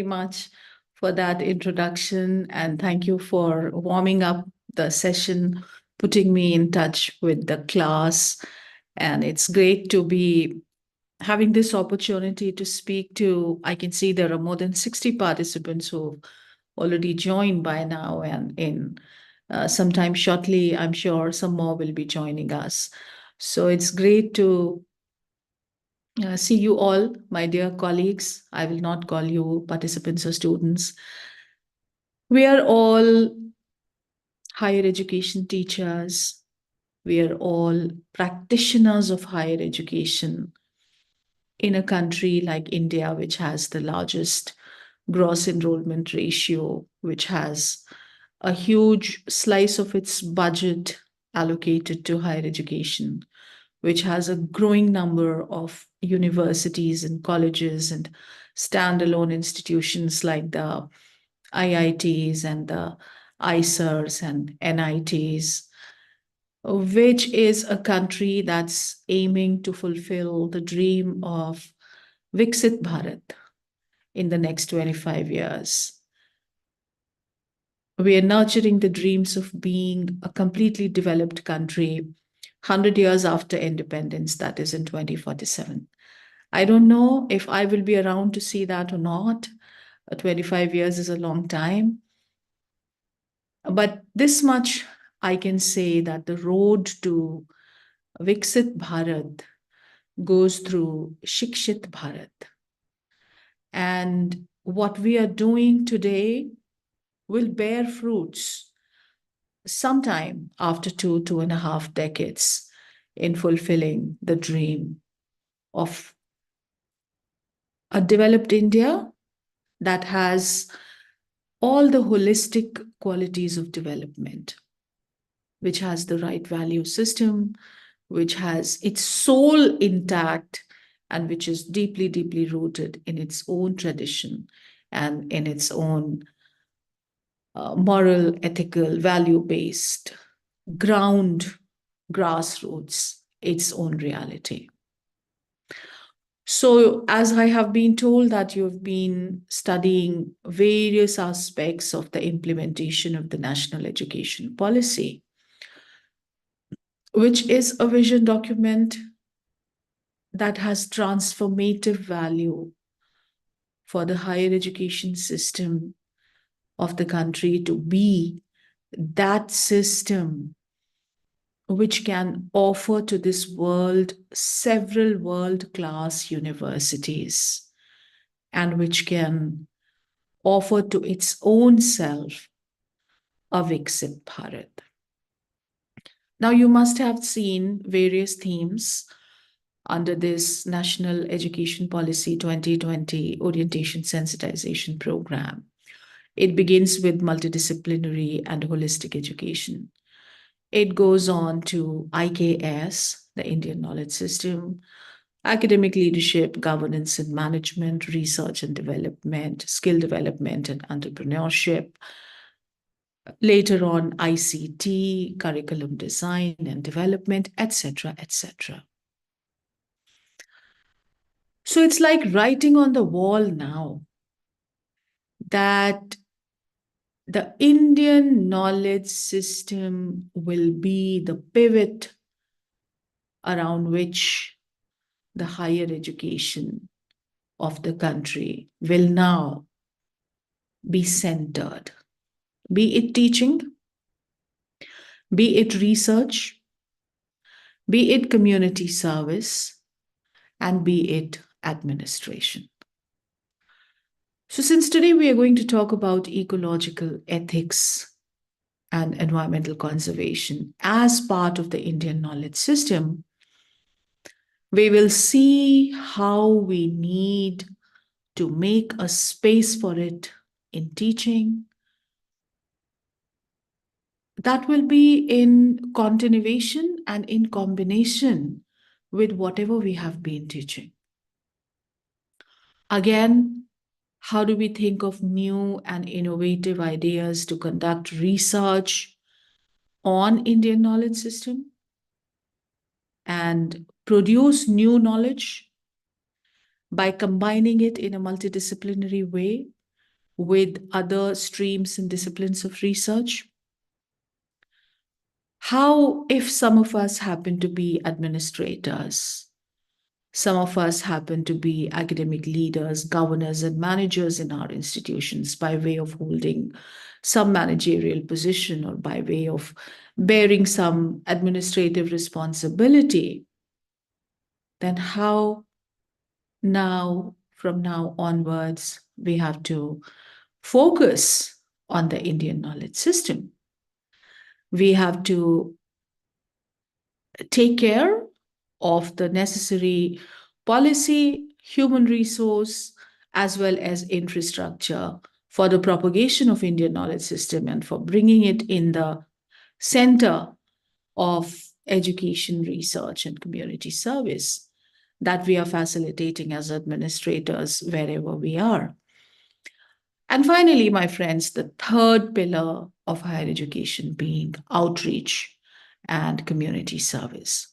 much for that introduction, and thank you for warming up the session, putting me in touch with the class. And it's great to be having this opportunity to speak to. I can see there are more than 60 participants who've already joined by now, and in sometime shortly, I'm sure some more will be joining us. So it's great to see you all, my dear colleagues. I will not call you participants or students. We are all higher education teachers. We are all practitioners of higher education in a country like India, which has the largest gross enrollment ratio, which has a huge slice of its budget allocated to higher education, which has a growing number of universities and colleges and standalone institutions like the IITs and the ISERs and NITs, which is a country that's aiming to fulfill the dream of Viksit Bharat in the next 25 years. We are nurturing the dreams of being a completely developed country 100 years after independence, that is in 2047. I don't know if I will be around to see that or not. 25 years is a long time. But this much I can say, that the road to Viksit Bharat goes through Shikshit Bharat. And what we are doing today will bear fruits sometime after 2.5 decades in fulfilling the dream of a developed India that has all the holistic qualities of development, which has the right value system, which has its soul intact, and which is deeply, deeply rooted in its own tradition and in its own moral, ethical, value-based, ground, grassroots, its own reality. So, as I have been told that you've been studying various aspects of the implementation of the National Education Policy, which is a vision document that has transformative value for the higher education system of the country to be that system which can offer to this world several world-class universities, and which can offer to its own self a Viksit Bharat. Now, you must have seen various themes under this National Education Policy 2020 Orientation Sensitization Program. It begins with multidisciplinary and holistic education. It goes on to IKS, the Indian Knowledge System, academic leadership, governance and management, research and development, skill development and entrepreneurship. Later on, ICT, curriculum design and development, etc., etc. So it's like writing on the wall now that the Indian knowledge system will be the pivot around which the higher education of the country will now be centered. Be it teaching, be it research, be it community service, and be it administration. So since today we are going to talk about ecological ethics and environmental conservation as part of the Indian knowledge system, we will see how we need to make a space for it in teaching. That will be in continuation and in combination with whatever we have been teaching. Again, how do we think of new and innovative ideas to conduct research on Indian knowledge system and produce new knowledge by combining it in a multidisciplinary way with other streams and disciplines of research? How if some of us happen to be administrators? Some of us happen to be academic leaders, governors, and managers in our institutions by way of holding some managerial position or by way of bearing some administrative responsibility. Then how now, from now onwards, we have to focus on the Indian knowledge system. We have to take care of the necessary policy, human resource, as well as infrastructure for the propagation of Indian knowledge system and for bringing it in the center of education, research, and community service that we are facilitating as administrators wherever we are. And finally, my friends, the third pillar of higher education being outreach and community service.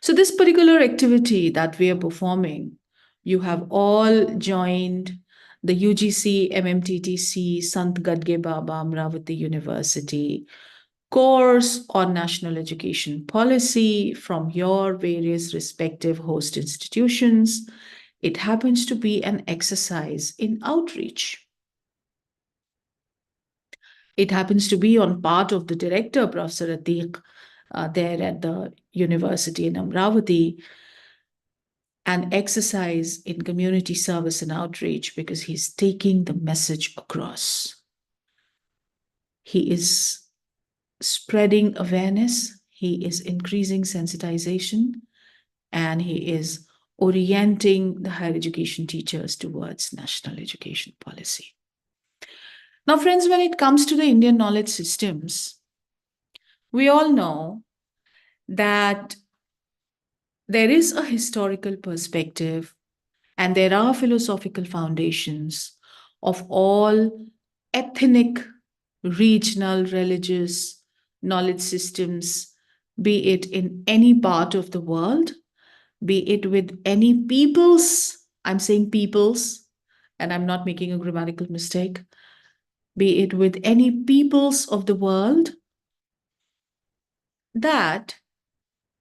So, this particular activity that we are performing, you have all joined the UGC MMTTC Sant Gadge Baba Amravati University course on national education policy from your various respective host institutions. It happens to be an exercise in outreach. It happens to be on part of the director, Professor Atiq, there at the university in Amravati, an exercise in community service and outreach because he's taking the message across. He is spreading awareness, he is increasing sensitization, and he is orienting the higher education teachers towards national education policy. Now, friends, when it comes to the Indian knowledge systems, we all know that there is a historical perspective and there are philosophical foundations of all ethnic, regional, religious knowledge systems, be it in any part of the world, be it with any peoples, I'm saying peoples, and I'm not making a grammatical mistake, be it with any peoples of the world, that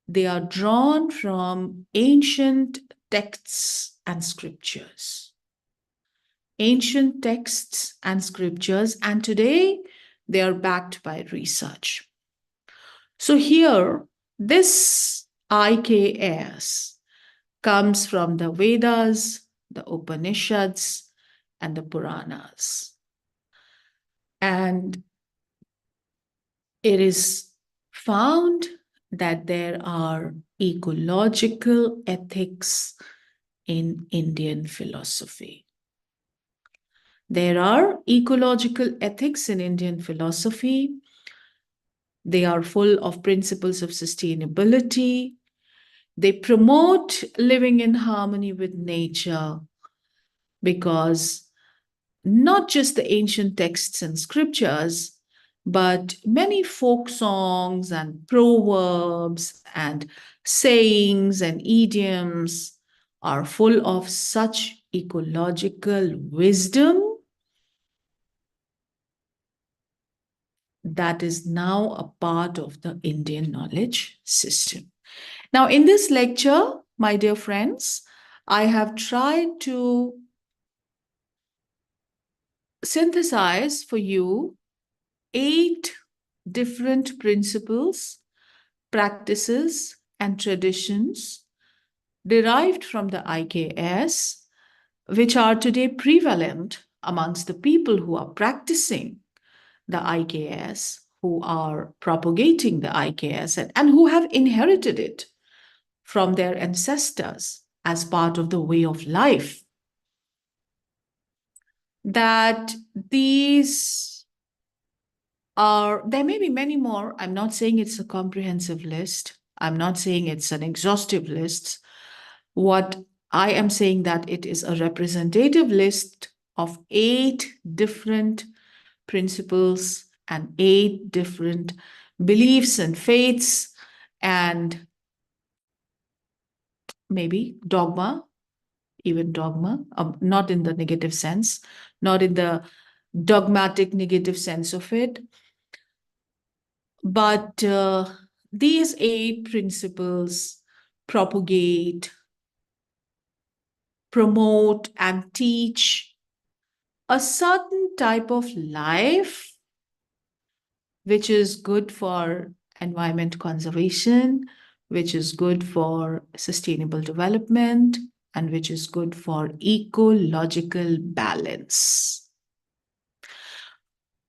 they are drawn from ancient texts and scriptures. Ancient texts and scriptures, and today they are backed by research. So here, this IKS comes from the Vedas, the Upanishads, and the Puranas. And it is found that there are ecological ethics in Indian philosophy. There are ecological ethics in Indian philosophy. They are full of principles of sustainability. They promote living in harmony with nature because not just the ancient texts and scriptures, but many folk songs and proverbs and sayings and idioms are full of such ecological wisdom that is now a part of the Indian knowledge system. Now, in this lecture, my dear friends, I have tried to synthesize for you 8 different principles, practices, and traditions derived from the IKS, which are today prevalent amongst the people who are practicing the IKS, who are propagating the IKS, and who have inherited it from their ancestors as part of the way of life. That these are, there may be many more. I'm not saying it's a comprehensive list. I'm not saying it's an exhaustive list. What I am saying that it is a representative list of 8 different principles and 8 different beliefs and faiths and maybe dogma, even dogma, not in the negative sense, not in the dogmatic negative sense of it. But these 8 principles propagate, promote, and teach a certain type of life which is good for environment conservation, which is good for sustainable development, and which is good for ecological balance.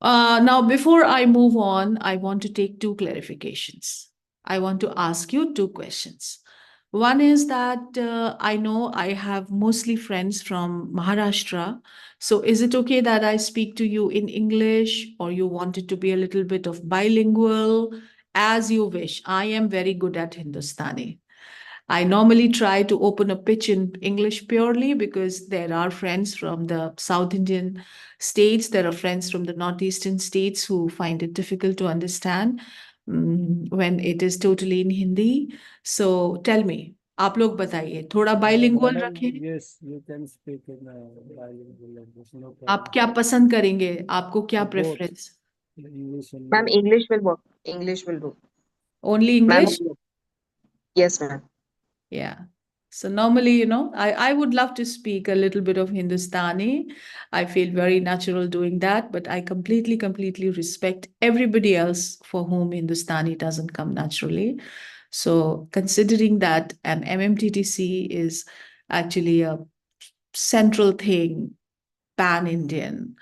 Now, before I move on, I want to take 2 clarifications. I want to ask you 2 questions. One is that I know I have mostly friends from Maharashtra. So is it okay that I speak to you in English, or you want it to be a little bit of bilingual? As you wish. I am very good at Hindustani. I normally try to open a pitch in English purely because there are friends from the South Indian states, there are friends from the Northeastern states who find it difficult to understand when it is totally in Hindi. So tell me, आप लोग बताइए थोड़ा bilingual Madam, रखें. yes, you can speak in bilingual language, no आप problem. क्या पसंद करेंगे? आपको क्या Both preference? English and Ma'am, English will work. English will do. Only Ma'am, English? yes, ma'am. Yeah. So normally, I would love to speak a little bit of Hindustani. I feel very natural doing that, but I completely respect everybody else for whom Hindustani doesn't come naturally. So considering that an MMTTC is actually a central thing, pan-Indian,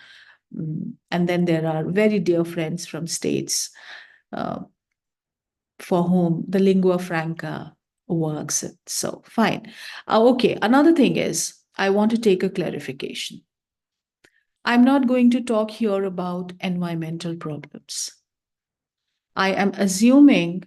and then there are very dear friends from states uh, for whom the lingua franca works. So, fine. Okay, another thing is, I want to take a clarification. I'm not going to talk here about environmental problems. I am assuming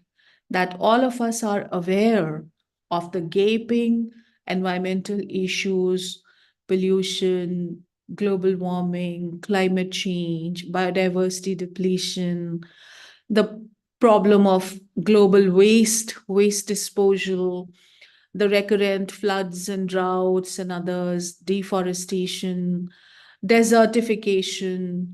that all of us are aware of the gaping environmental issues, pollution, global warming, climate change, biodiversity depletion, the problem of global waste disposal, the recurrent floods and droughts and others, deforestation, desertification.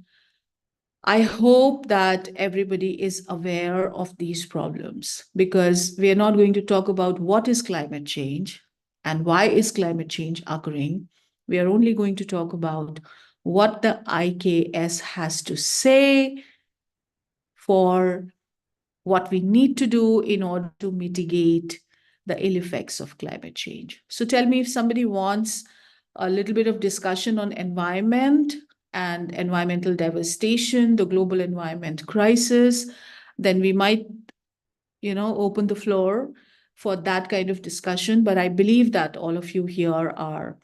I hope that everybody is aware of these problems, because we are not going to talk about what is climate change and why is climate change occurring. We are only going to talk about what the IKS has to say for what we need to do in order to mitigate the ill effects of climate change. So tell me, if somebody wants a little bit of discussion on environment and environmental devastation, the global environment crisis, then we might, open the floor for that kind of discussion. But I believe that all of you here are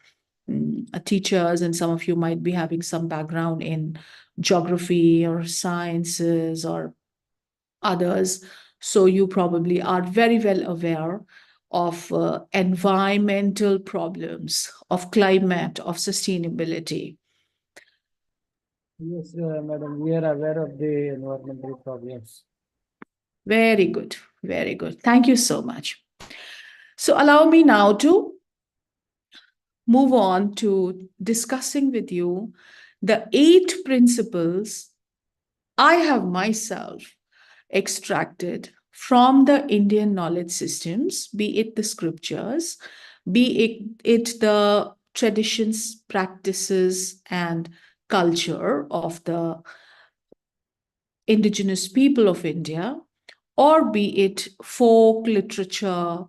teachers, and some of you might be having some background in geography or sciences or others. So you probably are very well aware of environmental problems, of climate, of sustainability. yes, madam, we are aware of the environmental problems. Very good. Very good. Thank you so much. So allow me now to move on to discussing with you the 8 principles I have myself extracted from the Indian knowledge systems, be it the scriptures, be it the traditions, practices, and culture of the indigenous people of India, or be it folk literature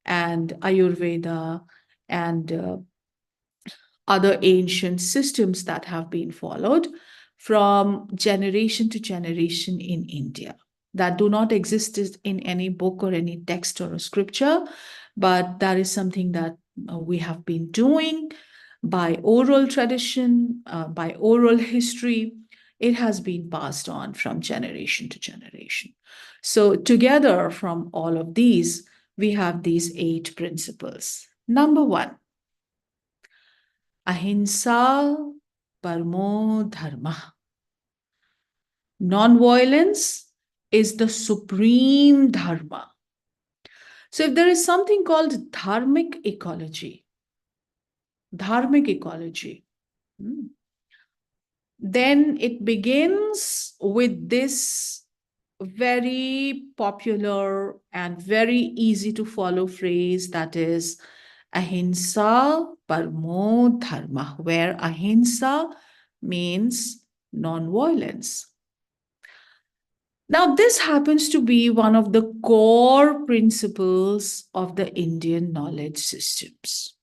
and Ayurveda and other ancient systems that have been followed from generation to generation in India, that do not exist in any book or any text or a scripture, but that is something that we have been doing by oral tradition, by oral history. It has been passed on from generation to generation. So together, from all of these, we have these 8 principles. Number 1, ahimsa parmo dharma. Non-violence is the supreme dharma. So if there is something called dharmic ecology, dharmic ecology. Then it begins with this very popular and very easy to follow phrase, that is ahimsa parmo dharma, where ahimsa means non-violence. Now, this happens to be one of the core principles of the Indian knowledge systems,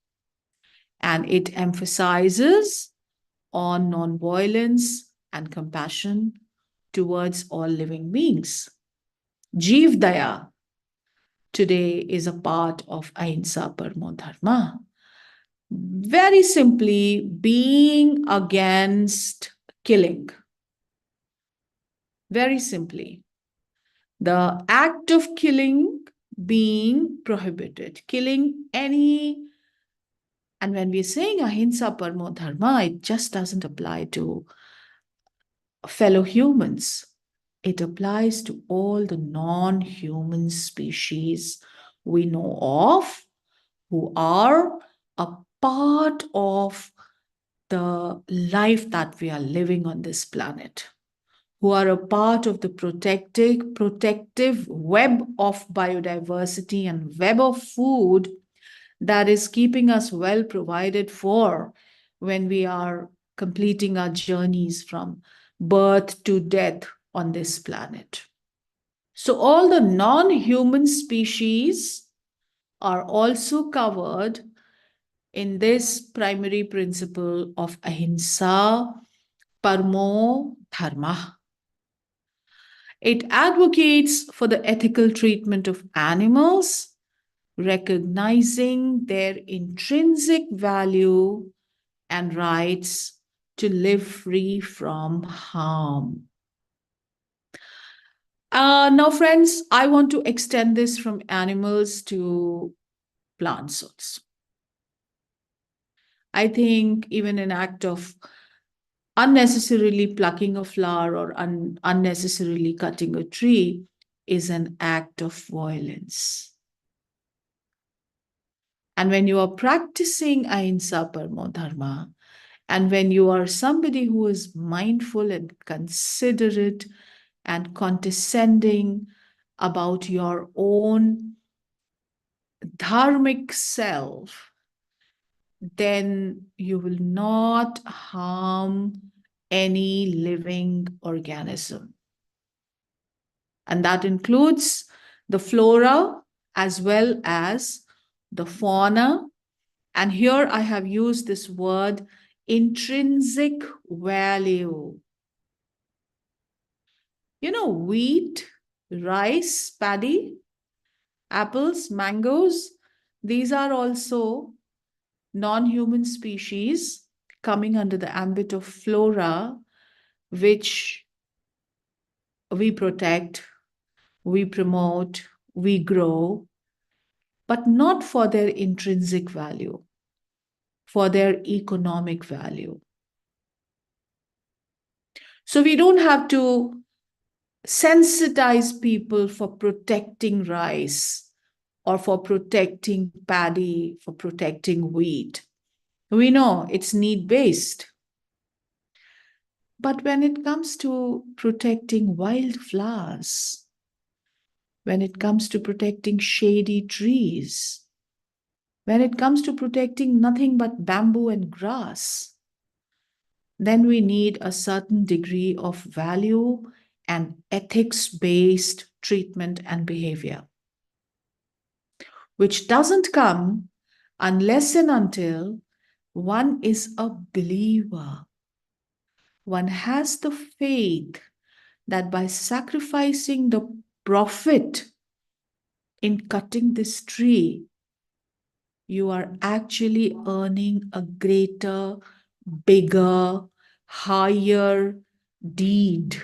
and it emphasizes on non-violence and compassion towards all living beings. Jeev Daya today is a part of Ahimsa Paramo Dharma. Very simply, being against killing. Very simply, the act of killing being prohibited, killing any. And when we're saying Ahimsa Paramo Dharma, it just doesn't apply to fellow humans. It applies to all the non-human species we know of, who are a part of the life that we are living on this planet, who are a part of the protective web of biodiversity and web of food that is keeping us well provided for when we are completing our journeys from birth to death on this planet. So all the non-human species are also covered in this primary principle of ahimsa paramo dharma. It advocates for the ethical treatment of animals, recognizing their intrinsic value and rights to live free from harm. Now, friends, I want to extend this from animals to plants also. I think even an act of unnecessarily plucking a flower or unnecessarily cutting a tree is an act of violence. And when you are practicing Ahimsa Paramo Dharma, and when you are somebody who is mindful and considerate and condescending about your own dharmic self, then you will not harm any living organism. And that includes the flora as well as the fauna. And here I have used this word, intrinsic value. You know, wheat, rice, paddy, apples, mangoes, these are also non-human species coming under the ambit of flora, which we protect, we promote, we grow, but not for their intrinsic value, for their economic value. So we don't have to sensitize people for protecting rice or for protecting paddy, for protecting wheat. We know it's need-based. But when it comes to protecting wildflowers, when it comes to protecting shady trees, when it comes to protecting nothing but bamboo and grass, then we need a certain degree of value and ethics-based treatment and behavior, which doesn't come unless and until one is a believer. One has the faith that by sacrificing the profit in cutting this tree, you are actually earning a greater, bigger, higher deed.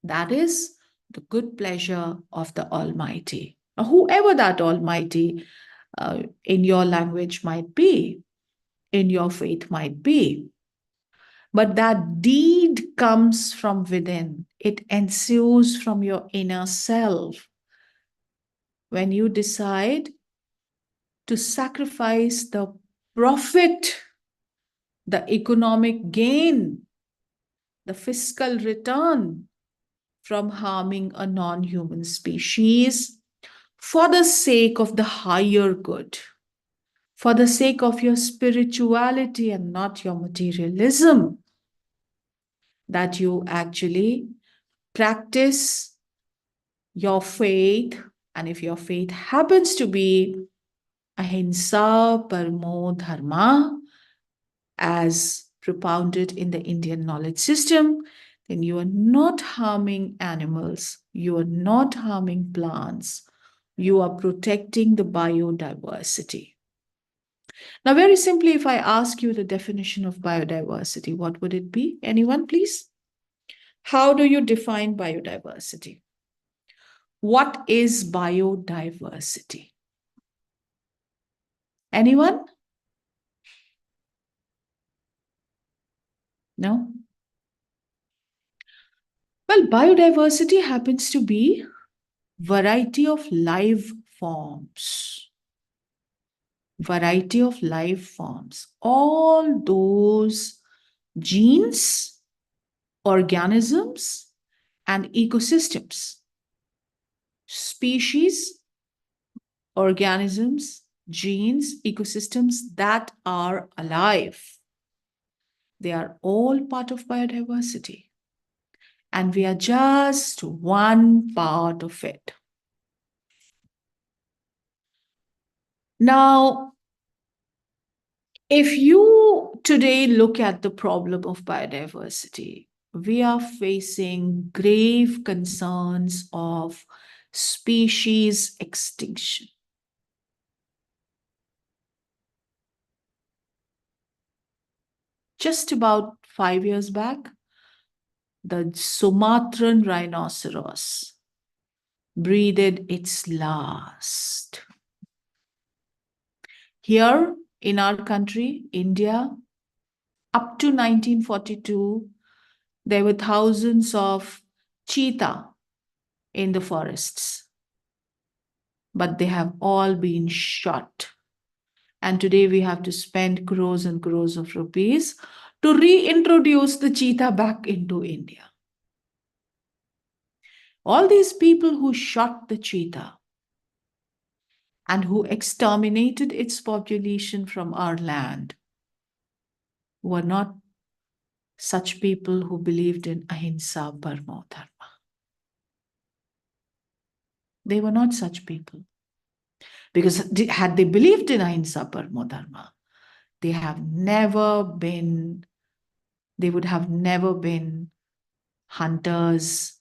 That is the good pleasure of the Almighty, or whoever that Almighty in your language might be, in your faith might be. But that deed comes from within. It ensues from your inner self. When you decide to sacrifice the profit, the economic gain, the fiscal return from harming a non-human species for the sake of the higher good, for the sake of your spirituality and not your materialism, that you actually practice your faith. And if your faith happens to be ahimsa paramo dharma, as propounded in the Indian knowledge system, then you are not harming animals, you are not harming plants, you are protecting the biodiversity. Now, very simply, if I ask you the definition of biodiversity, what would it be? Anyone, please? How do you define biodiversity? What is biodiversity? Anyone? No? Well, biodiversity happens to be variety of life forms. Variety of life forms. All those genes, organisms, and ecosystems. Species, organisms, genes, ecosystems that are alive. They are all part of biodiversity. And we are just one part of it. Now, if you today look at the problem of biodiversity, we are facing grave concerns of species extinction. Just about 5 years back, the Sumatran rhinoceros breathed its last. Here in our country, India, up to 1942, there were thousands of cheetah in the forests, but they have all been shot. And today we have to spend crores and crores of rupees to reintroduce the cheetah back into India. All these people who shot the cheetah and who exterminated its population from our land were not such people who believed in ahimsa paramo dharma. They were not such people. Because had they believed in ahimsa paramo dharma, they would have never been hunters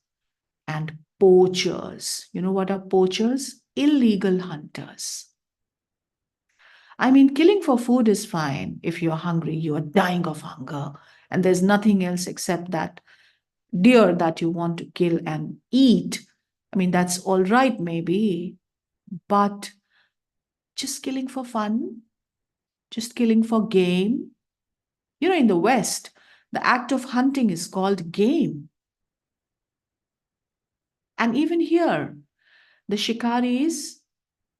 and poachers. You know what are poachers? Illegal hunters. I mean, killing for food is fine. If you're hungry, you are dying of hunger, and there's nothing else except that deer that you want to kill and eat. I mean, that's all right, maybe, but just killing for fun, just killing for game. You know, in the West, the act of hunting is called game. And even here, the shikaris,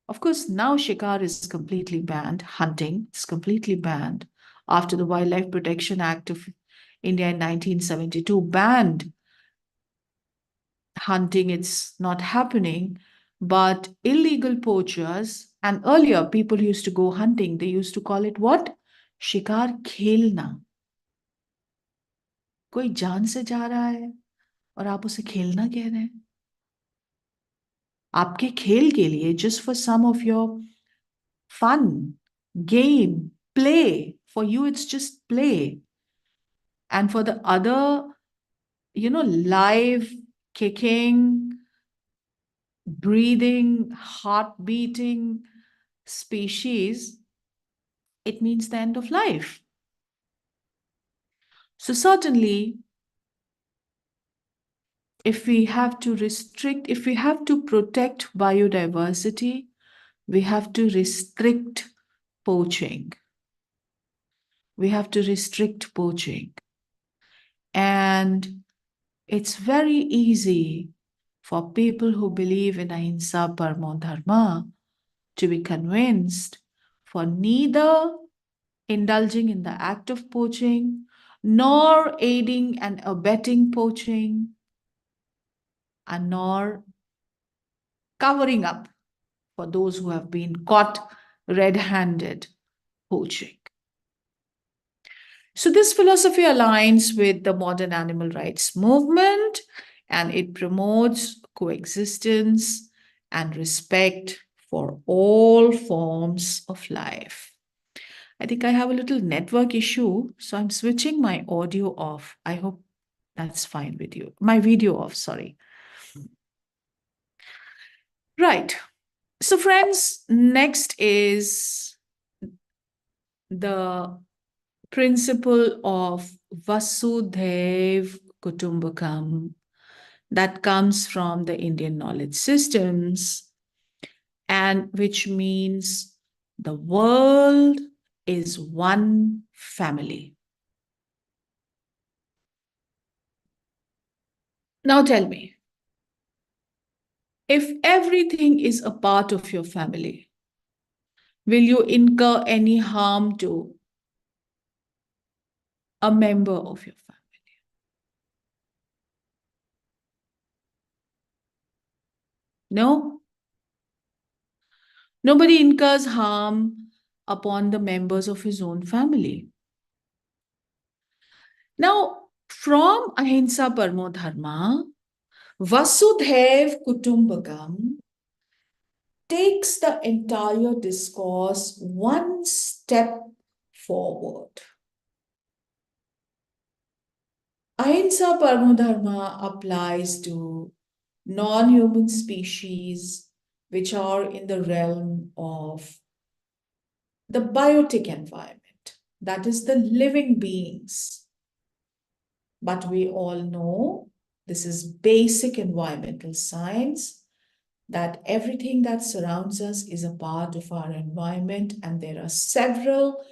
of course, now shikar is completely banned. Hunting is completely banned. After the Wildlife Protection Act of India in 1972 banned hunting, it's not happening. But illegal poachers, and earlier people used to go hunting, they used to call it what? Shikar khelna. कोई जान से जा रहा है और आप उसे खेलना कह रहे हैं. आपके खेल के लिए, just for some of your fun, game, play, for you it's just play. And for the other, live, kicking, breathing, heart beating species, it means the end of life. So certainly, if we have to protect biodiversity, we have to restrict poaching. We have to restrict poaching. And it's very easy for people who believe in ahimsa paramo dharma to be convinced, for neither indulging in the act of poaching, nor aiding and abetting poaching, and nor covering up for those who have been caught red-handed poaching. So this philosophy aligns with the modern animal rights movement, and it promotes coexistence and respect for all forms of life. I think I have a little network issue, so I'm switching my audio off. I hope that's fine with you. My video off, sorry. Right. So friends, next is the principle of Vasudhaiv Kutumbakam that comes from the Indian knowledge systems, and which means the world is one family. Now tell me, if everything is a part of your family, will you incur any harm to a member of your family? No? Nobody incurs harm upon the members of his own family. Now, from Ahimsa Paramo Dharma, Vasudhaiv Kutumbakam takes the entire discourse one step forward. Ahimsa Paramo Dharma applies to non-human species which are in the realm of the biotic environment, that is the living beings. But we all know this is basic environmental science, that everything that surrounds us is a part of our environment, and there are several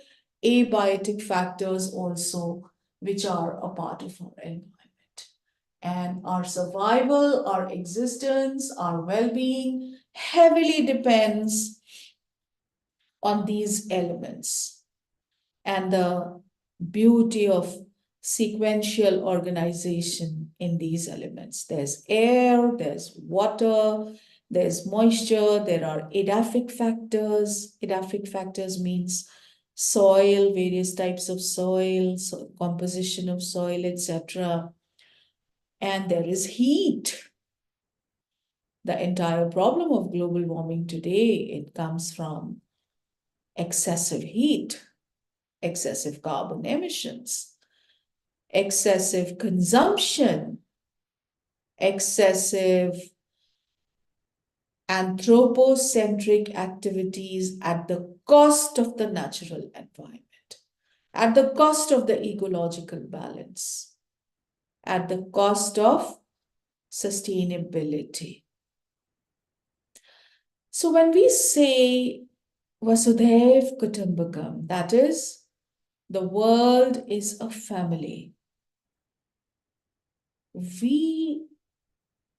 abiotic factors also which are a part of our environment. And our survival, our existence, our well-being heavily depends on these elements. And the beauty of sequential organization in these elements. There's air, there's water, there's moisture, there are edaphic factors. Edaphic factors means soil, various types of soil, so composition of soil, etc. And there is heat. The entire problem of global warming today, it comes from excessive heat, excessive carbon emissions, excessive consumption, excessive anthropocentric activities at the cost of the natural environment, at the cost of the ecological balance, at the cost of sustainability. So when we say Vasudhaiv Kutumbakam, that is, the world is a family, we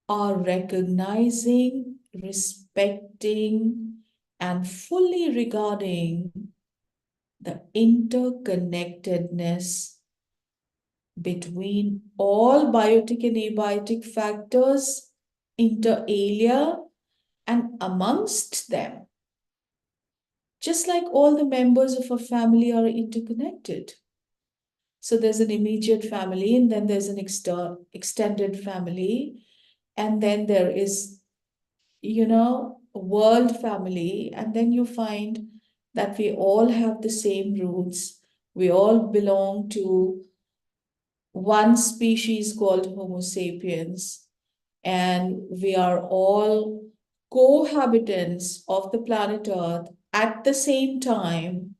are recognizing, respecting, and fully regarding the interconnectedness between all biotic and abiotic factors, inter alia, and amongst them. Just like all the members of a family are interconnected. So there's an immediate family, and then there's an extended family, and then there is, a world family, and then you find that we all have the same roots. We all belong to one species called Homo sapiens, and we are all cohabitants of the planet Earth at the same time.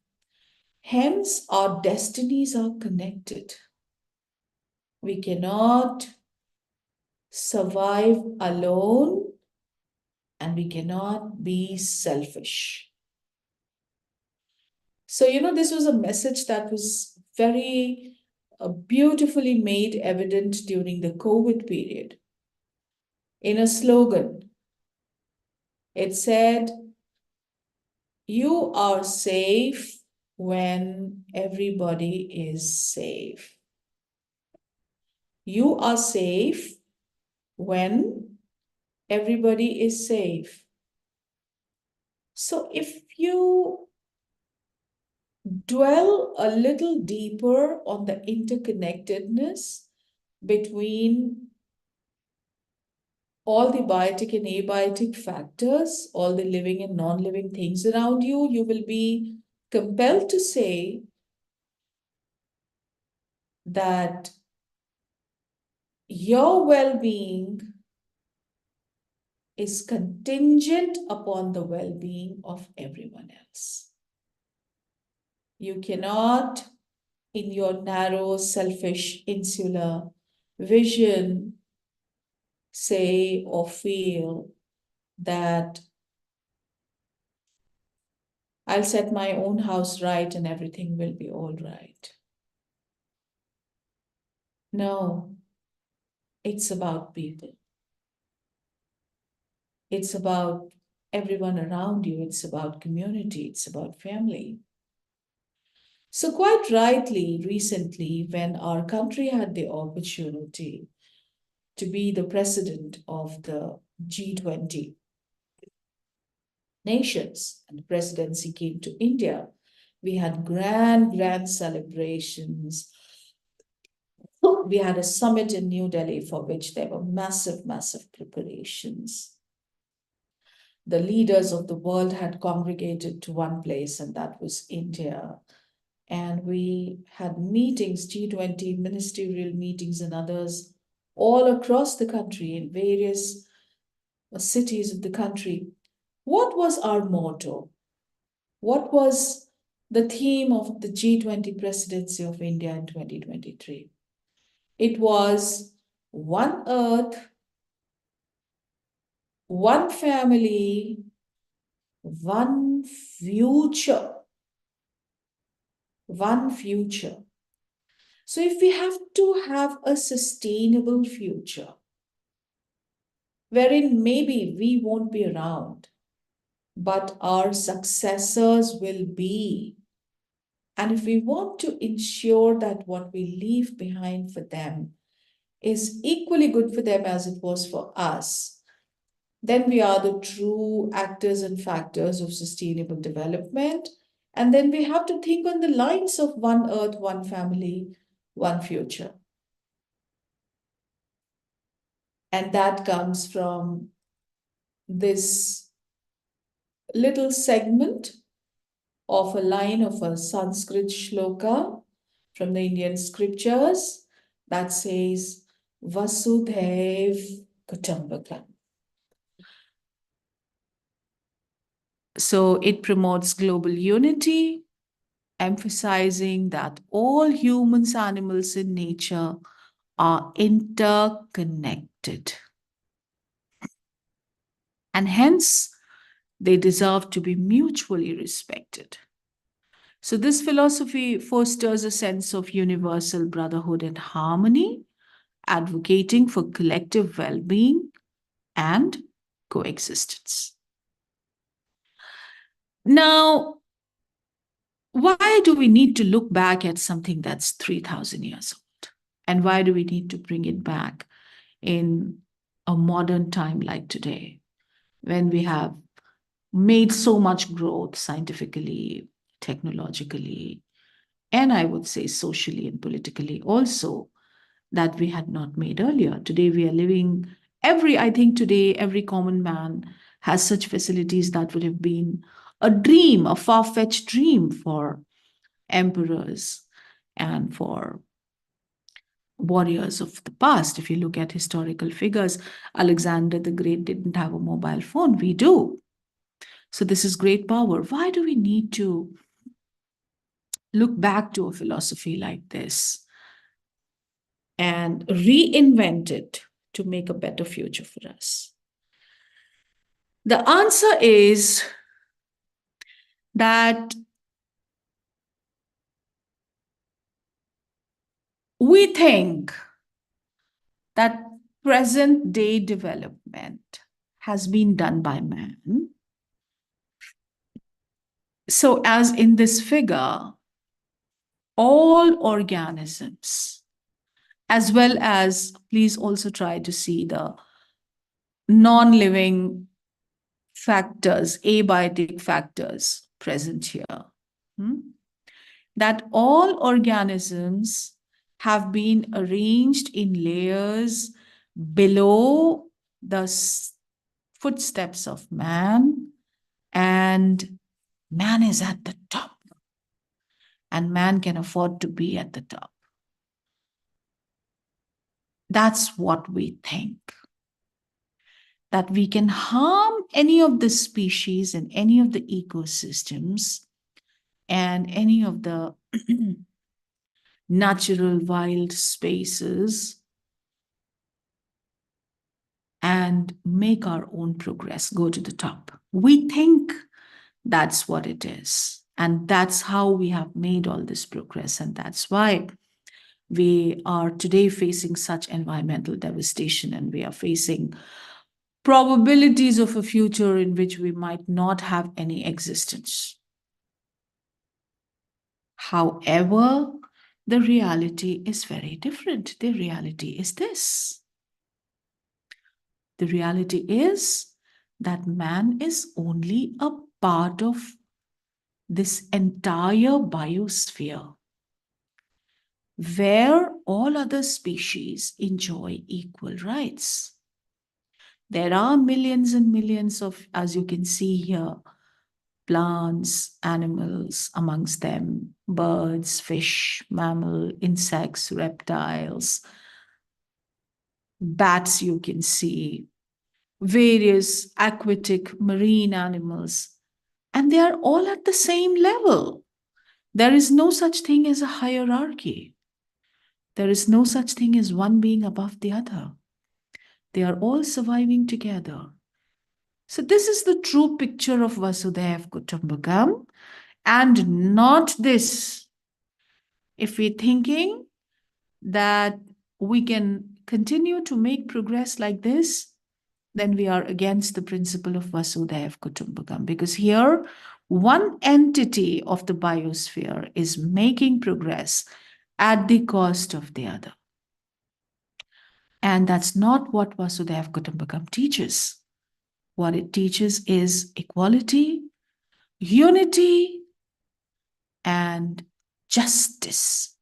Hence, our destinies are connected. We cannot survive alone, and we cannot be selfish. So, this was a message that was very beautifully made evident during the COVID period. In a slogan, it said, "You are safe when everybody is safe. You are safe when everybody is safe. So if you dwell a little deeper on the interconnectedness between all the biotic and abiotic factors, all the living and non-living things around you, you will be compelled to say that your well-being is contingent upon the well-being of everyone else. You cannot, in your narrow, selfish, insular vision, say or feel that I'll set my own house right and everything will be all right. No, it's about people. It's about everyone around you. It's about community. It's about family. So quite rightly, recently, when our country had the opportunity to be the president of the G20 nations, and the presidency came to India, we had grand celebrations. We had a summit in New Delhi for which there were massive preparations. The leaders of the world had congregated to one place, and that was India. And we had meetings, G20 ministerial meetings and others, all across the country in various cities of the country. What was our motto? What was the theme of the G20 presidency of India in 2023? It was one earth, one family, one future. One future. So if we have to have a sustainable future, wherein maybe we won't be around, but our successors will be. And if we want to ensure that what we leave behind for them is equally good for them as it was for us, then we are the true actors and factors of sustainable development. And then we have to think on the lines of one earth, one family, one future. And that comes from this little segment of a line of a Sanskrit shloka from the Indian scriptures that says, Vasudhaiv Kutumbakam. So it promotes global unity, emphasizing that all humans, animals, and nature are interconnected. And hence, they deserve to be mutually respected. So this philosophy fosters a sense of universal brotherhood and harmony, advocating for collective well-being and coexistence. Now, why do we need to look back at something that's 3,000 years old? And why do we need to bring it back in a modern time like today, when we have made so much growth scientifically, technologically, and I would say socially and politically also, that we had not made earlier? Today we are living, I think today every common man has such facilities that would have been a dream, a far-fetched dream for emperors and for warriors of the past. If you look at historical figures, Alexander the Great didn't have a mobile phone. We do. So this is great power. Why do we need to look back to a philosophy like this and reinvent it to make a better future for us? The answer is that we think that present day development has been done by man, So as in this figure, all organisms, as well as, please also try to see the non-living factors, abiotic factors present here. That all organisms have been arranged in layers below the footsteps of man, and man is at the top, and man can afford to be at the top. That's what we think. That we can harm any of the species and any of the ecosystems and any of the natural wild spaces and make our own progress go to the top. We think that's what it is. And that's how we have made all this progress. And that's why we are today facing such environmental devastation, and we are facing probabilities of a future in which we might not have any existence. However, the reality is very different. The reality is this. The reality is that man is only a part of this entire biosphere, where all other species enjoy equal rights. There are millions and millions of, as you can see here, plants, animals, amongst them birds, fish, mammal, insects, reptiles, bats you can see, various aquatic marine animals, and they are all at the same level. There is no such thing as a hierarchy. There is no such thing as one being above the other. They are all surviving together. So this is the true picture of Vasudhaiva Kutumbakam, and not this. If we're thinking that we can continue to make progress like this, then we are against the principle of Vasudhaiva Kutumbakam, because here one entity of the biosphere is making progress at the cost of the other. And that's not what Vasudhaiva Kutumbakam teaches. What it teaches is equality, unity, and justice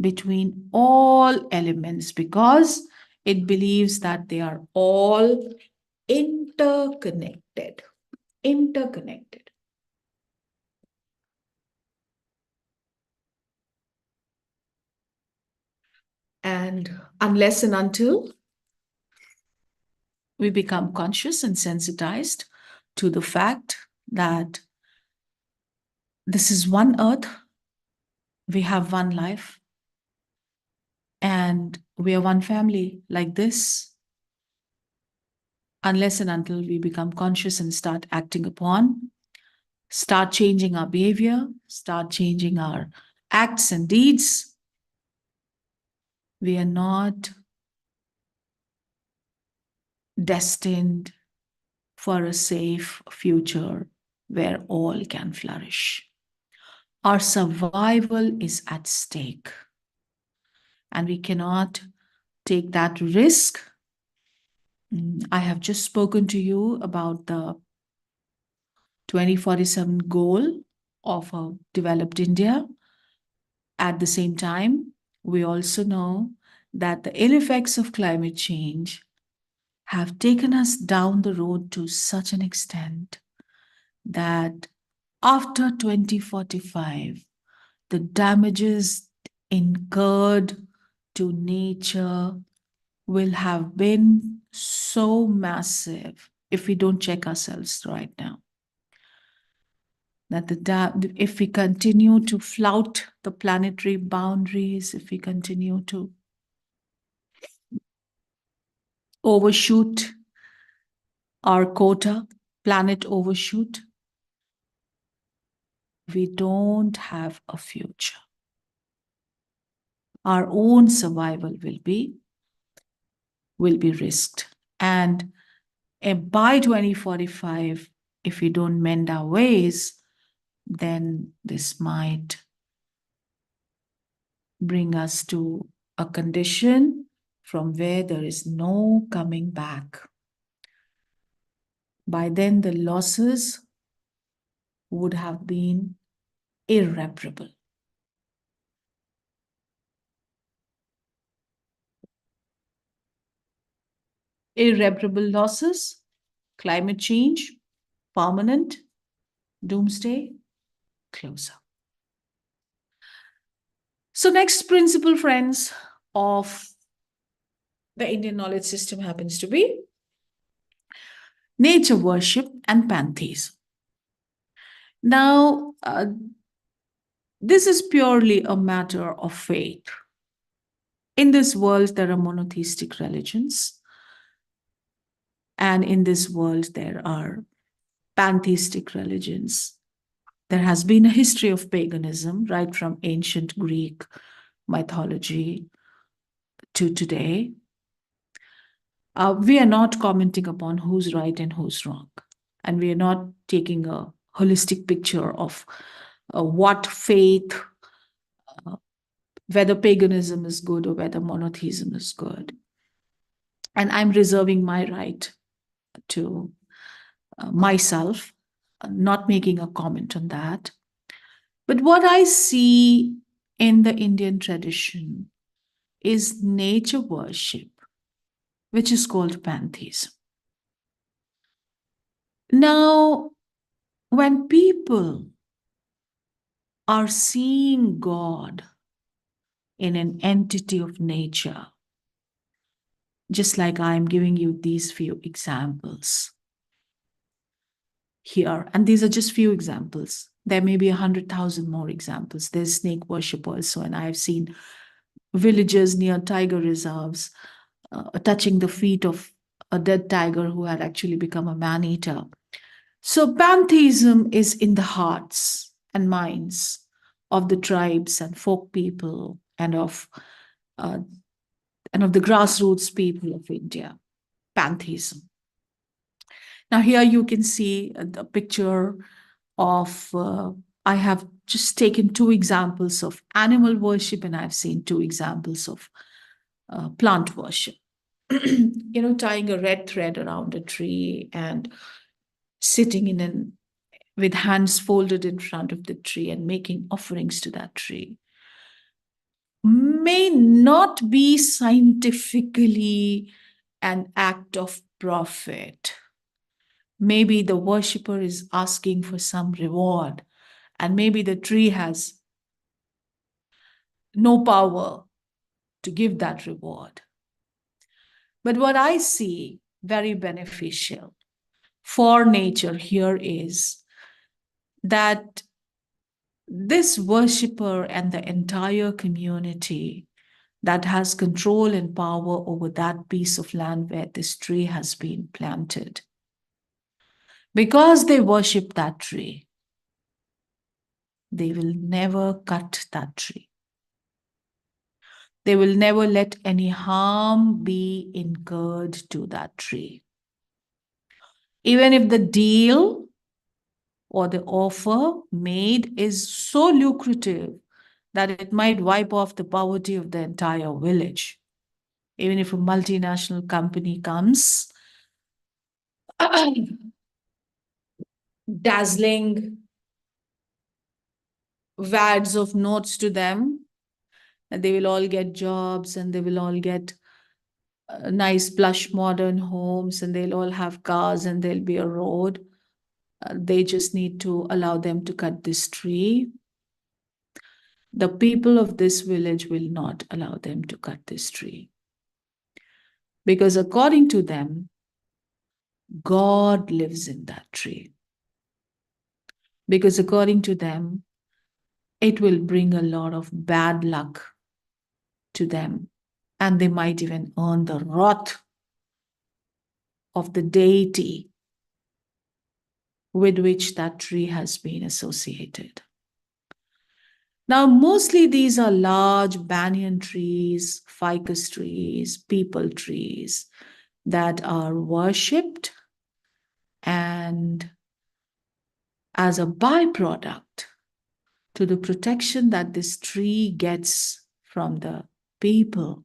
between all elements, because it believes that they are all interconnected. Interconnected. And unless and until we become conscious and sensitized to the fact that this is one earth, we have one life, and we are one family like this, unless and until we become conscious and start acting upon, start changing our behavior, start changing our acts and deeds, we are not destined for a safe future where all can flourish. Our survival is at stake, and we cannot take that risk. I have just spoken to you about the 2047 goal of a developed India. At the same time, we also know that the ill effects of climate change have taken us down the road to such an extent that after 2045, the damages incurred to nature will have been so massive if we don't check ourselves right now. That if we continue to flout the planetary boundaries, if we continue to overshoot our quota, planet overshoot, we don't have a future. Our own survival will be risked. And by 2045, if we don't mend our ways, then this might bring us to a condition from where there is no coming back. By then, the losses would have been irreparable. Irreparable losses, climate change, permanent, doomsday, closer. So next principle, friends, of the Indian knowledge system happens to be nature worship and pantheism. Now, this is purely a matter of faith. In this world, there are monotheistic religions. And in this world, there are pantheistic religions. There has been a history of paganism, right from ancient Greek mythology to today. We are not commenting upon who's right and who's wrong. And we are not taking a holistic picture of what faith, whether paganism is good or whether monotheism is good. And I'm reserving my right to myself, not making a comment on that. But what I see in the Indian tradition is nature worship, which is called pantheism. Now, when people are seeing God in an entity of nature, just like I'm giving you these few examples here, and these are just few examples. There may be 100,000 more examples. There's snake worship also, and I've seen villages near tiger reserves touching the feet of a dead tiger who had actually become a man-eater. So pantheism is in the hearts and minds of the tribes and folk people and of the grassroots people of India. Pantheism. Now here you can see the picture of, I have just taken two examples of animal worship and I've seen two examples of plant worship. Tying a red thread around a tree and sitting with hands folded in front of the tree and making offerings to that tree may not be scientifically an act of profit. Maybe the worshipper is asking for some reward, and maybe the tree has no power to give that reward. But what I see very beneficial for nature here is that this worshipper and the entire community that has control and power over that piece of land where this tree has been planted, because they worship that tree, they will never cut that tree. They will never let any harm be incurred to that tree. Even if the deal or the offer made is so lucrative that it might wipe off the poverty of the entire village. Even if a multinational company comes, dazzling wads of notes to them, and they will all get jobs and they will all get nice plush modern homes and they'll all have cars and there'll be a road. They just need to allow them to cut this tree. The people of this village will not allow them to cut this tree. Because according to them, God lives in that tree. Because according to them, it will bring a lot of bad luck to them. And they might even earn the wrath of the deity with which that tree has been associated. Now, mostly these are large banyan trees, ficus trees, peepal trees that are worshipped and as a byproduct to the protection that this tree gets from the people.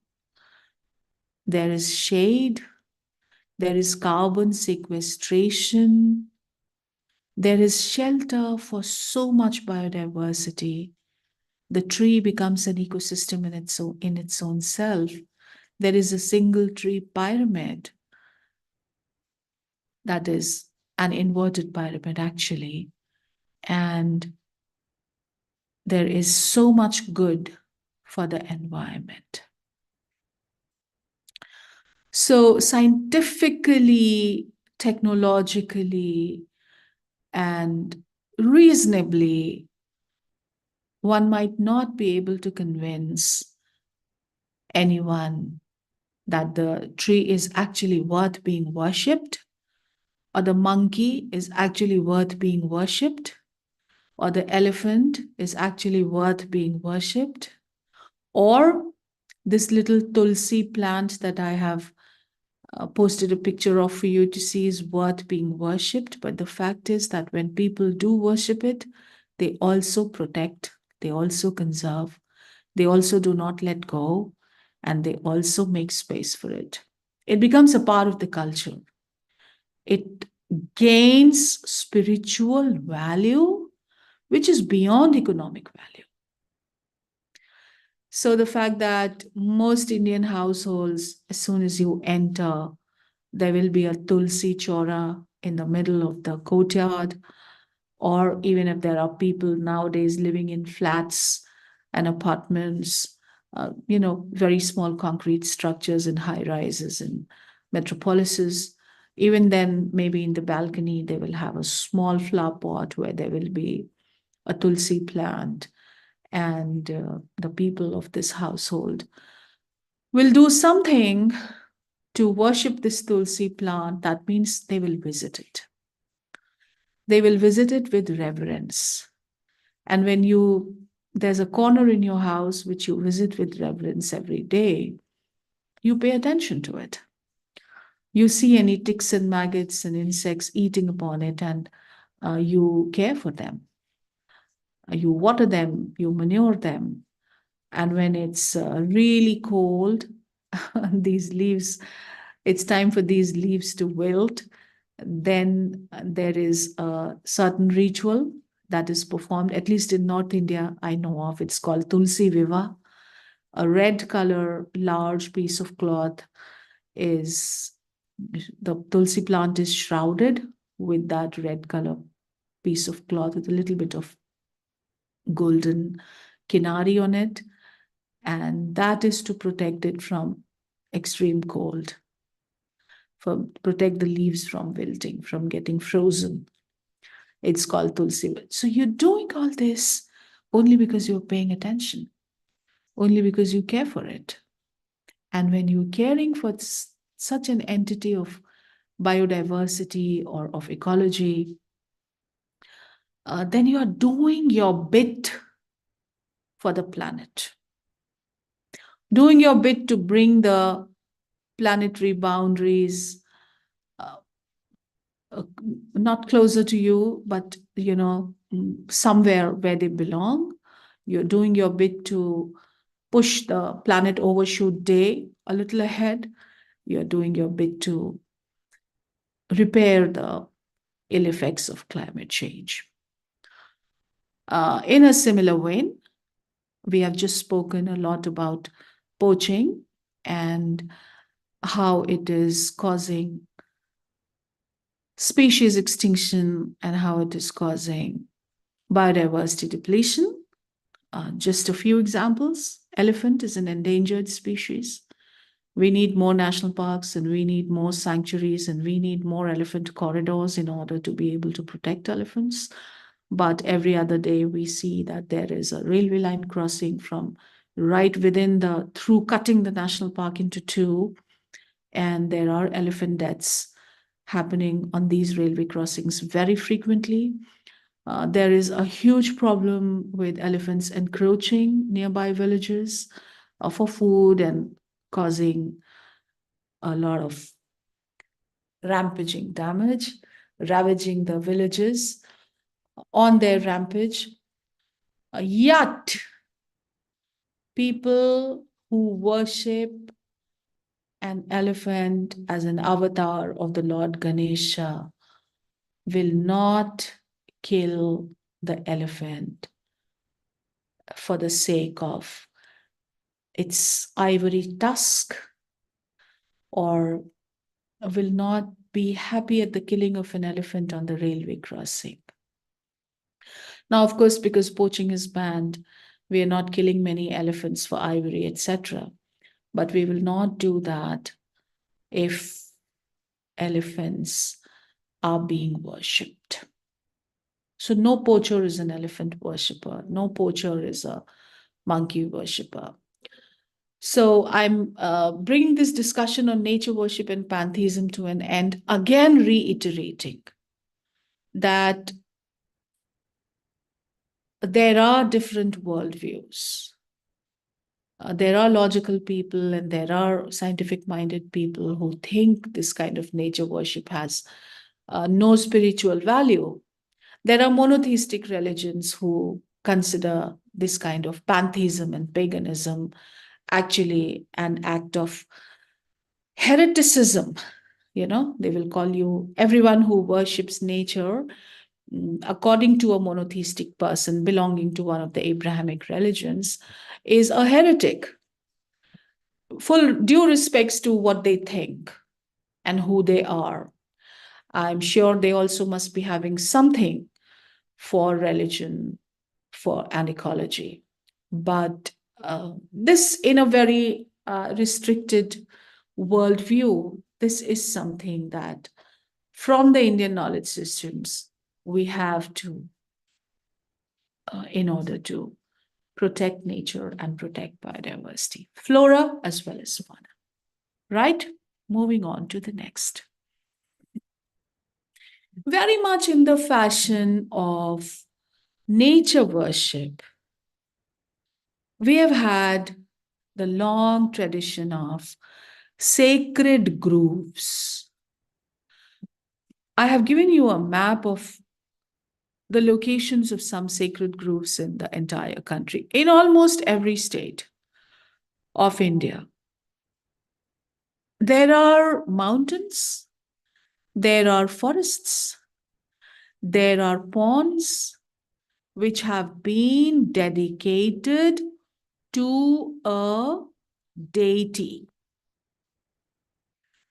There is shade, there is carbon sequestration, there is shelter for so much biodiversity. The tree becomes an ecosystem in its own self. There is a single tree pyramid, that is an inverted pyramid actually, and there is so much good for the environment. So scientifically, technologically, and reasonably, one might not be able to convince anyone that the tree is actually worth being worshipped, or the monkey is actually worth being worshipped, or the elephant is actually worth being worshipped, or this little tulsi plant that I have posted a picture of for you to see is worth being worshipped. But the fact is that when people do worship it, they also protect, they also conserve, they also do not let go, and they also make space for it. It becomes a part of the culture. It gains spiritual value, which is beyond economic value. So the fact that most Indian households, as soon as you enter, there will be a tulsi chora in the middle of the courtyard, or even if there are people nowadays living in flats and apartments, very small concrete structures and high rises in metropolises, even then maybe in the balcony they will have a small flower pot where there will be a tulsi plant, and the people of this household will do something to worship this tulsi plant. That means they will visit it. They will visit it with reverence. And when there's a corner in your house which you visit with reverence every day, you pay attention to it. You see any ticks and maggots and insects eating upon it, and you care for them. You water them, you manure them. And when it's really cold, these leaves, it's time for these leaves to wilt, then there is a certain ritual that is performed, at least in North India, I know of. It's called Tulsi Viva. A red color, large piece of cloth the Tulsi plant is shrouded with that red color piece of cloth with a little bit of golden kinari on it. And that is to protect it from extreme cold, protect the leaves from wilting, from getting frozen. It's called Tulsi. So you're doing all this only because you're paying attention, only because you care for it. And when you're caring for such an entity of biodiversity or of ecology, then you are doing your bit for the planet, doing your bit to bring the planetary boundaries not closer to you, but somewhere where they belong. You're doing your bit to push the planet overshoot day a little ahead. You're doing your bit to repair the ill effects of climate change. In a similar vein, we have just spoken a lot about poaching and how it is causing species extinction and how it is causing biodiversity depletion. Just a few examples. Elephant is an endangered species. We need more national parks, and we need more sanctuaries, and we need more elephant corridors in order to be able to protect elephants. But every other day we see that there is a railway line crossing from right within through cutting the national park into two, and there are elephant deaths happening on these railway crossings very frequently. There is a huge problem with elephants encroaching nearby villages for food and causing a lot of rampaging damage, ravaging the villages. on their rampage. Yet, people who worship an elephant as an avatar of the Lord Ganesha will not kill the elephant for the sake of its ivory tusk, or will not be happy at the killing of an elephant on the railway crossing. Now, of course, because poaching is banned, we are not killing many elephants for ivory, etc. But we will not do that if elephants are being worshipped. So no poacher is an elephant worshipper. No poacher is a monkey worshipper. So I'm bringing this discussion on nature worship and pantheism to an end, again reiterating that there are different worldviews. There are logical people and there are scientific-minded people who think this kind of nature worship has no spiritual value. There are monotheistic religions who consider this kind of pantheism and paganism actually an act of hereticism. You know, they will call you, everyone who worships nature, according to a monotheistic person belonging to one of the Abrahamic religions, is a heretic. Full due respects to what they think and who they are. I'm sure they also must be having something for religion, for an ecology. But this, in a very restricted worldview, this is something that from the Indian knowledge systems, we have to, in order to protect nature and protect biodiversity, flora as well as fauna. Right? Moving on to the next. Very much in the fashion of nature worship, we have had the long tradition of sacred groves. I have given you a map of the locations of some sacred groves in the entire country, in almost every state of India. There are mountains, there are forests, there are ponds which have been dedicated to a deity.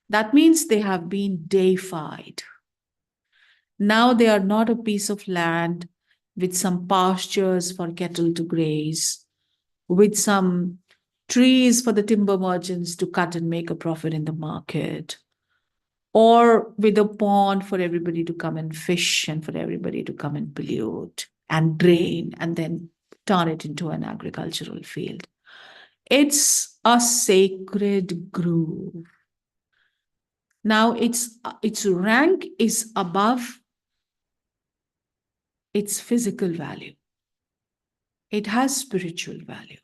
That means they have been deified. Now they are not a piece of land with some pastures for cattle to graze, with some trees for the timber merchants to cut and make a profit in the market, or with a pond for everybody to come and fish and for everybody to come and pollute and drain and then turn it into an agricultural field. It's a sacred grove. Now its rank is above its physical value. It has spiritual value.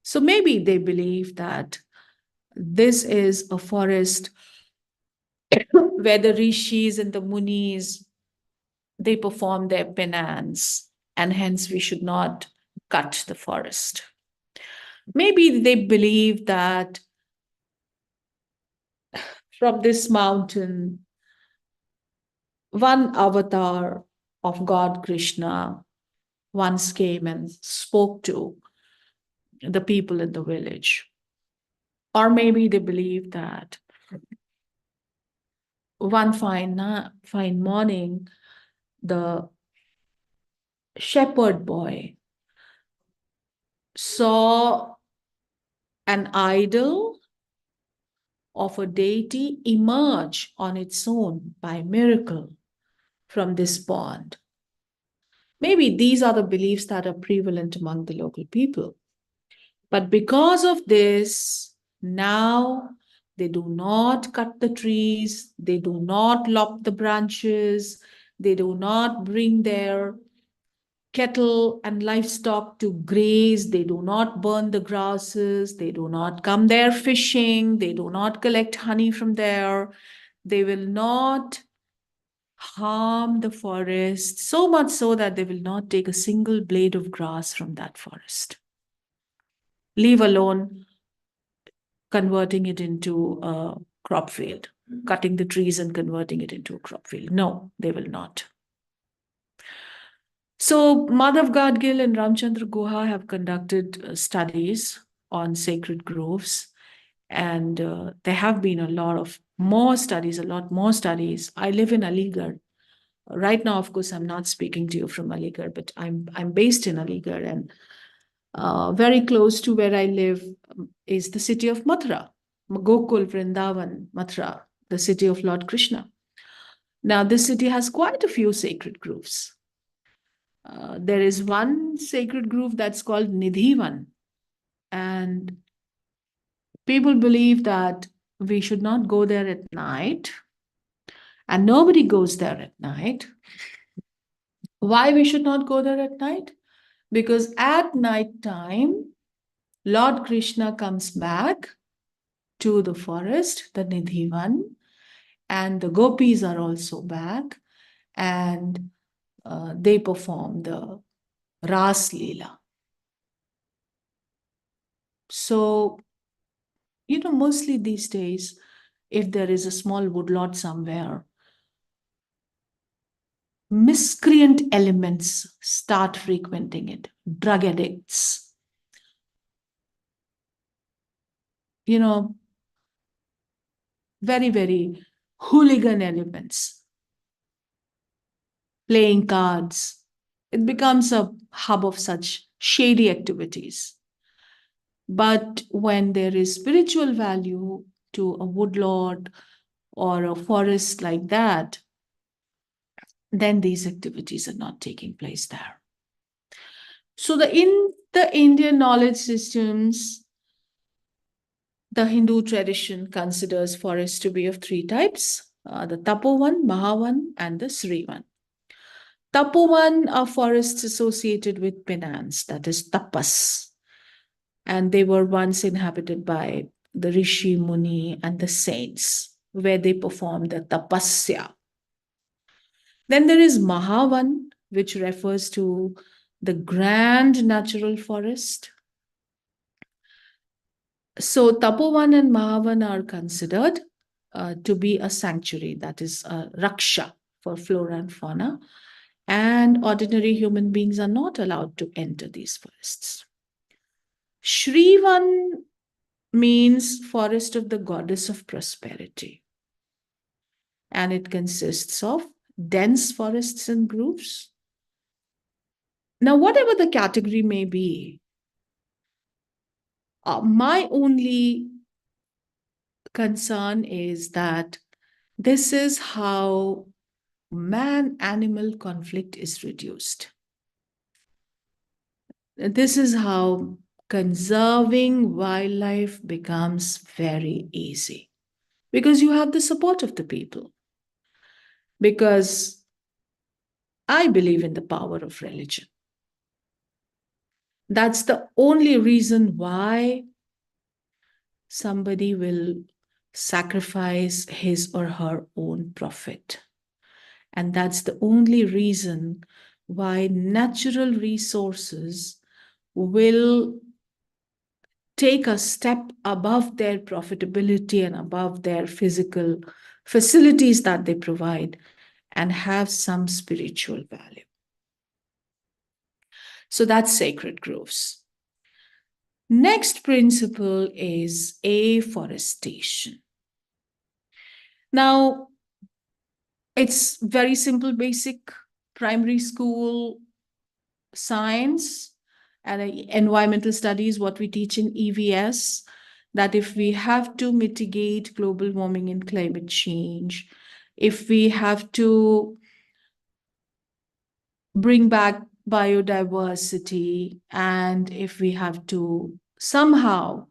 So maybe they believe that this is a forest where the rishis and the munis, they perform their penance, and hence we should not cut the forest. Maybe they believe that from this mountain, one avatar of God Krishna once came and spoke to the people in the village. Or maybe they believe that one fine morning, the shepherd boy saw an idol of a deity emerge on its own by miracle from this pond. Maybe these are the beliefs that are prevalent among the local people. But because of this, now they do not cut the trees, they do not lop the branches, they do not bring their cattle and livestock to graze, they do not burn the grasses, they do not come there fishing, they do not collect honey from there, they will not harm the forest, so much so that they will not take a single blade of grass from that forest, leave alone converting it into a crop field, cutting the trees and converting it into a crop field. No, they will not. So Madhav Gadgil and Ramchandra Guha have conducted studies on sacred groves, and there have been a lot more studies. I live in Aligarh. Right now, of course, I'm not speaking to you from Aligarh, but I'm based in Aligarh, and very close to where I live is the city of Mathura, Gokul, Vrindavan, Mathura, the city of Lord Krishna. Now, this city has quite a few sacred groves. There is one sacred grove that's called Nidhivan, and people believe that we should not go there at night, and nobody goes there at night. Why we should not go there at night? Because at night time, Lord Krishna comes back to the forest, the Nidhivan, and the gopis are also back, and they perform the Ras Leela. So, mostly these days, if there is a small woodlot somewhere, miscreant elements start frequenting it, drug addicts, very, very hooligan elements, playing cards. It becomes a hub of such shady activities. But when there is spiritual value to a woodlot or a forest like that, then these activities are not taking place there. So in the Indian knowledge systems, the Hindu tradition considers forests to be of three types, the Tapovan, Mahavan, and the Srivan. Tapovan are forests associated with penance, that is tapas. And they were once inhabited by the Rishi, Muni, and the saints, where they performed the tapasya. Then there is Mahavan, which refers to the grand natural forest. So Tapovan and Mahavan are considered to be a sanctuary, that is a raksha for flora and fauna. And ordinary human beings are not allowed to enter these forests. Shrivan means forest of the goddess of prosperity. And it consists of dense forests and groves. Now, whatever the category may be, my only concern is that this is how man-animal conflict is reduced. This is how conserving wildlife becomes very easy, because you have the support of the people. Because I believe in the power of religion. That's the only reason why somebody will sacrifice his or her own profit. And that's the only reason why natural resources will take a step above their profitability and above their physical facilities that they provide and have some spiritual value. So that's sacred groves. Next principle is afforestation. Now, it's very simple, basic primary school science and environmental studies, what we teach in EVS, that if we have to mitigate global warming and climate change, if we have to bring back biodiversity, and if we have to somehow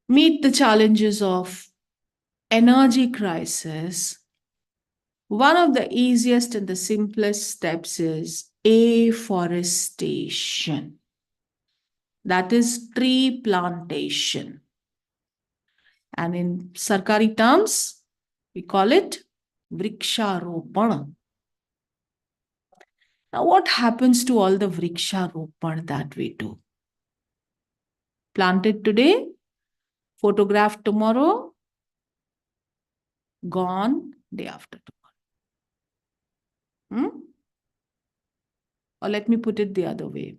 meet the challenges of energy crisis, one of the easiest and the simplest steps is afforestation. That is tree plantation. And in Sarkari terms, we call it vriksharopan. Now, what happens to all the vriksharopan that we do? Planted today, photographed tomorrow, gone day after tomorrow. Or let me put it the other way.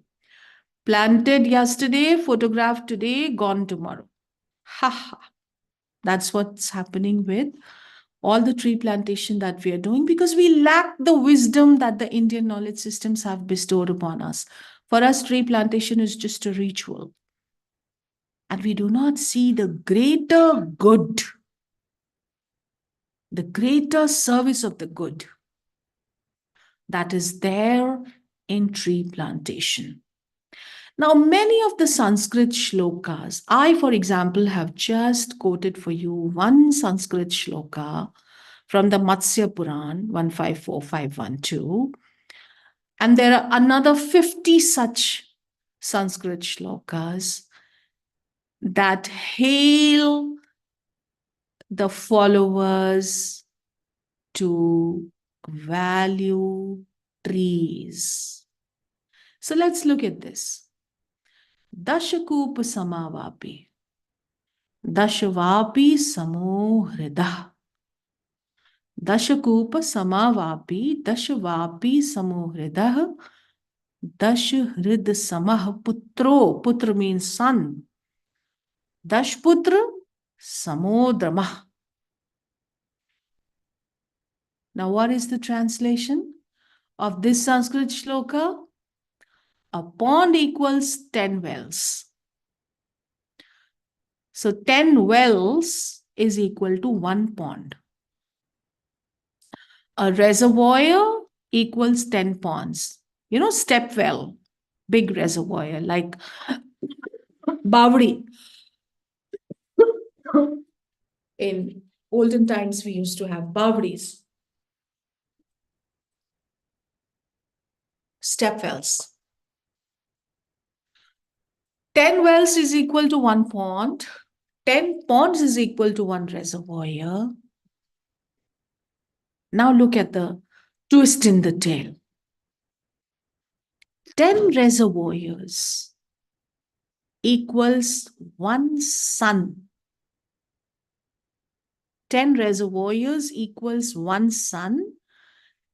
Planted yesterday, photographed today, gone tomorrow. Ha ha. That's what's happening with all the tree plantation that we are doing because we lack the wisdom that the Indian knowledge systems have bestowed upon us. For us, tree plantation is just a ritual. And we do not see the greater good, the greater service of the good that is there in tree plantation. Now, many of the Sanskrit shlokas, I, for example, have just quoted for you one Sanskrit shloka from the Matsya Puran 154512. And there are another 50 such Sanskrit shlokas that hail the followers to value trees. So let's look at this. Dashakupa samavapi. Dashavapi samo hridah. Dashakupa samavapi. Dashavapi samo hridah. Dashhrid samah putro. Putra means son. Dashputra samodramah. Now, what is the translation of this Sanskrit shloka? A pond equals 10 wells. So 10 wells is equal to 1 pond. A reservoir equals 10 ponds. You know, step well, big reservoir like Bavri. In olden times, we used to have Bavris. Step wells. 10 wells is equal to 1 pond. 10 ponds is equal to 1 reservoir. Now look at the twist in the tale. 10 reservoirs equals 1 sun. 10 reservoirs equals 1 sun.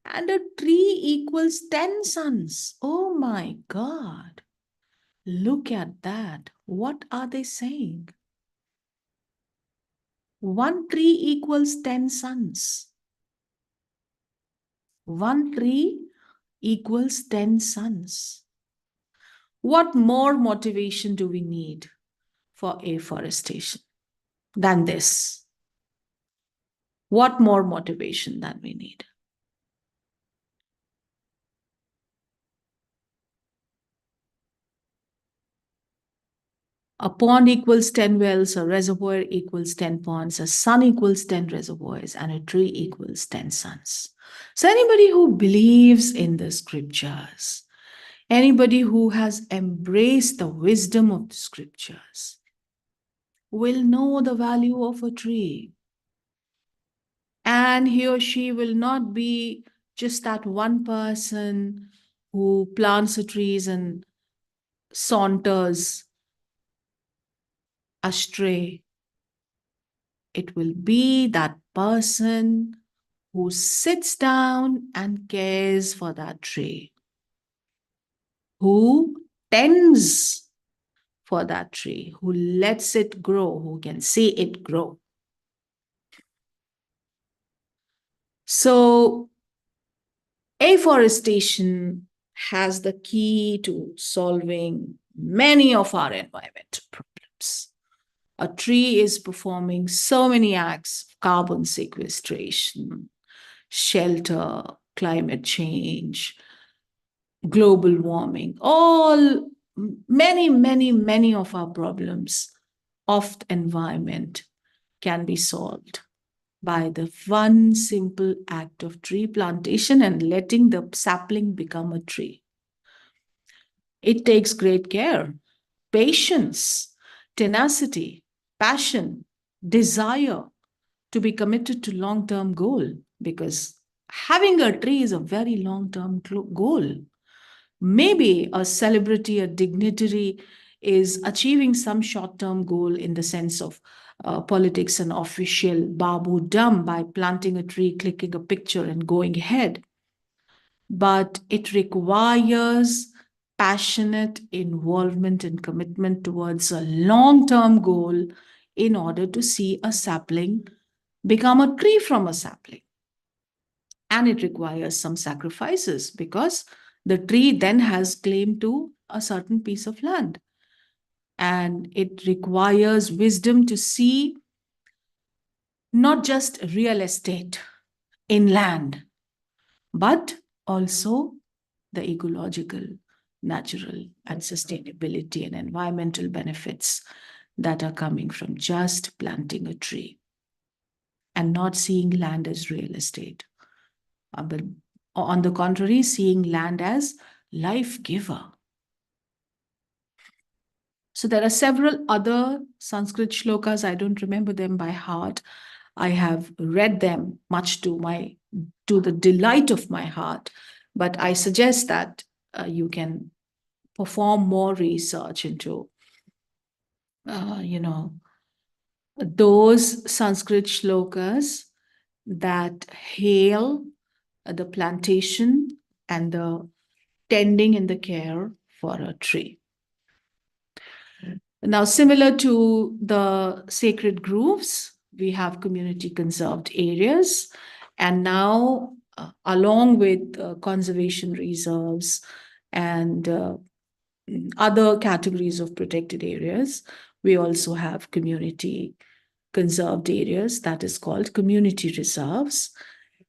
And a tree equals 10 suns. Oh my God. Look at that. What are they saying? 1 tree equals 10 suns. 1 tree equals 10 suns. What more motivation do we need for afforestation than this? What more motivation than we need? A pond equals 10 wells, a reservoir equals 10 ponds, a sun equals 10 reservoirs, and a tree equals 10 suns. So anybody who believes in the scriptures, anybody who has embraced the wisdom of the scriptures, will know the value of a tree. And he or she will not be just that one person who plants the trees and saunters astray. It will be that person who sits down and cares for that tree, who tends for that tree, who lets it grow, who can see it grow. So, afforestation has the key to solving many of our environmental problems. A tree is performing so many acts of carbon sequestration, shelter, climate change, global warming, many of our problems of the environment can be solved by the one simple act of tree plantation and letting the sapling become a tree. It takes great care, patience, tenacity, passion, desire, to be committed to long-term goal, because having a tree is a very long-term goal. Maybe a celebrity, a dignitary is achieving some short-term goal in the sense of politics and official babu dum by planting a tree, clicking a picture and going ahead. But it requires passionate involvement and commitment towards a long-term goal in order to see a sapling become a tree from a sapling. And it requires some sacrifices, because the tree then has claim to a certain piece of land. And it requires wisdom to see not just real estate in land, but also the ecological, natural, and sustainability and environmental benefits that are coming from just planting a tree and not seeing land as real estate. But on the contrary, seeing land as life giver. So there are several other Sanskrit shlokas. I don't remember them by heart. I have read them much to the delight of my heart. But I suggest that you can perform more research into, those Sanskrit shlokas that hail the plantation and the tending and the care for a tree. Now, similar to the sacred groves, we have community conserved areas. And now, along with conservation reserves and other categories of protected areas, we also have community conserved areas, that is called community reserves.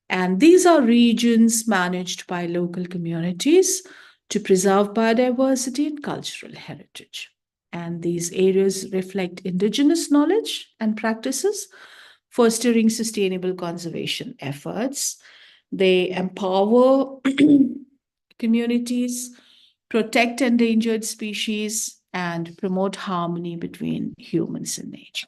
And these are regions managed by local communities to preserve biodiversity and cultural heritage. And these areas reflect indigenous knowledge and practices, fostering sustainable conservation efforts. They empower communities, protect endangered species, and promote harmony between humans and nature.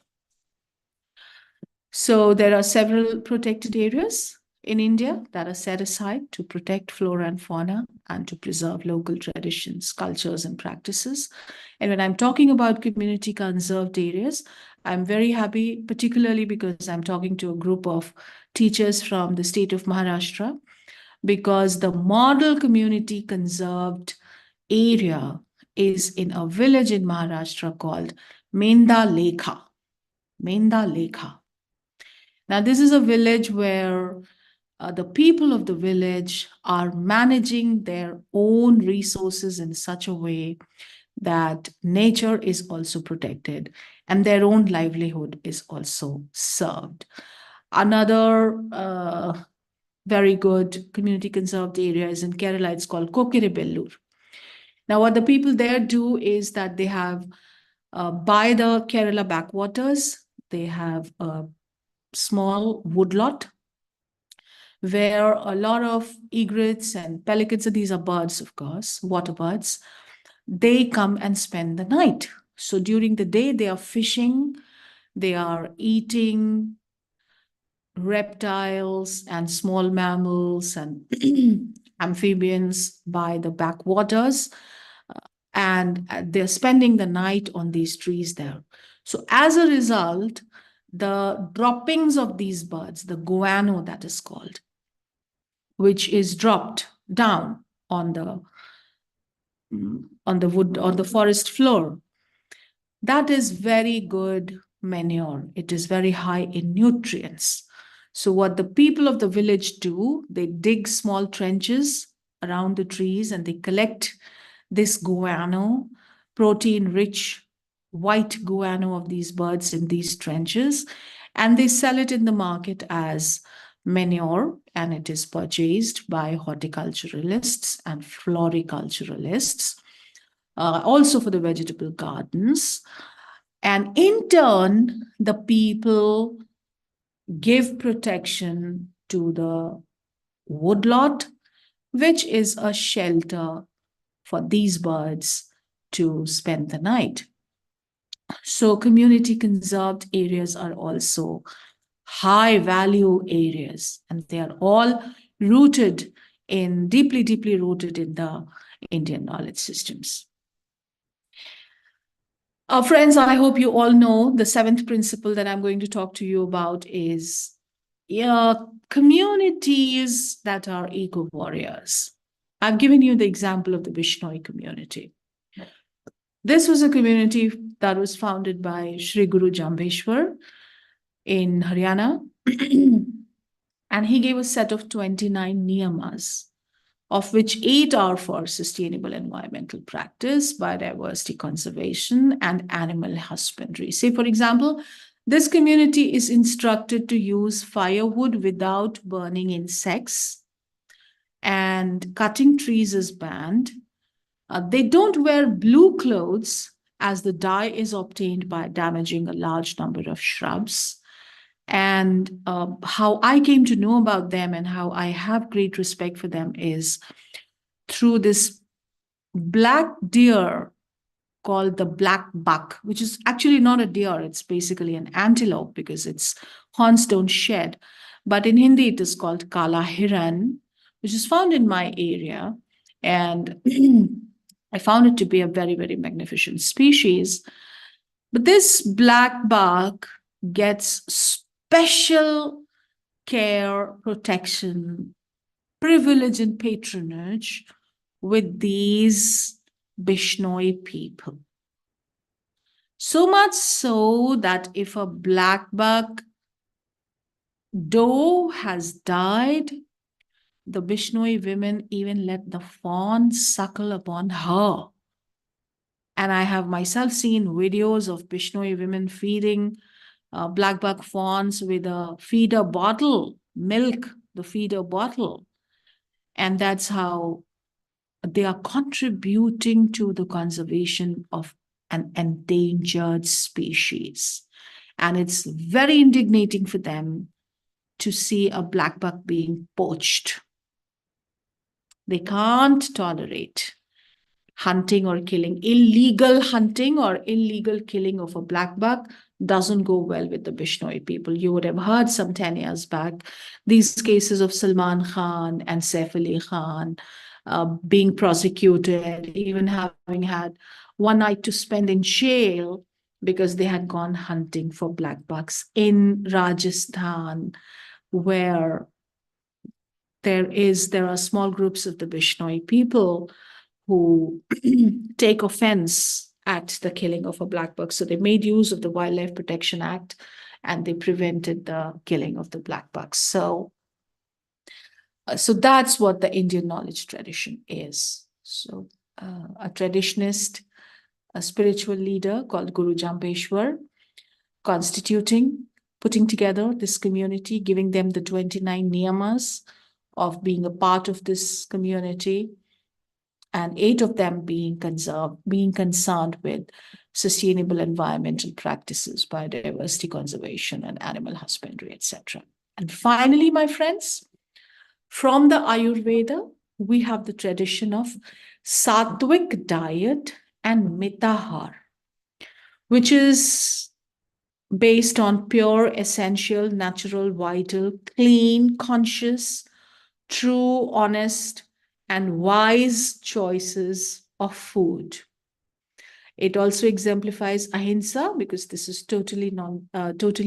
So there are several protected areas in India that are set aside to protect flora and fauna and to preserve local traditions, cultures, and practices. And when I'm talking about community conserved areas, I'm very happy, particularly because I'm talking to a group of teachers from the state of Maharashtra, because the model community conserved area is in a village in Maharashtra called Menda Lekha. Menda Lekha. Now, this is a village where the people of the village are managing their own resources in such a way that nature is also protected and their own livelihood is also served. Another very good community conserved area is in Kerala. It's called Kokiribellur. Now, what the people there do is that they have, by the Kerala backwaters, they have a small woodlot where a lot of egrets and pelicans, these are birds, of course, water birds, they come and spend the night. So during the day, they are fishing, they are eating reptiles and small mammals and amphibians by the backwaters, and they're spending the night on these trees there. So as a result, the droppings of these birds, the guano that is called, which is dropped down on the wood, on the forest floor, that is very good manure. It is very high in nutrients. So what the people of the village do, they dig small trenches around the trees and they collect this guano, protein-rich white guano of these birds in these trenches, and they sell it in the market as manure, and it is purchased by horticulturalists and floriculturalists, also for the vegetable gardens. And in turn, the people give protection to the woodlot, which is a shelter for these birds to spend the night. So community conserved areas are also high value areas, and they are all rooted in, deeply rooted in the Indian knowledge systems. Friends, I hope you all know the seventh principle that I'm going to talk to you about is communities that are eco warriors. I've given you the example of the Bishnoi community. This was a community that was founded by Sri Guru Jambheshwar in Haryana. And he gave a set of 29 niyamas, of which 8 are for sustainable environmental practice, biodiversity conservation, and animal husbandry. Say, for example, this community is instructed to use firewood without burning insects, and cutting trees is banned. They don't wear blue clothes, as the dye is obtained by damaging a large number of shrubs. And how I came to know about them and how I have great respect for them is through this black deer called the black buck, which is actually not a deer, it's basically an antelope because its horns don't shed. But in Hindi, it is called Kala Hiran, which is found in my area. And I found it to be a very, very magnificent species. But this black buck gets special care, protection, privilege, and patronage with these Bishnoi people. So much so that if a black buck doe has died, the Bishnoi women even let the fawn suckle upon her. And I have myself seen videos of Bishnoi women feeding black buck fawns with a feeder bottle, milk, the feeder bottle. And that's how they are contributing to the conservation of an endangered species. And it's very indignating for them to see a black buck being poached. They can't tolerate hunting or killing. Illegal hunting or illegal killing of a black buck doesn't go well with the Bishnoi people. You would have heard some 10 years back these cases of Salman Khan and Saif Ali Khan being prosecuted, even having had one night to spend in jail because they had gone hunting for black bucks in Rajasthan, where there are small groups of the Bishnoi people who take offense at the killing of a black buck. So they made use of the Wildlife Protection Act and they prevented the killing of the black bucks. So that's what the Indian knowledge tradition is. So a traditionist, a spiritual leader called Guru Jambheshwar, putting together this community, giving them the 29 niyamas of being a part of this community, and 8 of them being concerned with sustainable environmental practices, biodiversity conservation, and animal husbandry, etc. And finally, my friends, from the Ayurveda, we have the tradition of Sattvic diet and Mitahar, which is based on pure, essential, natural, vital, clean, conscious, true, honest, and wise choices of food. It also exemplifies ahimsa because this is totally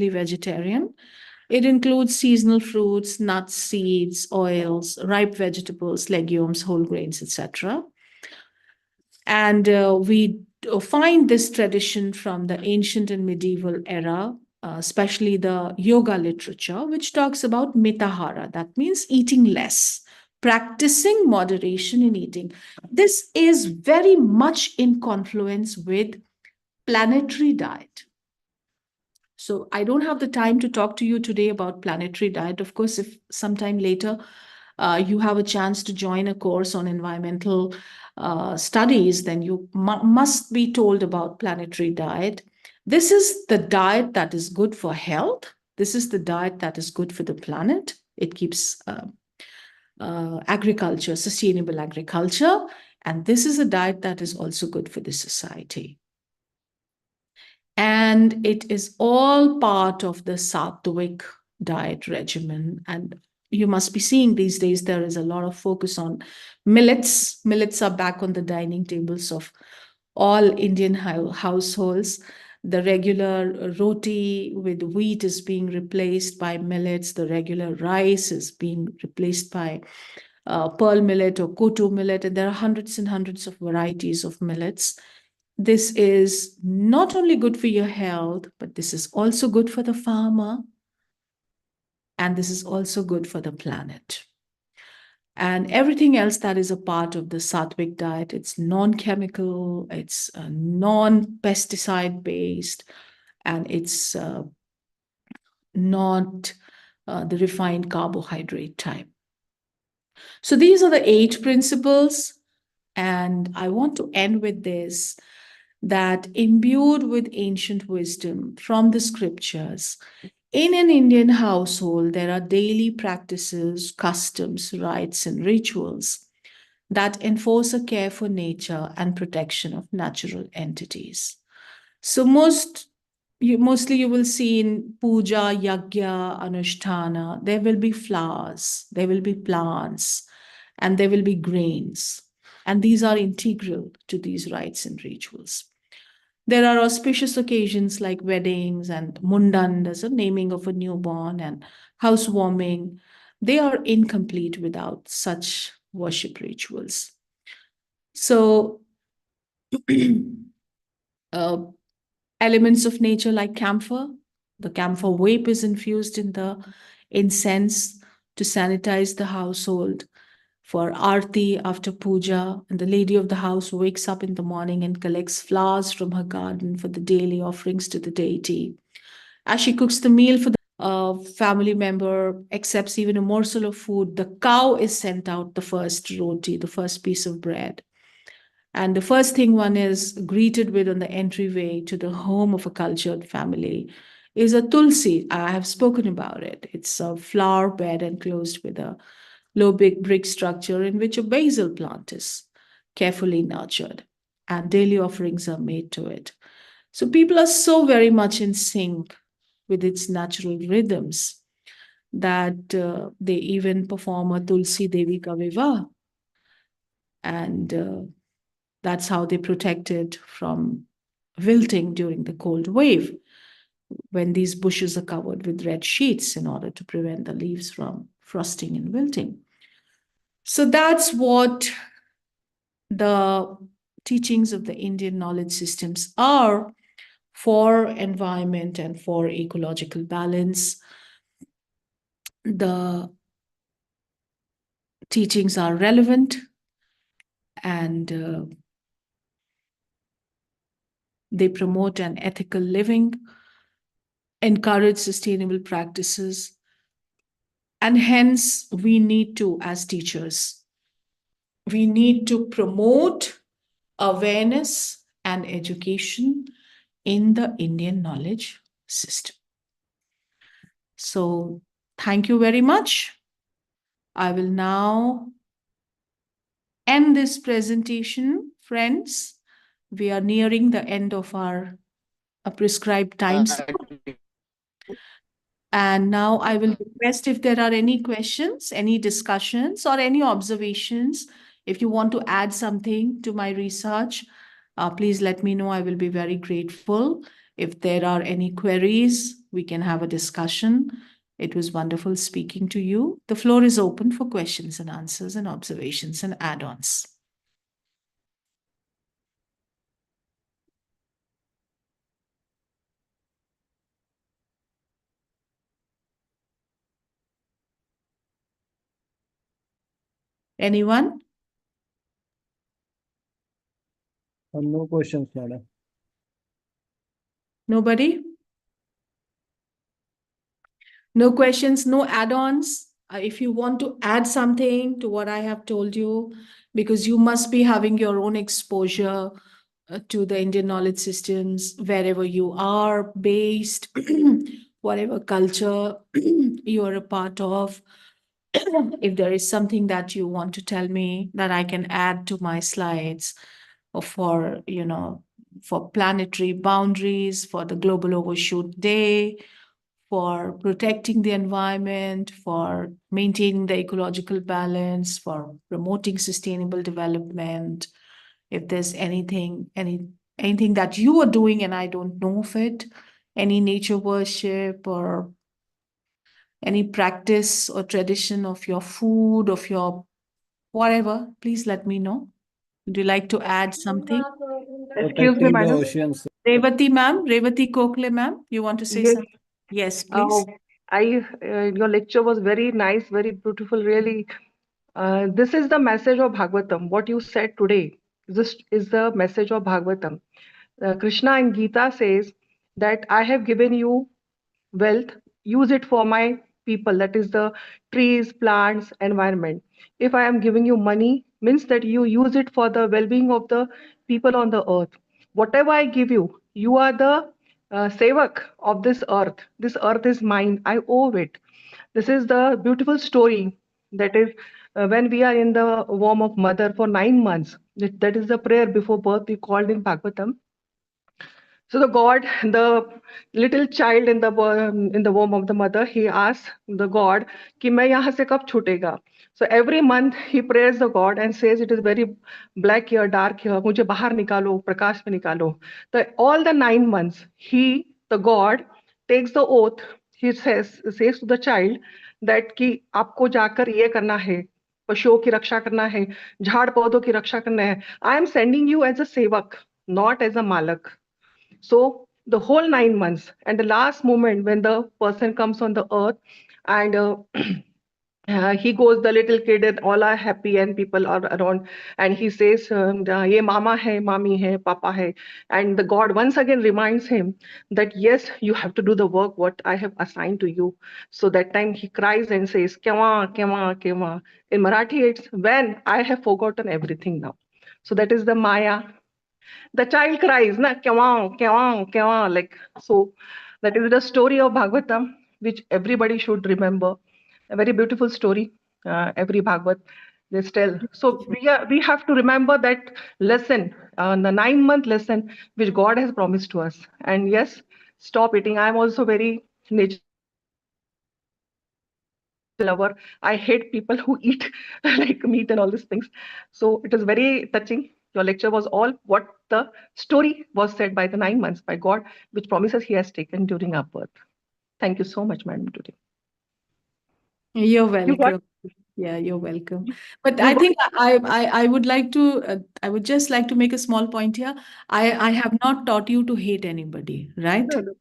vegetarian. It includes seasonal fruits, nuts, seeds, oils, ripe vegetables, legumes, whole grains, etc. And we find this tradition from the ancient and medieval era, especially the yoga literature, which talks about mitahara. That means eating less, practicing moderation in eating. This is very much in confluence with planetary diet. So I don't have the time to talk to you today about planetary diet. Of course, if sometime later you have a chance to join a course on environmental studies, then you must be told about planetary diet. This is the diet that is good for health. This is the diet that is good for the planet. It keeps agriculture, sustainable agriculture. And this is a diet that is also good for the society. And it is all part of the Sattvic diet regimen. And you must be seeing these days there is a lot of focus on millets. Millets are back on the dining tables of all Indian households. The regular roti with wheat is being replaced by millets. The regular rice is being replaced by pearl millet or kotu millet. And there are hundreds and hundreds of varieties of millets. This is not only good for your health, but this is also good for the farmer. And this is also good for the planet. And everything else that is a part of the sattvic diet, it's non-chemical, it's non-pesticide based, and it's not the refined carbohydrate type. So these are the 8 principles. And I want to end with this, that imbued with ancient wisdom from the scriptures, in an Indian household, there are daily practices, customs, rites, and rituals that enforce a care for nature and protection of natural entities. So mostly you will see in puja, yagya, anushtana, there will be flowers, there will be plants, and there will be grains. And these are integral to these rites and rituals. There are auspicious occasions like weddings and mundan, as a naming of a newborn, and housewarming. They are incomplete without such worship rituals. So, elements of nature like camphor, the camphor vape is infused in the incense to sanitize the household. For Aarti after puja, and the lady of the house wakes up in the morning and collects flowers from her garden for the daily offerings to the deity. As she cooks the meal for the family member, accepts even a morsel of food, the cow is sent out the first roti, the first piece of bread. And the first thing one is greeted with on the entryway to the home of a cultured family is a tulsi. I have spoken about it. It's a flower bed enclosed with a low big brick structure in which a basil plant is carefully nurtured, and daily offerings are made to it. So people are so very much in sync with its natural rhythms that they even perform a Tulsi Devi ka Vivah, and that's how they protect it from wilting during the cold wave, when these bushes are covered with red sheets in order to prevent the leaves from frosting and wilting. So that's what the teachings of the Indian knowledge systems are for environment and for ecological balance. The teachings are relevant, and they promote an ethical living, encourage sustainable practices, and hence we need to, as teachers, we need to promote awareness and education in the Indian knowledge system. So thank you very much. I will now end this presentation, friends. We are nearing the end of our prescribed time. And now I will request if there are any questions, any discussions, or any observations. If you want to add something to my research, please let me know. I will be very grateful. If there are any queries, we can have a discussion. It was wonderful speaking to you. The floor is open for questions and answers and observations and add-ons. Anyone? No questions, madam. Nobody? No questions, no add-ons. If you want to add something to what I have told you, because you must be having your own exposure to the Indian knowledge systems wherever you are based, whatever culture you are a part of. If there is something that you want to tell me that I can add to my slides, or for planetary boundaries, for the Global Overshoot Day, for protecting the environment, for maintaining the ecological balance, for promoting sustainable development. If there's anything that you are doing and I don't know of it, any nature worship or any practice or tradition of your food, of your whatever, please let me know. Would you like to add something? Excuse me, Protecting the madam. oceans. Revati ma'am, Revati Kokle ma'am, you want to say Yes. something? Yes, please. Your lecture was very nice, very beautiful, really. This is the message of Bhagavatam. What you said today, this is the message of Bhagavatam. Krishna in Gita says that I have given you wealth, use it for my people, that is the trees, plants, environment. If I am giving you money, means that you use it for the well-being of the people on the earth. Whatever I give you, you are the sevak of this earth. This earth is mine, I owe it. This is the beautiful story, that is when we are in the womb of mother for 9 months. That is the prayer before birth we called in Bhagavatam. So the little child in the womb of the mother, he asks the God, कि मैं यहाँ से कब छूटेगा? So every month he prays the God and says, it is very black here, dark here. मुझे बाहर निकालो, प्रकाश में निकालो. All the 9 months, the God, takes the oath. He says to the child that कि आपको जाकर ये करना है, पशुओं की रक्षा करना है, झाड़ पौधों की रक्षा करना है. I am sending you as a sevak, not as a malak. So the whole 9 months, and the last moment when the person comes on the earth, and he goes, the little kid, and all are happy, and people are around, and he says, "Ye mama hai, mami hai, papa hai," and the God once again reminds him that yes, you have to do the work what I have assigned to you. So that time he cries and says, "Kya, kya, kya." In Marathi, it's when I have forgotten everything now. So that is the Maya. The child cries, na, kya, like so. That is the story of Bhagavatam, which everybody should remember. A very beautiful story. Every Bhagavat they tell. So we have to remember that lesson, the 9 month lesson which God has promised to us. And yes, stop eating. I am also very nature lover. I hate people who eat like meat and all these things. So it is very touching. Your lecture was all what the story was said by the 9 months by God, which promises He has taken during our birth. Thank you so much, Madam, today. You're You got welcome. Yeah, you're welcome. But you I got think I would like to I would just like to make a small point here. I have not taught you to hate anybody, right? no.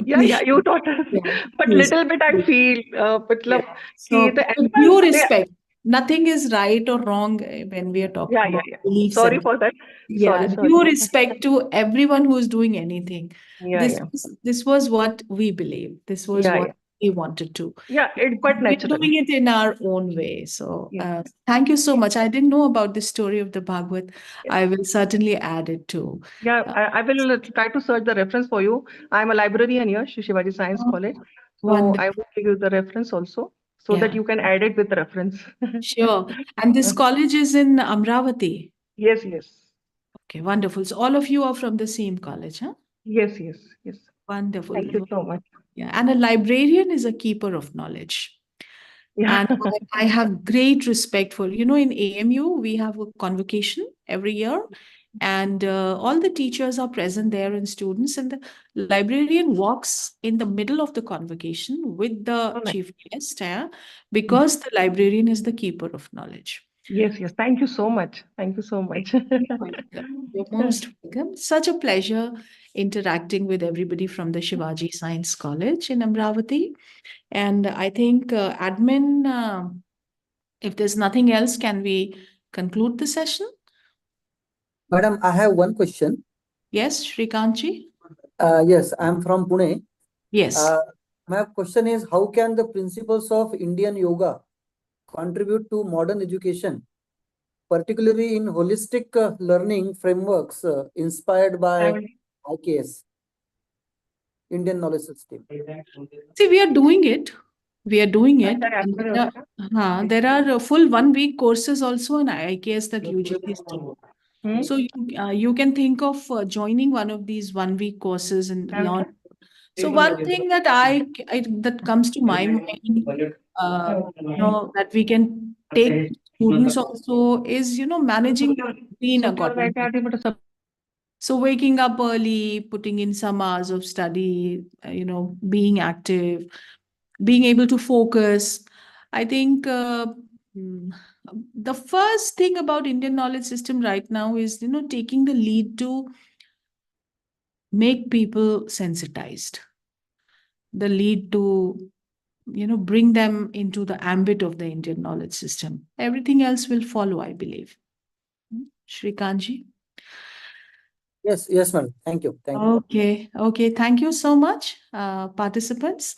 Yeah, you taught us, Yeah, but please. little bit I feel, matlab, Yeah. ki So the with due animals, respect, nothing is right or wrong when we are talking about yeah. beliefs Sorry and for that. yeah, Sorry. due respect to everyone who is doing anything. Yeah. This was what we believe. This was Yeah. what we wanted to. Yeah, it's quite We're natural. doing it in our own way. So Yeah. thank you so much. I didn't know about the story of the Bhagavad. I will certainly add it too. Yeah, I will try to search the reference for you. I'm a librarian here, Shri Shivaji Science College. So Wonderful. I will give you the reference also so that Yeah, you can add it with the reference. sure. And this college is in Amravati. Yes. Okay, wonderful. So all of you are from the same college, huh? Yes. Wonderful. Thank you so much. Yeah, and a librarian is a keeper of knowledge. Yeah. And I have great respect for, in AMU, we have a convocation every year, and all the teachers are present there and students, and the librarian walks in the middle of the convocation with the Oh, nice. chief guest, because the librarian is the keeper of knowledge. Yes. Thank you so much. Thank you so much. You're most welcome. Such a pleasure interacting with everybody from the Shivaji Science College in Amravati. And I think admin, if there's nothing else, can we conclude the session? Madam, I have one question. Yes, Shrikantji? Yes, I'm from Pune. Yes. My question is, how can the principles of Indian yoga contribute to modern education, particularly in holistic learning frameworks inspired by IKS, Indian Knowledge System? See, we are doing it. And there are full 1 week courses also in IKS that UGC is doing. So you can think of joining one of these 1 week courses and learn So one thing that that comes to my mind, that we can take students also is, managing the routine according to. So waking up early, putting in some hours of study, being active, being able to focus. I think mm, the first thing about Indian knowledge system right now is, taking the lead to make people sensitized, the lead to, bring them into the ambit of the Indian knowledge system. Everything else will follow, I believe. Shrikanji? Yes, yes, ma'am. Thank you. Thank you. Okay, okay. Thank you so much, participants.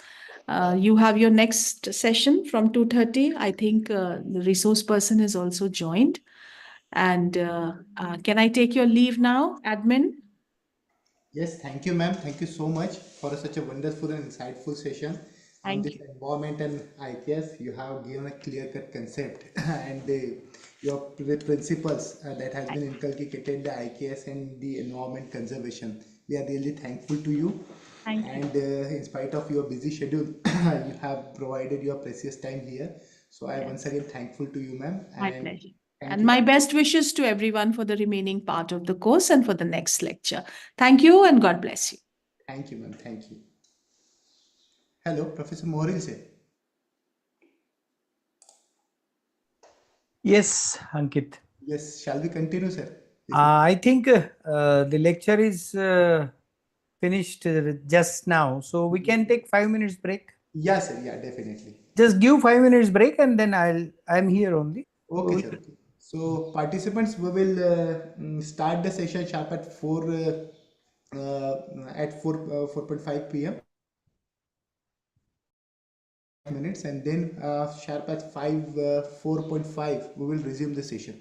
You have your next session from 2:30. I think the resource person is also joined. And can I take your leave now, admin? Yes, thank you, ma'am. Thank you so much for such a wonderful and insightful session on Thank this you. environment and IKS. You have given a clear-cut concept and your principles that has been inculcated the IKS and the environment conservation. We are really thankful to you. Thank you. And in spite of your busy schedule, you have provided your precious time here. So I once again thankful to you, ma'am. My And pleasure. thank And you. my best wishes to everyone for the remaining part of the course and for the next lecture. Thank you and God bless you. Thank you, ma'am. Thank you. Hello, Professor Morin sir. Yes, Ankit. Yes, shall we continue, sir? I think the lecture is finished just now, so we can take 5 minutes break. Yes, sir. Yeah, definitely. Just give 5 minutes break, and then I'm here only. Okay, sir. Okay. So, participants, we will start the session sharp at 4:05 p.m. minutes, and then sharp at 4:05 we will resume the session.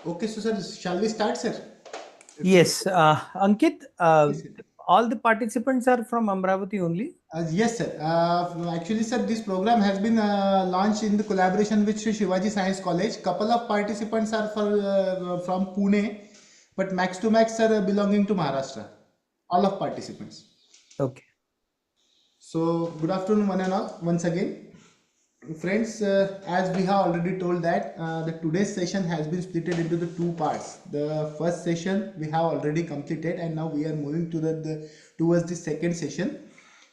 Okay, so sir, shall we start, sir? Yes, Ankit, Yes, sir. all the participants are from Amravati only. Yes, sir. Actually, sir, this program has been launched in the collaboration with Sri Shivaji Science College. Couple of participants are from Pune, but max to max are belonging to Maharashtra. All of participants. Okay. So, good afternoon, one and all, once again. Friends, as we have already told that the today's session has been split into the two parts. The first session we have already completed, and now we are moving to towards the second session.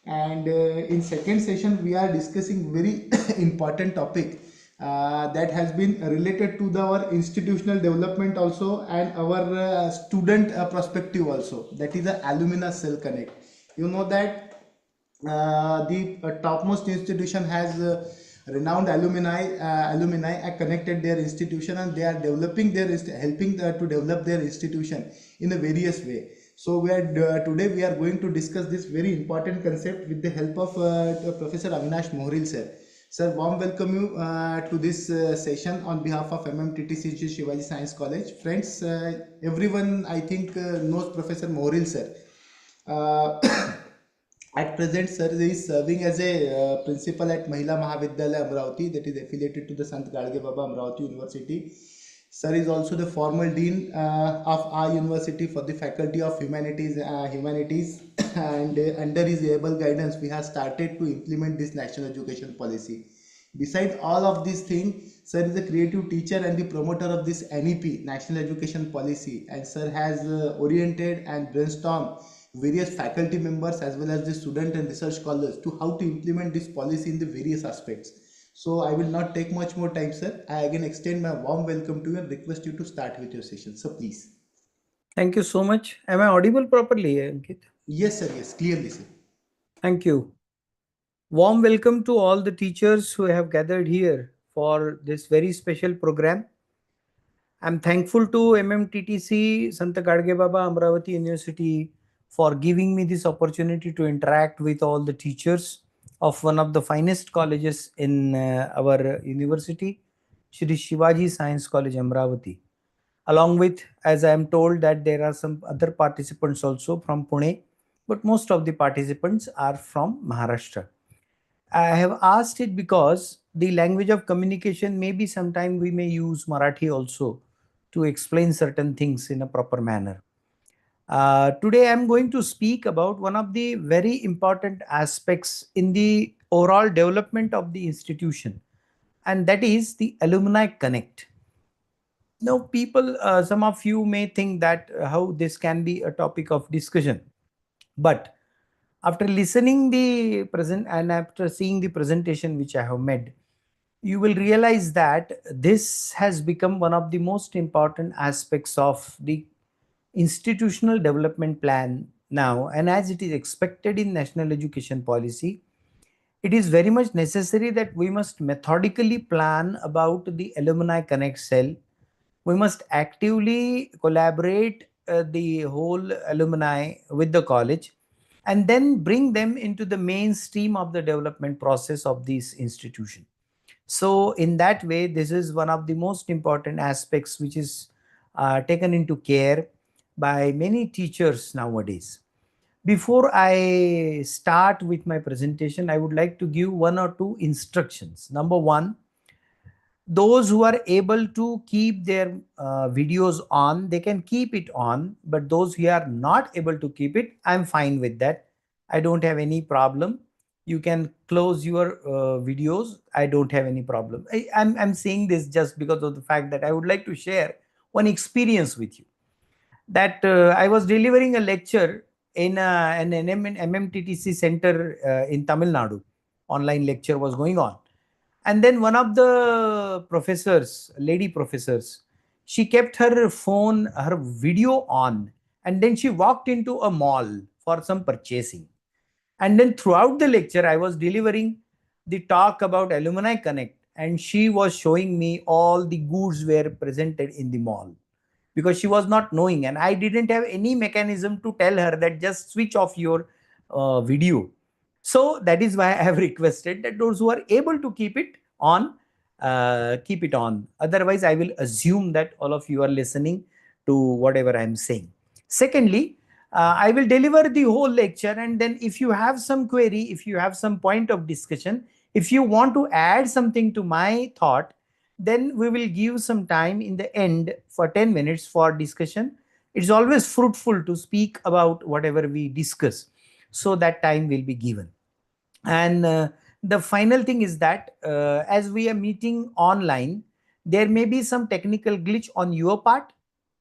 And in second session we are discussing very important topic that has been related to our institutional development also, and our student perspective also. That is the alumni cell connect. You know that the topmost institution has renowned alumni are connected their institution, and they are developing their helping to develop their institution in a various way. So we are today we are going to discuss this very important concept with the help of Professor Avinash Mohril sir. Sir, warm welcome you to this session on behalf of MMTTC Shivaji Science College. Friends, everyone I think knows Professor Mohril sir. At present, sir is serving as a principal at Mahila Mahavidyalaya Amravati, that is affiliated to the Sant Gadge Baba Amravati University. Sir is also the former dean of our university for the Faculty of Humanities, and under his able guidance, we have started to implement this national education policy. Besides all of these things, sir is a creative teacher and the promoter of this NEP, National Education Policy, and sir has oriented and brainstormed various faculty members as well as the student and research scholars to how to implement this policy in the various aspects. So I will not take much more time, sir. I again extend my warm welcome to you and request you to start with your session. So please. Thank you so much. Am I audible properly, Ankit? Yes, sir. Yes, clearly, sir. Thank you. Warm welcome to all the teachers who have gathered here for this very special program. I'm thankful to MMTTC, Sant Gadge Baba Amravati University for giving me this opportunity to interact with all the teachers of one of the finest colleges in our university, Shri Shivaji Science College Amravati. Along with, as I am told, that there are some other participants also from Pune, but most of the participants are from Maharashtra. I have asked it because the language of communication, maybe sometime we may use Marathi also to explain certain things in a proper manner. Today I'm going to speak about one of the very important aspects in the overall development of the institution, and that is the alumni connect. Now people, some of you may think that how this can be a topic of discussion, but after listening the present and after seeing the presentation which I have made, you will realize that this has become one of the most important aspects of the institutional development plan now, and as it is expected in national education policy, it is very much necessary that we must methodically plan about the alumni connect cell. We must actively collaborate the whole alumni with the college and then bring them into the mainstream of the development process of this institution. So in that way, this is one of the most important aspects which is taken into care by many teachers nowadays. Before I start with my presentation, I would like to give one or two instructions. Number one, those who are able to keep their videos on, they can keep it on, but those who are not able to keep it, I'm fine with that. I don't have any problem. You can close your videos. I don't have any problem. I'm saying this just because of the fact that I would like to share one experience with you. That I was delivering a lecture in an MMTTC center in Tamil Nadu. Online lecture was going on. And then one of the professors, lady professors, she kept her phone, her video on, and then she walked into a mall for some purchasing. And then throughout the lecture, I was delivering the talk about Alumni Connect, and she was showing me all the goods were presented in the mall because she was not knowing, and I didn't have any mechanism to tell her that just switch off your video. So that is why I have requested that those who are able to keep it on, keep it on. Otherwise, I will assume that all of you are listening to whatever I'm saying. Secondly, I will deliver the whole lecture, and then if you have some query, if you have some point of discussion, if you want to add something to my thought, then we will give some time in the end for 10 minutes for discussion. It's always fruitful to speak about whatever we discuss, so that time will be given. And the final thing is that as we are meeting online, there may be some technical glitch on your part.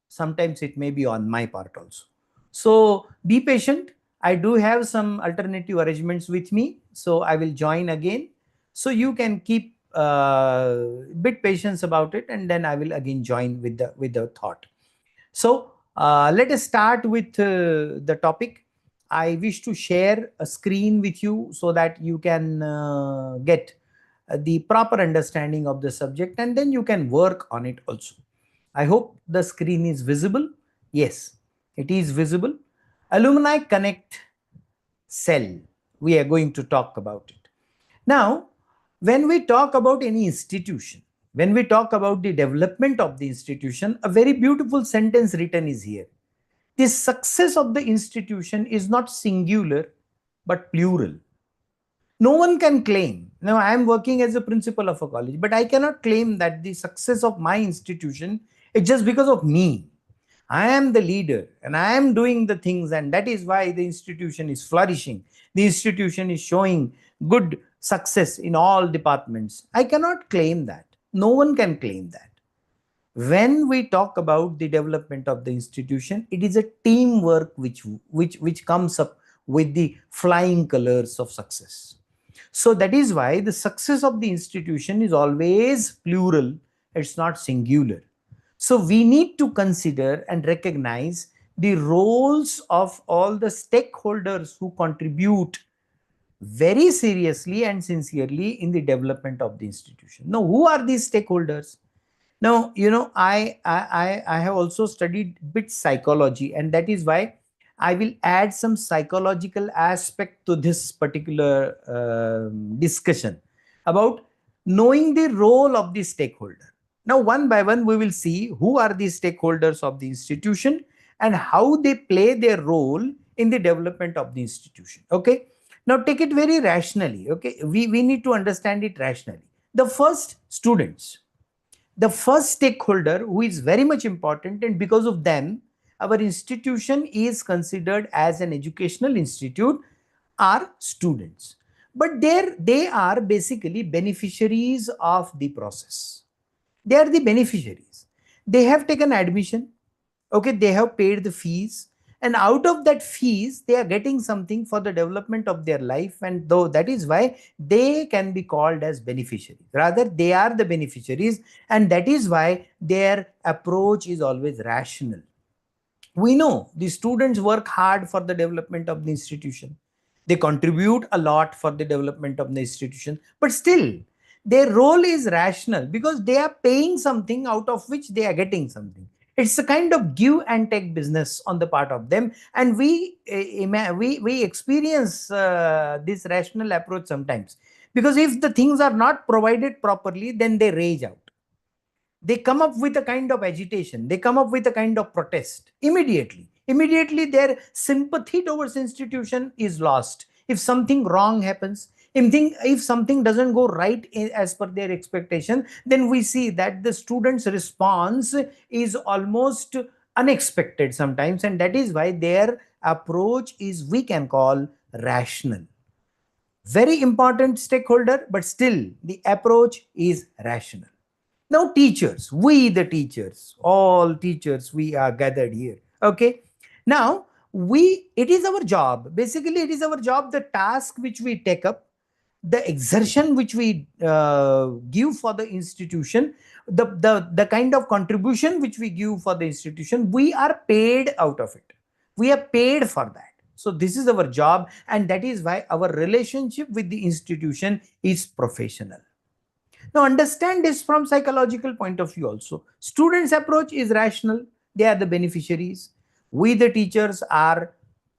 Sometimes it may be on my part also. So be patient. I do have some alternative arrangements with me, so I will join again. So you can keep bit patience about it, and then I will again join with the thought. So let us start with the topic. I wish to share a screen with you so that you can get the proper understanding of the subject, and then you can work on it also. I hope the screen is visible. Yes, it is visible. Alumni Connect cell. We are going to talk about it. Now, when we talk about any institution, when we talk about the development of the institution, a very beautiful sentence written is here. The success of the institution is not singular, but plural. No one can claim, now I am working as a principal of a college, but I cannot claim that the success of my institution is just because of me. I am the leader and I am doing the things, and that is why the institution is flourishing. The institution is showing good success in all departments. I cannot claim that. No one can claim that. When we talk about the development of the institution, it is a teamwork which comes up with the flying colors of success. So that is why the success of the institution is always plural. It's not singular. So we need to consider and recognize the roles of all the stakeholders who contribute very seriously and sincerely in the development of the institution. Now, who are these stakeholders? Now, you know, I have also studied bit psychology, and that is why I will add some psychological aspect to this particular discussion about knowing the role of the stakeholder. Now, one by one, we will see who are the stakeholders of the institution and how they play their role in the development of the institution. Okay. Now, take it very rationally. Okay. We need to understand it rationally. The first, students. The first stakeholder who is very much important, and because of them, our institution is considered as an educational institute, are students. But they are basically beneficiaries of the process. They are the beneficiaries. They have taken admission. Okay, they have paid the fees, and out of that fees they are getting something for the development of their life, and though that is why they can be called as beneficiaries. Rather, they are the beneficiaries, and that is why their approach is always rational. We know the students work hard for the development of the institution. They contribute a lot for the development of the institution, but still their role is rational because they are paying something out of which they are getting something. It's a kind of give and take business on the part of them, and we experience this rational approach sometimes, because if the things are not provided properly, then they rage out. They come up with a kind of agitation, they come up with a kind of protest immediately. Their sympathy towards institution is lost. If something wrong happens, if something doesn't go right as per their expectation, then we see that the students' response is almost unexpected sometimes, and that is why their approach is, we can call, rational. Very important stakeholder, but still the approach is rational. Now, teachers, we the teachers, all teachers, we are gathered here. Okay. Now, it is our job. Basically, it is our job, the task which we take up, the exertion which we give for the institution, the kind of contribution which we give for the institution, we are paid out of it. We are paid for that. So this is our job, and that is why our relationship with the institution is professional. Now, understand this from psychological point of view also. Students' approach is rational. They are the beneficiaries. We, the teachers, are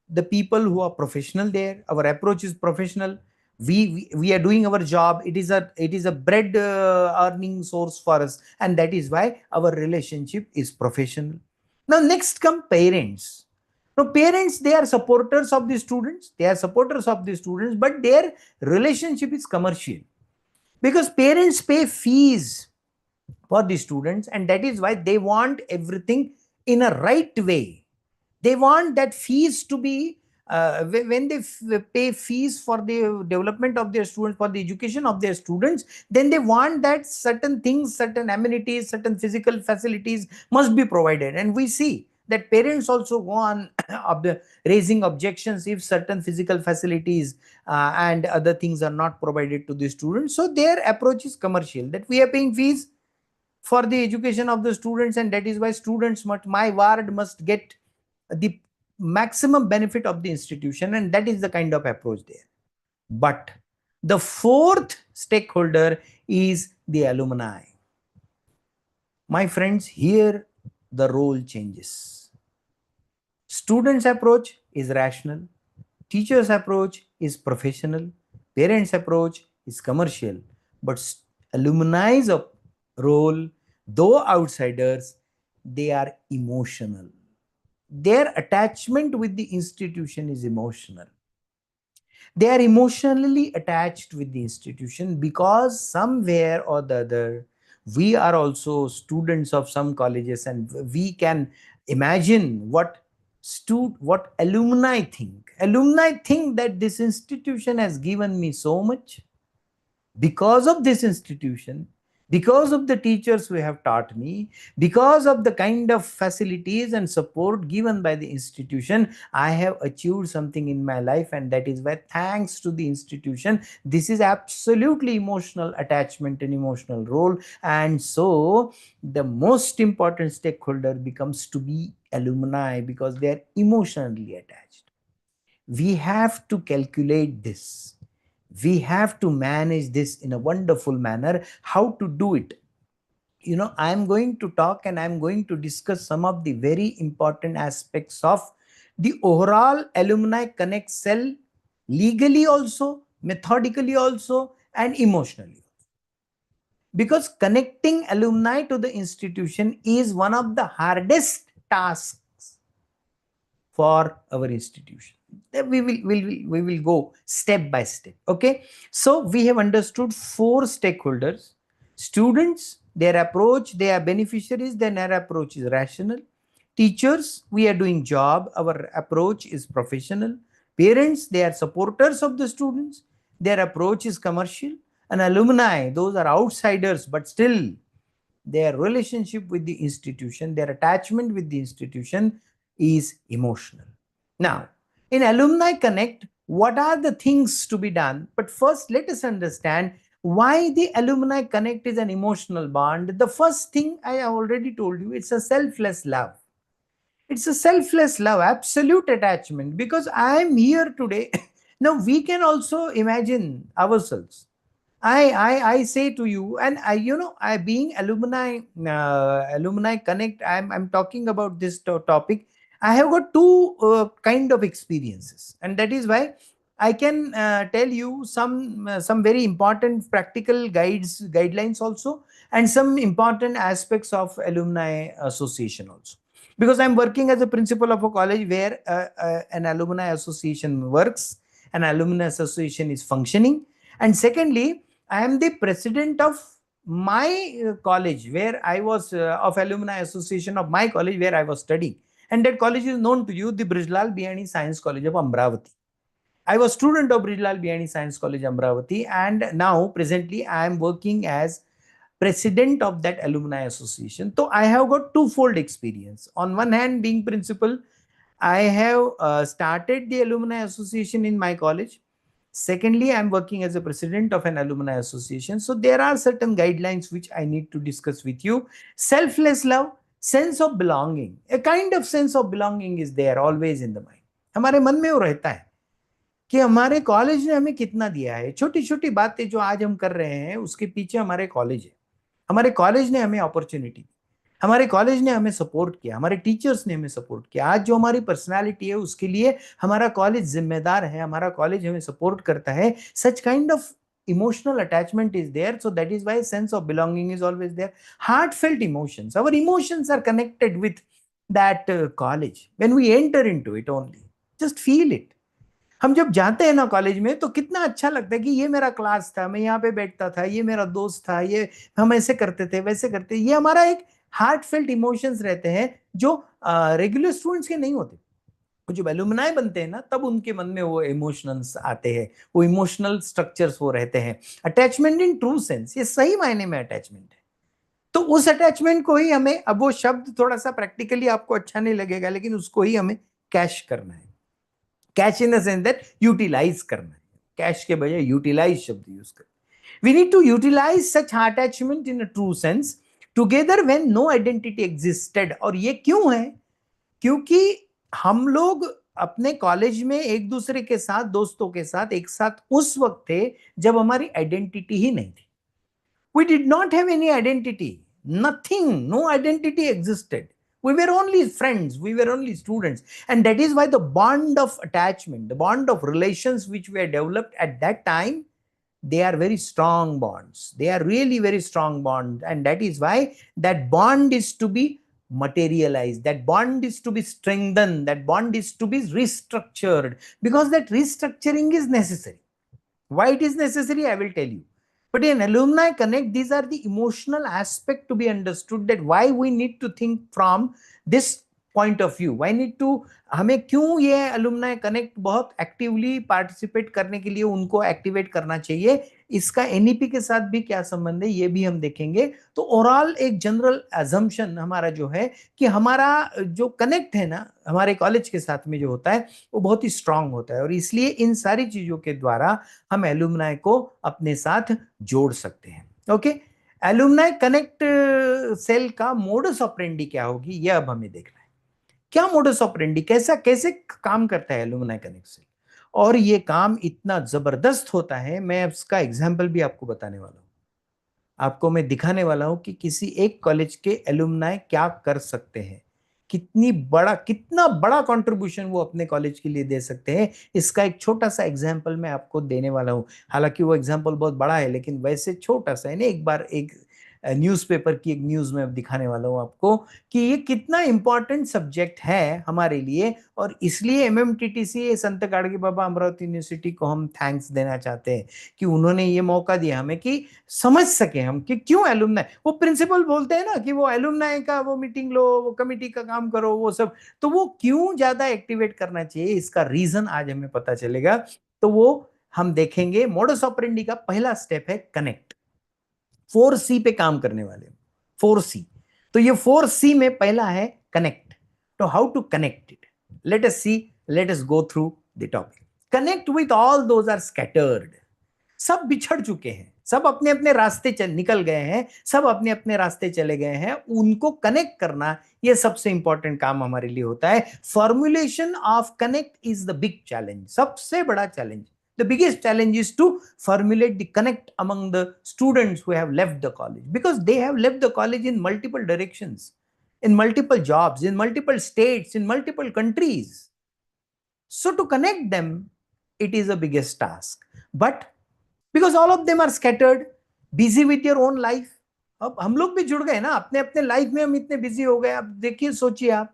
the people who are professional there. Our approach is professional. We are doing our job. It is a bread earning source for us, and that is why our relationship is professional. Now next come parents. Now parents, they are supporters of the students, but their relationship is commercial, because parents pay fees for the students, and that is why they want everything in a right way. They want that fees to be when they pay fees for the development of their students, for the education of their students, then they want that certain things, certain amenities, certain physical facilities must be provided. And we see that parents also go on raising objections if certain physical facilities and other things are not provided to the students. So their approach is commercial, that we are paying fees for the education of the students, and that is why students must, my ward must get the maximum benefit of the institution, and that is the kind of approach there. But the fourth stakeholder is the alumni. My friends, here the role changes. Students' approach is rational, teachers' approach is professional, parents' approach is commercial, but alumni's role, though outsiders, they are emotional. Their attachment with the institution is emotional. They are emotionally attached with the institution because somewhere or the other, we are also students of some colleges, and we can imagine what alumni think. Alumni think that this institution has given me so much. Because of this institution, because of the teachers who have taught me, because of the kind of facilities and support given by the institution, I have achieved something in my life, and that is why, thanks to the institution, this is absolutely emotional attachment and emotional role. And so the most important stakeholder becomes to be alumni, because they are emotionally attached. We have to calculate this. We have to manage this in a wonderful manner. How to do it? I'm going to talk and I'm going to discuss some of the very important aspects of the overall Alumni Connect cell, legally also, methodically also, and emotionally. Because connecting alumni to the institution is one of the hardest tasks for our institution. We will go step by step. Okay, so we have understood 4 stakeholders: students, their approach, they are beneficiaries, then their approach is rational; teachers, we are doing job, our approach is professional; parents, they are supporters of the students, their approach is commercial; and alumni, those are outsiders, but still their relationship with the institution, their attachment with the institution is emotional. Now, in Alumni Connect, what are the things to be done? But first, let us understand why the Alumni Connect is an emotional bond. The first thing I already told you, it's a selfless love. It's a selfless love, absolute attachment, because I am here today. Now, we can also imagine ourselves. I say to you, and I being alumni connect, I'm talking about this topic. I have got 2 kind of experiences, and that is why I can tell you some very important practical guidelines also, and some important aspects of alumni association also. Because I'm working as a principal of a college where an alumni association works, an alumni association is functioning, and secondly, I am the president of my college where I was of alumni association of my college where I was studying, and that college is known to you, the Brijlal Biyani Science College of Amravati. I was student of Brijlal Biyani Science College Amravati, and now presently I am working as president of that alumni association. So I have got twofold experience. On one hand, being principal, I have started the alumni association in my college. Secondly, I'm working as a president of an alumni association. So there are certain guidelines which I need to discuss with you. Selfless love, sense of belonging. A kind of sense of belonging is there always in the mind. हमारे मन में वो रहता है कि हमारे college ने हमें कितना दिया है. छोटी छोटी बातें जो आज हम कर रहे हैं उसके पीछे हमारे कॉलेज है. हमारे कॉलेज ने हमें अपॉर्चुनिटी दी. हमारे कॉलेज ने हमें सपोर्ट किया, हमारे टीचर्स ने हमें सपोर्ट किया। आज जो हमारी पर्सनालिटी है उसके लिए हमारा कॉलेज जिम्मेदार है, हमारा कॉलेज हमें सपोर्ट करता है। Such kind of emotional attachment is there, so that is why sense of belonging is always there. Heartfelt emotions, our emotions are connected with that college when we enter into it only. Just feel it. हम जब जाते हैं ना college में तो कितना अच्छा लगता है कि ये मेरा क्लास था, मैं यहाँ पे बैठता था, ये मेरा दोस्त था, ये हम ऐसे करते थे वैसे करते। ये हमारा एक हार्टफेल्ट इमोशंस रहते हैं जो रेगुलर स्टूडेंट्स के नहीं होते। जो एलुमनाई बनते हैं ना तब उनके मन में वो इमोशंस आते हैं, वो इमोशनल स्ट्रक्चर्स वो रहते हैं। अटैचमेंट इन ट्रू सेंस, ये सही मायने में अटैचमेंट है। तो उस अटैचमेंट को ही हमें, अब वो शब्द थोड़ा सा प्रैक्टिकली आपको अच्छा नहीं लगेगा, लेकिन उसको ही हमें कैश करना है। Cash in the sense that utilize करना है, कैश के बजाय यूटिलाइज शब्द यूज कर। We need to utilize such attachment in a true sense together when no identity existed. और ये क्यों है? क्योंकि हम लोग अपने कॉलेज में एक दूसरे के साथ, दोस्तों के साथ एक साथ उस वक्त थे जब हमारी आइडेंटिटी ही नहीं थी। We did not have any identity, nothing, no identity existed. We were only friends, we were only students. And that is why the bond of attachment, the bond of relations which were developed at that time, they are very strong bonds. They are really very strong bonds. And that is why that bond is to be materialized, that bond is to be strengthened, that bond is to be restructured, because that restructuring is necessary. Why it is necessary, I will tell you. But in Alumni Connect, these are the emotional aspect to be understood, that why we need to think from this point of view. Why need to, हमें क्यों ये Alumni Connect बहुत actively participate करने के लिए उनको activate करना चाहिए, इसका NEP के साथ भी क्या संबंध है, ये भी हम देखेंगे। तो ओवरऑल एक जनरल अजम्पशन हमारा जो है कि हमारा जो कनेक्ट है ना हमारे कॉलेज के साथ में जो होता है वो बहुत ही स्ट्रांग होता है, और इसलिए इन सारी चीजों के द्वारा हम एलुमनाई को अपने साथ जोड़ सकते हैं। ओके, एलुमनाई कनेक्ट सेल का मोडस ऑपरेंडी क्या होगी, ये अब हमें देखना है। क्या मोडस ऑपरेंडी, कैसे काम करता है एलुमनाई कनेक्ट सेल, और ये काम इतना जबरदस्त होता है। मैं इसका एग्जाम्पल भी आपको बताने वाला हूं, आपको मैं दिखाने वाला हूं कि किसी एक कॉलेज के एलुमनाई क्या कर सकते हैं, कितना बड़ा कंट्रीब्यूशन वो अपने कॉलेज के लिए दे सकते हैं। इसका एक छोटा सा एग्जांपल मैं आपको देने वाला हूं। हालांकि वो एग्जांपल बहुत बड़ा है, लेकिन वैसे छोटा सा है ना। एक बार एक न्यूज़पेपर की एक न्यूज में दिखाने वाला हूं आपको कि ये कितना इंपॉर्टेंट सब्जेक्ट है हमारे लिए। और इसलिए MMTTC संत गाडगे बाबा अमरावती यूनिवर्सिटी को हम थैंक्स देना चाहते हैं कि उन्होंने ये मौका दिया हमें कि समझ सके हम कि क्यों एलुमनाई। वो प्रिंसिपल बोलते हैं ना कि वो एलुमनाई का वो मीटिंग लो, वो कमिटी का काम करो, वो सब, तो वो क्यों ज्यादा एक्टिवेट करना चाहिए, इसका रीजन आज हमें पता चलेगा। तो वो हम देखेंगे। मोडस ऑपरेंडी का पहला स्टेप है कनेक्ट। 4C पे काम करने वाले 4C। तो ये 4C में पहला है कनेक्ट। तो how to connect it, let us see, let us go through the topic. Connect with all those are scattered. सब बिछड़ चुके हैं, सब अपने अपने रास्ते निकल गए हैं, सब अपने अपने रास्ते चले गए हैं। उनको कनेक्ट करना ये सबसे इंपॉर्टेंट काम हमारे लिए होता है। Formulation of connect is the big challenge, सबसे बड़ा challenge. The biggest challenge is to formulate the connect among the students who have left the college, because they have left the college in multiple directions, in multiple jobs, in multiple states, in multiple countries. So to connect them, it is the biggest task. But because all of them are scattered, busy with their own life, अब हम लोग भी जुड़ गए ना अपने अपने life में, हम इतने बिजी हो गए। अब देखिए, सोचिए आप,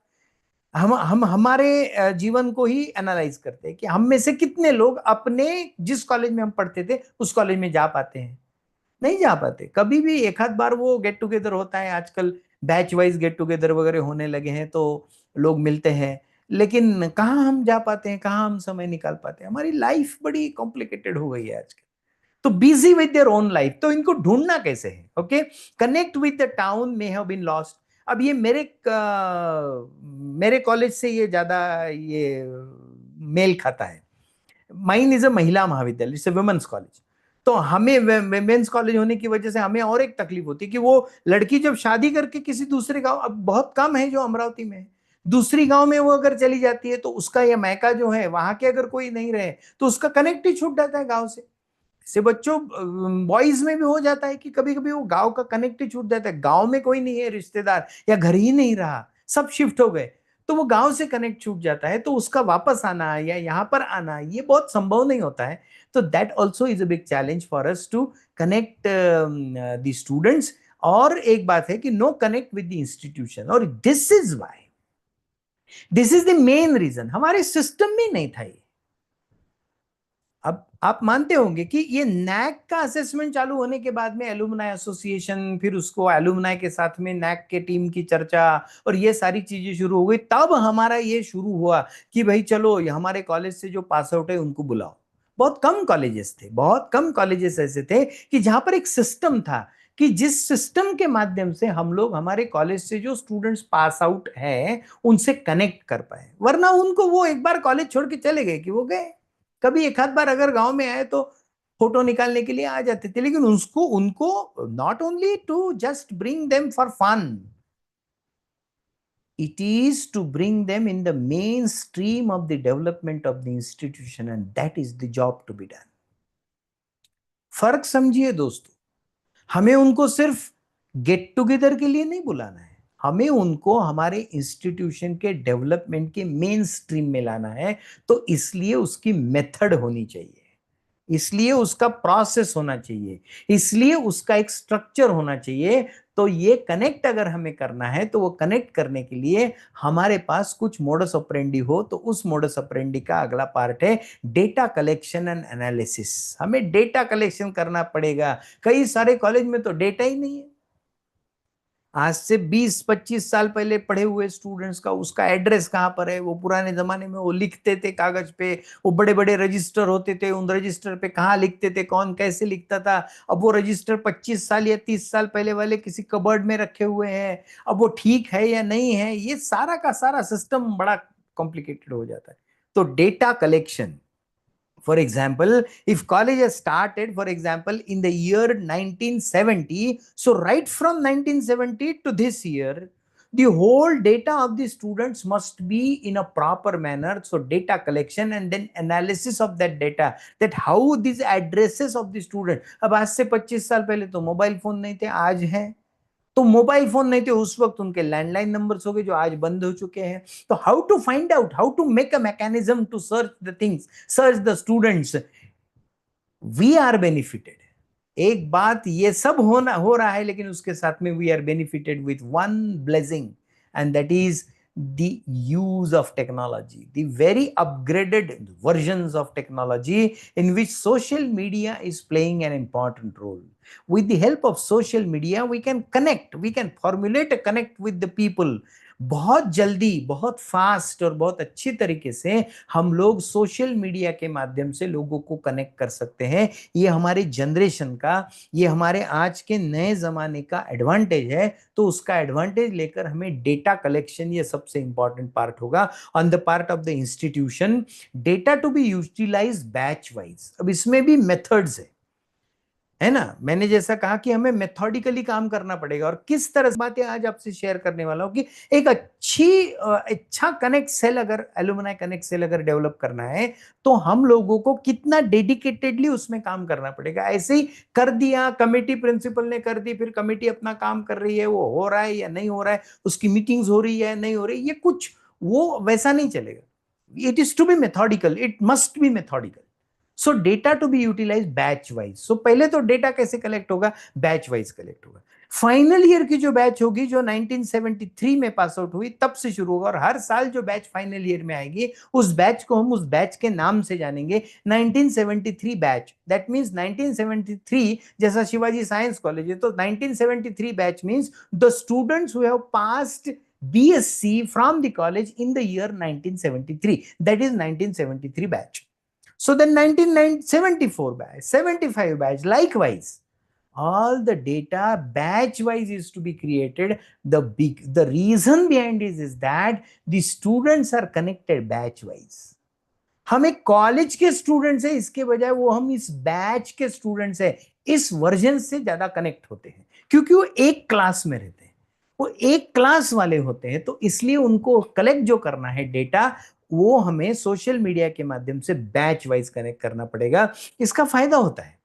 हम हमारे जीवन को ही एनालाइज करते हैं कि हम में से कितने लोग अपने जिस कॉलेज में हम पढ़ते थे उस कॉलेज में जा पाते हैं। नहीं जा पाते। कभी भी एक आध बार वो गेट टुगेदर होता है, आजकल बैच वाइज गेट टुगेदर वगैरह होने लगे हैं तो लोग मिलते हैं, लेकिन कहाँ हम जा पाते हैं, कहाँ हम समय निकाल पाते हैं। हमारी लाइफ बड़ी कॉम्प्लिकेटेड हो गई है आजकल, तो busy with their own life. तो इनको ढूंढना कैसे है? Okay, connect with the town may have been lost. अब ये मेरे कॉलेज से ये ज्यादा ये मेल खाता है। माइन इज अ महिला महाविद्यालय, इट्स अ वुमेन्स कॉलेज। तो हमें वुमेन्स कॉलेज होने की वजह से हमें और एक तकलीफ होती है कि वो लड़की जब शादी करके किसी दूसरे गांव, अब बहुत कम है जो अमरावती में है, दूसरी गांव में वो अगर चली जाती है तो उसका ये मैका जो है वहां के अगर कोई नहीं रहे तो उसका कनेक्ट ही छूट जाता है गांव से। से बच्चों बॉयज में भी हो जाता है कि कभी कभी वो गांव का कनेक्ट ही छूट जाता है, गांव में कोई नहीं है रिश्तेदार या घर ही नहीं रहा, सब शिफ्ट हो गए, तो वो गांव से कनेक्ट छूट जाता है, तो उसका वापस आना या यहाँ पर आना ये बहुत संभव नहीं होता है। तो that also is a big challenge for us to connect the students. और एक बात है कि no connect with the institution, और this is why, this is the main reason, हमारे सिस्टम में नहीं था ये। अब आप मानते होंगे कि ये नैक का असेसमेंट चालू होने के बाद में एलुमनाई एसोसिएशन, फिर उसको एलुमनाई के साथ में नैक के टीम की चर्चा और ये सारी चीजें शुरू हो गई, तब हमारा ये शुरू हुआ कि भाई चलो ये हमारे कॉलेज से जो पास आउट है उनको बुलाओ। बहुत कम कॉलेजेस थे, बहुत कम कॉलेजेस ऐसे थे कि जहां पर एक सिस्टम था कि जिस सिस्टम के माध्यम से हम लोग हमारे कॉलेज से जो स्टूडेंट्स पास आउट हैं उनसे कनेक्ट कर पाए, वरना उनको वो एक बार कॉलेज छोड़ के चले गए कि वो गए, कभी एक आध बार अगर गांव में आए तो फोटो निकालने के लिए आ जाते थे, लेकिन उसको उनको not only to just bring them for fun, it is to bring them in the mainstream of the development of the institution, and that is the job to be done. फर्क समझिए दोस्तों, हमें उनको सिर्फ गेट टुगेदर के लिए नहीं बुलाना है, हमें उनको हमारे इंस्टीट्यूशन के डेवलपमेंट के मेन स्ट्रीम में लाना है। तो इसलिए उसकी मेथड होनी चाहिए, इसलिए उसका प्रोसेस होना चाहिए, इसलिए उसका एक स्ट्रक्चर होना चाहिए। तो ये कनेक्ट अगर हमें करना है तो वो कनेक्ट करने के लिए हमारे पास कुछ मोडस ऑपरेंडी हो, तो उस मोडस ऑपरेंडी का अगला पार्ट है डेटा कलेक्शन एंड एनालिसिस। हमें डेटा कलेक्शन करना पड़ेगा, कई सारे कॉलेज में तो डेटा ही नहीं है। आज से 20-25 साल पहले पढ़े हुए स्टूडेंट्स का उसका एड्रेस कहां पर है, वो पुराने जमाने में वो लिखते थे कागज पे, वो बड़े बड़े रजिस्टर होते थे, उन रजिस्टर पे कहां लिखते थे, कौन कैसे लिखता था। अब वो रजिस्टर 25 साल या 30 साल पहले वाले किसी कबर्ड में रखे हुए हैं, अब वो ठीक है या नहीं है, ये सारा का सारा सिस्टम बड़ा कॉम्प्लिकेटेड हो जाता है। तो data collection, for example, if college has started, for example, in the year 1970, so right from 1970 to this year, the whole data of the students must be in a proper manner. So data collection and then analysis of that data, that how these addresses of the student, अब आज से 25 साल पहले तो mobile phone नहीं थे, आज हैं। तो मोबाइल फोन नहीं थे उस वक्त, उनके लैंडलाइन नंबर्स हो गए जो आज बंद हो चुके हैं। तो how to find out, how to make a mechanism to search the things, search the students, we are benefited. एक बात ये सब हो रहा है, लेकिन उसके साथ में we are benefited with one blessing, and that is the use of technology, the very upgraded versions of technology in which social media is playing an important role. With the help of social media, we can connect, we can formulate a connect with the people बहुत जल्दी, बहुत fast और बहुत अच्छी तरीके से हम लोग सोशल मीडिया के माध्यम से लोगों को कनेक्ट कर सकते हैं। ये हमारे जनरेशन का, ये हमारे आज के नए जमाने का एडवांटेज है। तो उसका एडवांटेज लेकर हमें डेटा कलेक्शन, ये सबसे इंपॉर्टेंट पार्ट होगा on the part of the institution. Data to be utilise batch wise, अब इसमें भी मेथड्स है ना, मैंने जैसा कहा कि हमें मेथोडिकली काम करना पड़ेगा। और किस तरह से बातें आज आपसे शेयर करने वाला हूं कि एक अच्छा कनेक्ट सेल, अगर एलुमनाई कनेक्ट सेल अगर डेवलप करना है तो हम लोगों को कितना डेडिकेटेडली उसमें काम करना पड़ेगा। ऐसे ही कर दिया, कमेटी प्रिंसिपल ने कर दी, फिर कमेटी अपना काम कर रही है, वो हो रहा है या नहीं हो रहा है, उसकी मीटिंग्स हो रही है नहीं हो रही, ये कुछ वो वैसा नहीं चलेगा। It is to be methodical, it must be methodical. So data to be utilise batch wise. So पहले तो डेटा कैसे कलेक्ट होगा, बैच वाइज कलेक्ट होगा। फाइनल ईयर की जो बैच होगी, जो 1973 में पास आउट हुई, तब से शुरू होगा, और हर साल जो बैच फाइनल ईयर में आएगी उस बैच को हम उस बैच के नाम से जानेंगे, 1973 बैच। दैट मींस 1973 जैसा शिवाजी साइंस कॉलेज है, तो 1973 batch means the students who have passed BSc from the college in the year 1973, that is 1973 batch. So then 1974 batch, 75 batch, likewise, all the data batch wise is to be created. The reason behind this is that the students are connected batch wise. हम एक college के students है, इसके बजाय वो हम इस batch के स्टूडेंट्स है, इस वर्जन से ज्यादा कनेक्ट होते हैं, क्योंकि वो एक क्लास में रहते हैं, वो एक क्लास वाले होते हैं। तो इसलिए उनको कलेक्ट जो करना है डेटा, वो हमें सोशल मीडिया के माध्यम से बैच वाइज कनेक्ट करना पड़ेगा। इसका फायदा होता है,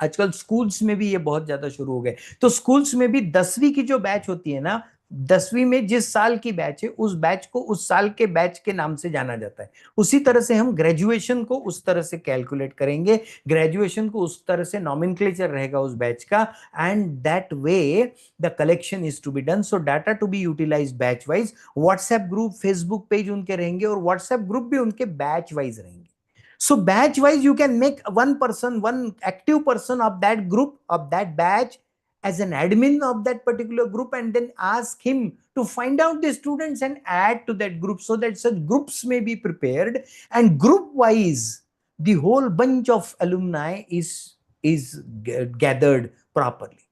आजकल स्कूल्स में भी ये बहुत ज्यादा शुरू हो गए। तो स्कूल्स में भी 10वीं की जो बैच होती है ना, 10वीं में जिस साल की बैच है उस बैच को उस साल के बैच के नाम से जाना जाता है। उसी तरह से हम ग्रेजुएशन को उस तरह से कैलकुलेट करेंगे, ग्रेजुएशन को उस तरह से नॉमेनक्लेचर रहेगा उस बैच का, and that way the collection is to be done. So data to be utilise batch wise. WhatsApp group, Facebook page उनके रहेंगे और व्हाट्सएप ग्रुप भी उनके बैच वाइज रहेंगे। So batch wise, you can make one person, one active person of that group, of that batch, as an admin of that particular group, and then ask him to find out the students and add to that group, so that such groups may be prepared, and group wise the whole bunch of alumni is gathered properly.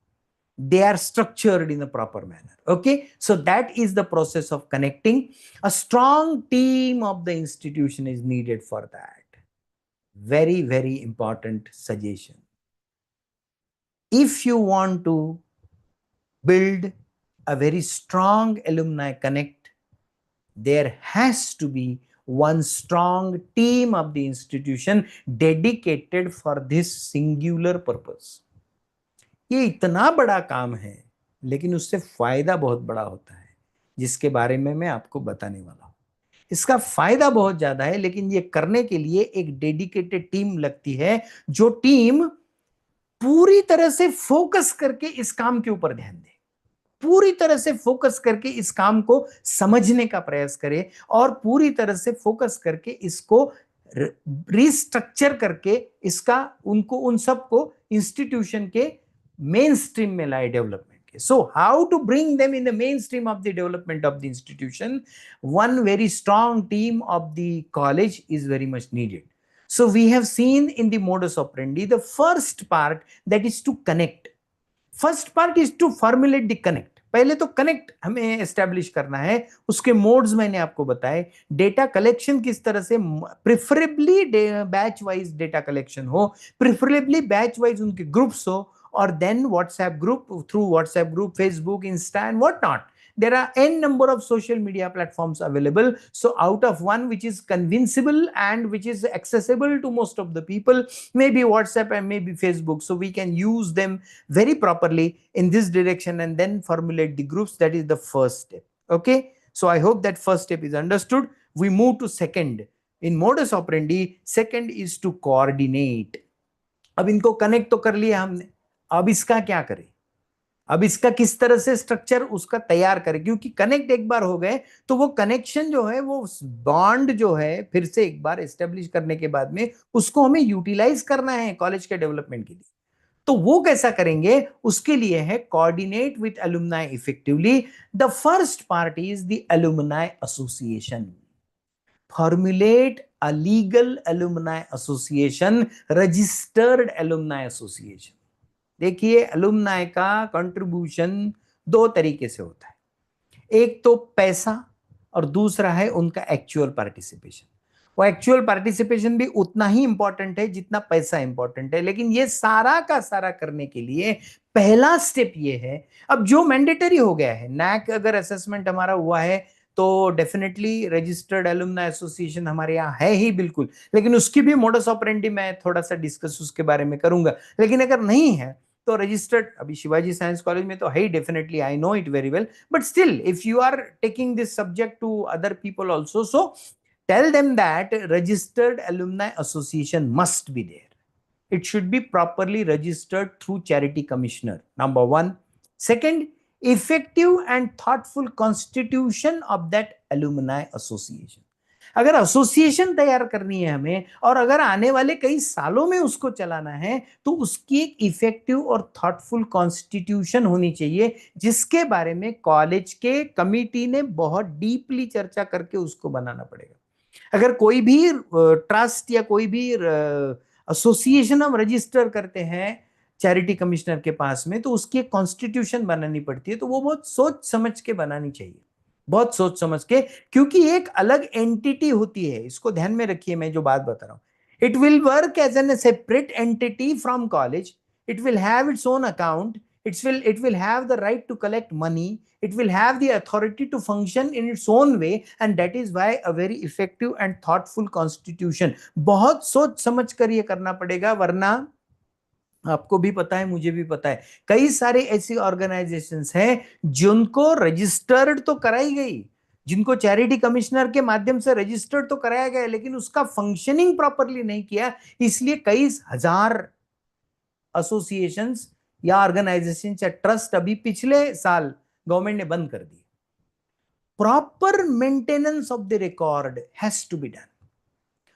They are structured in a proper manner. Okay, so that is the process of connecting. A strong team of the institution is needed for that. Very, very important suggestion. If you want to build a very strong alumni connect, there has to be one strong team of the institution dedicated for this singular purpose. ये इतना बड़ा काम है, लेकिन उससे फायदा बहुत बड़ा होता है, जिसके बारे में मैं आपको बताने वाला हूं। इसका फायदा बहुत ज्यादा है, लेकिन ये करने के लिए एक डेडिकेटेड टीम लगती है, जो टीम पूरी तरह से फोकस करके इस काम के ऊपर ध्यान दे, पूरी तरह से फोकस करके इस काम को समझने का प्रयास करे, और पूरी तरह से फोकस करके इसको रिस्ट्रक्चर करके इसका उनको उन सबको इंस्टीट्यूशन के मेन स्ट्रीम में लाए डेवलपमेंट के। So how to bring them in the mainstream of the development of the institution? One very strong team of the college is very much needed. So we have seen in the modus operandi the first part, that is to connect. First part is to formulate the connect. पहले तो connect हमें establish करना है, उसके modes मैंने आपको बताए। Data collection किस तरह से, preferably batch wise data collection हो, प्रेफरेबली बैच वाइज उनके ग्रुप्स हो, और then WhatsApp group, through WhatsApp group, Facebook, insta and what not. There are n number of social media platforms available. So out of one which is convincible and which is accessible to most of the people, maybe WhatsApp and maybe Facebook. So we can use them very properly in this direction and then formulate the groups. That is the first step. Okay. So I hope that first step is understood. We move to second. In modus operandi, second is to coordinate. अब इनको connect तो कर लिया हमने, अब इसका क्या करें? अब इसका किस तरह से स्ट्रक्चर उसका तैयार करें, क्योंकि कनेक्ट एक बार हो गए तो वो कनेक्शन जो है, वो बॉन्ड जो है, फिर से एक बार एस्टेब्लिश करने के बाद में उसको हमें यूटिलाइज करना है कॉलेज के डेवलपमेंट के लिए। तो वो कैसा करेंगे? उसके लिए है coordinate with alumni effectively. The first part is the alumni association. Formulate a legal alumni association, registered alumni association. देखिए, अलुमनाई का कंट्रीब्यूशन दो तरीके से होता है, एक तो पैसा और दूसरा है उनका एक्चुअल पार्टिसिपेशन। वो एक्चुअल पार्टिसिपेशन भी उतना ही इंपॉर्टेंट है जितना पैसा इंपॉर्टेंट है, लेकिन ये सारा का सारा करने के लिए पहला स्टेप ये है, अब जो मैंडेटरी हो गया है, नैक अगर असेसमेंट हमारा हुआ है तो डेफिनेटली रजिस्टर्ड अलुमनाई एसोसिएशन हमारे यहाँ है ही बिल्कुल, लेकिन उसकी भी मोडस ऑपरेंडी मैं थोड़ा सा डिस्कस उसके बारे में करूंगा। लेकिन अगर नहीं है तो रजिस्टर्ड, अभी शिवाजी साइंस कॉलेज में तो है ही definitely, I know it very well, but still if you are taking this subject to other people also, so tell them that registered alumni association must be there. It should be properly registered through charity commissioner, number one. Second, effective and thoughtful constitution of that alumni association. अगर association तैयार करनी है हमें, और अगर आने वाले कई सालों में उसको चलाना है, तो उसकी एक इफेक्टिव और थॉटफुल कॉन्स्टिट्यूशन होनी चाहिए, जिसके बारे में कॉलेज के कमिटी ने बहुत डीपली चर्चा करके उसको बनाना पड़ेगा। अगर कोई भी ट्रस्ट या कोई भी एसोसिएशन हम रजिस्टर करते हैं चैरिटी कमिश्नर के पास में, तो उसकी एक कॉन्स्टिट्यूशन बनानी पड़ती है, तो वो बहुत सोच समझ के बनानी चाहिए, बहुत सोच समझ के, क्योंकि एक अलग एंटिटी होती है, इसको ध्यान में रखिए मैं जो बात बता रहा हूं। It will work as an separate entity from college, it will have its own account, it will have the right to collect money, it will have the authority to function in its own way, and that is why a very effective and thoughtful constitution, बहुत सोच समझ कर ये करना पड़ेगा, वरना आपको भी पता है, मुझे भी पता है, कई सारे ऐसी ऑर्गेनाइजेशंस हैं जिनको रजिस्टर्ड तो कराई गई, जिनको चैरिटी कमिश्नर के माध्यम से रजिस्टर्ड तो कराया गया, लेकिन उसका फंक्शनिंग प्रॉपरली नहीं किया, इसलिए कई हजार एसोसिएशंस या ऑर्गेनाइजेशन या ट्रस्ट अभी पिछले साल गवर्नमेंट ने बंद कर दिए। Proper maintenance of the record has to be done.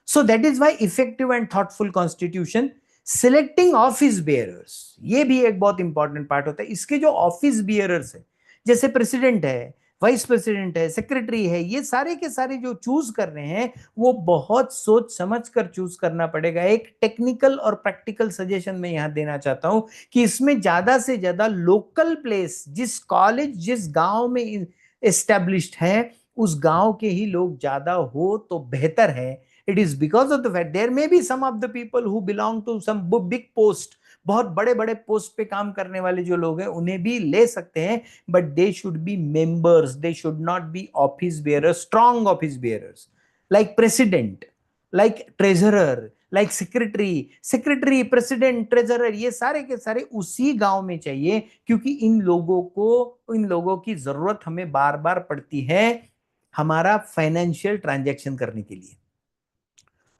So that is why effective and thoughtful constitution, selecting office bearers, ये भी एक बहुत इंपॉर्टेंट पार्ट होता है. इसके जो ऑफिस बियरर्स है, जैसे प्रेसिडेंट है, वाइस प्रेसिडेंट है, सेक्रेटरी है, ये सारे के सारे जो चूज कर रहे हैं वो बहुत सोच समझ कर चूज करना पड़ेगा. एक टेक्निकल और प्रैक्टिकल सजेशन मैं यहां देना चाहता हूं कि इसमें ज्यादा से ज्यादा लोकल प्लेस, जिस कॉलेज जिस गांव में एस्टेब्लिश्ड है उस गांव के ही लोग ज्यादा हो तो बेहतर है. It is because of the fact there may be some of the people who belong to some big post, बहुत बड़े बड़े पोस्ट पे काम करने वाले जो लोग हैं उन्हें भी ले सकते हैं, but they should be members, they should not be office bearers, strong office bearers like president, like treasurer, like secretary, president, treasurer, ये सारे के सारे उसी गांव में चाहिए, क्योंकि इन लोगों की जरूरत हमें बार बार पड़ती है हमारा फाइनेंशियल ट्रांजैक्शन करने के लिए.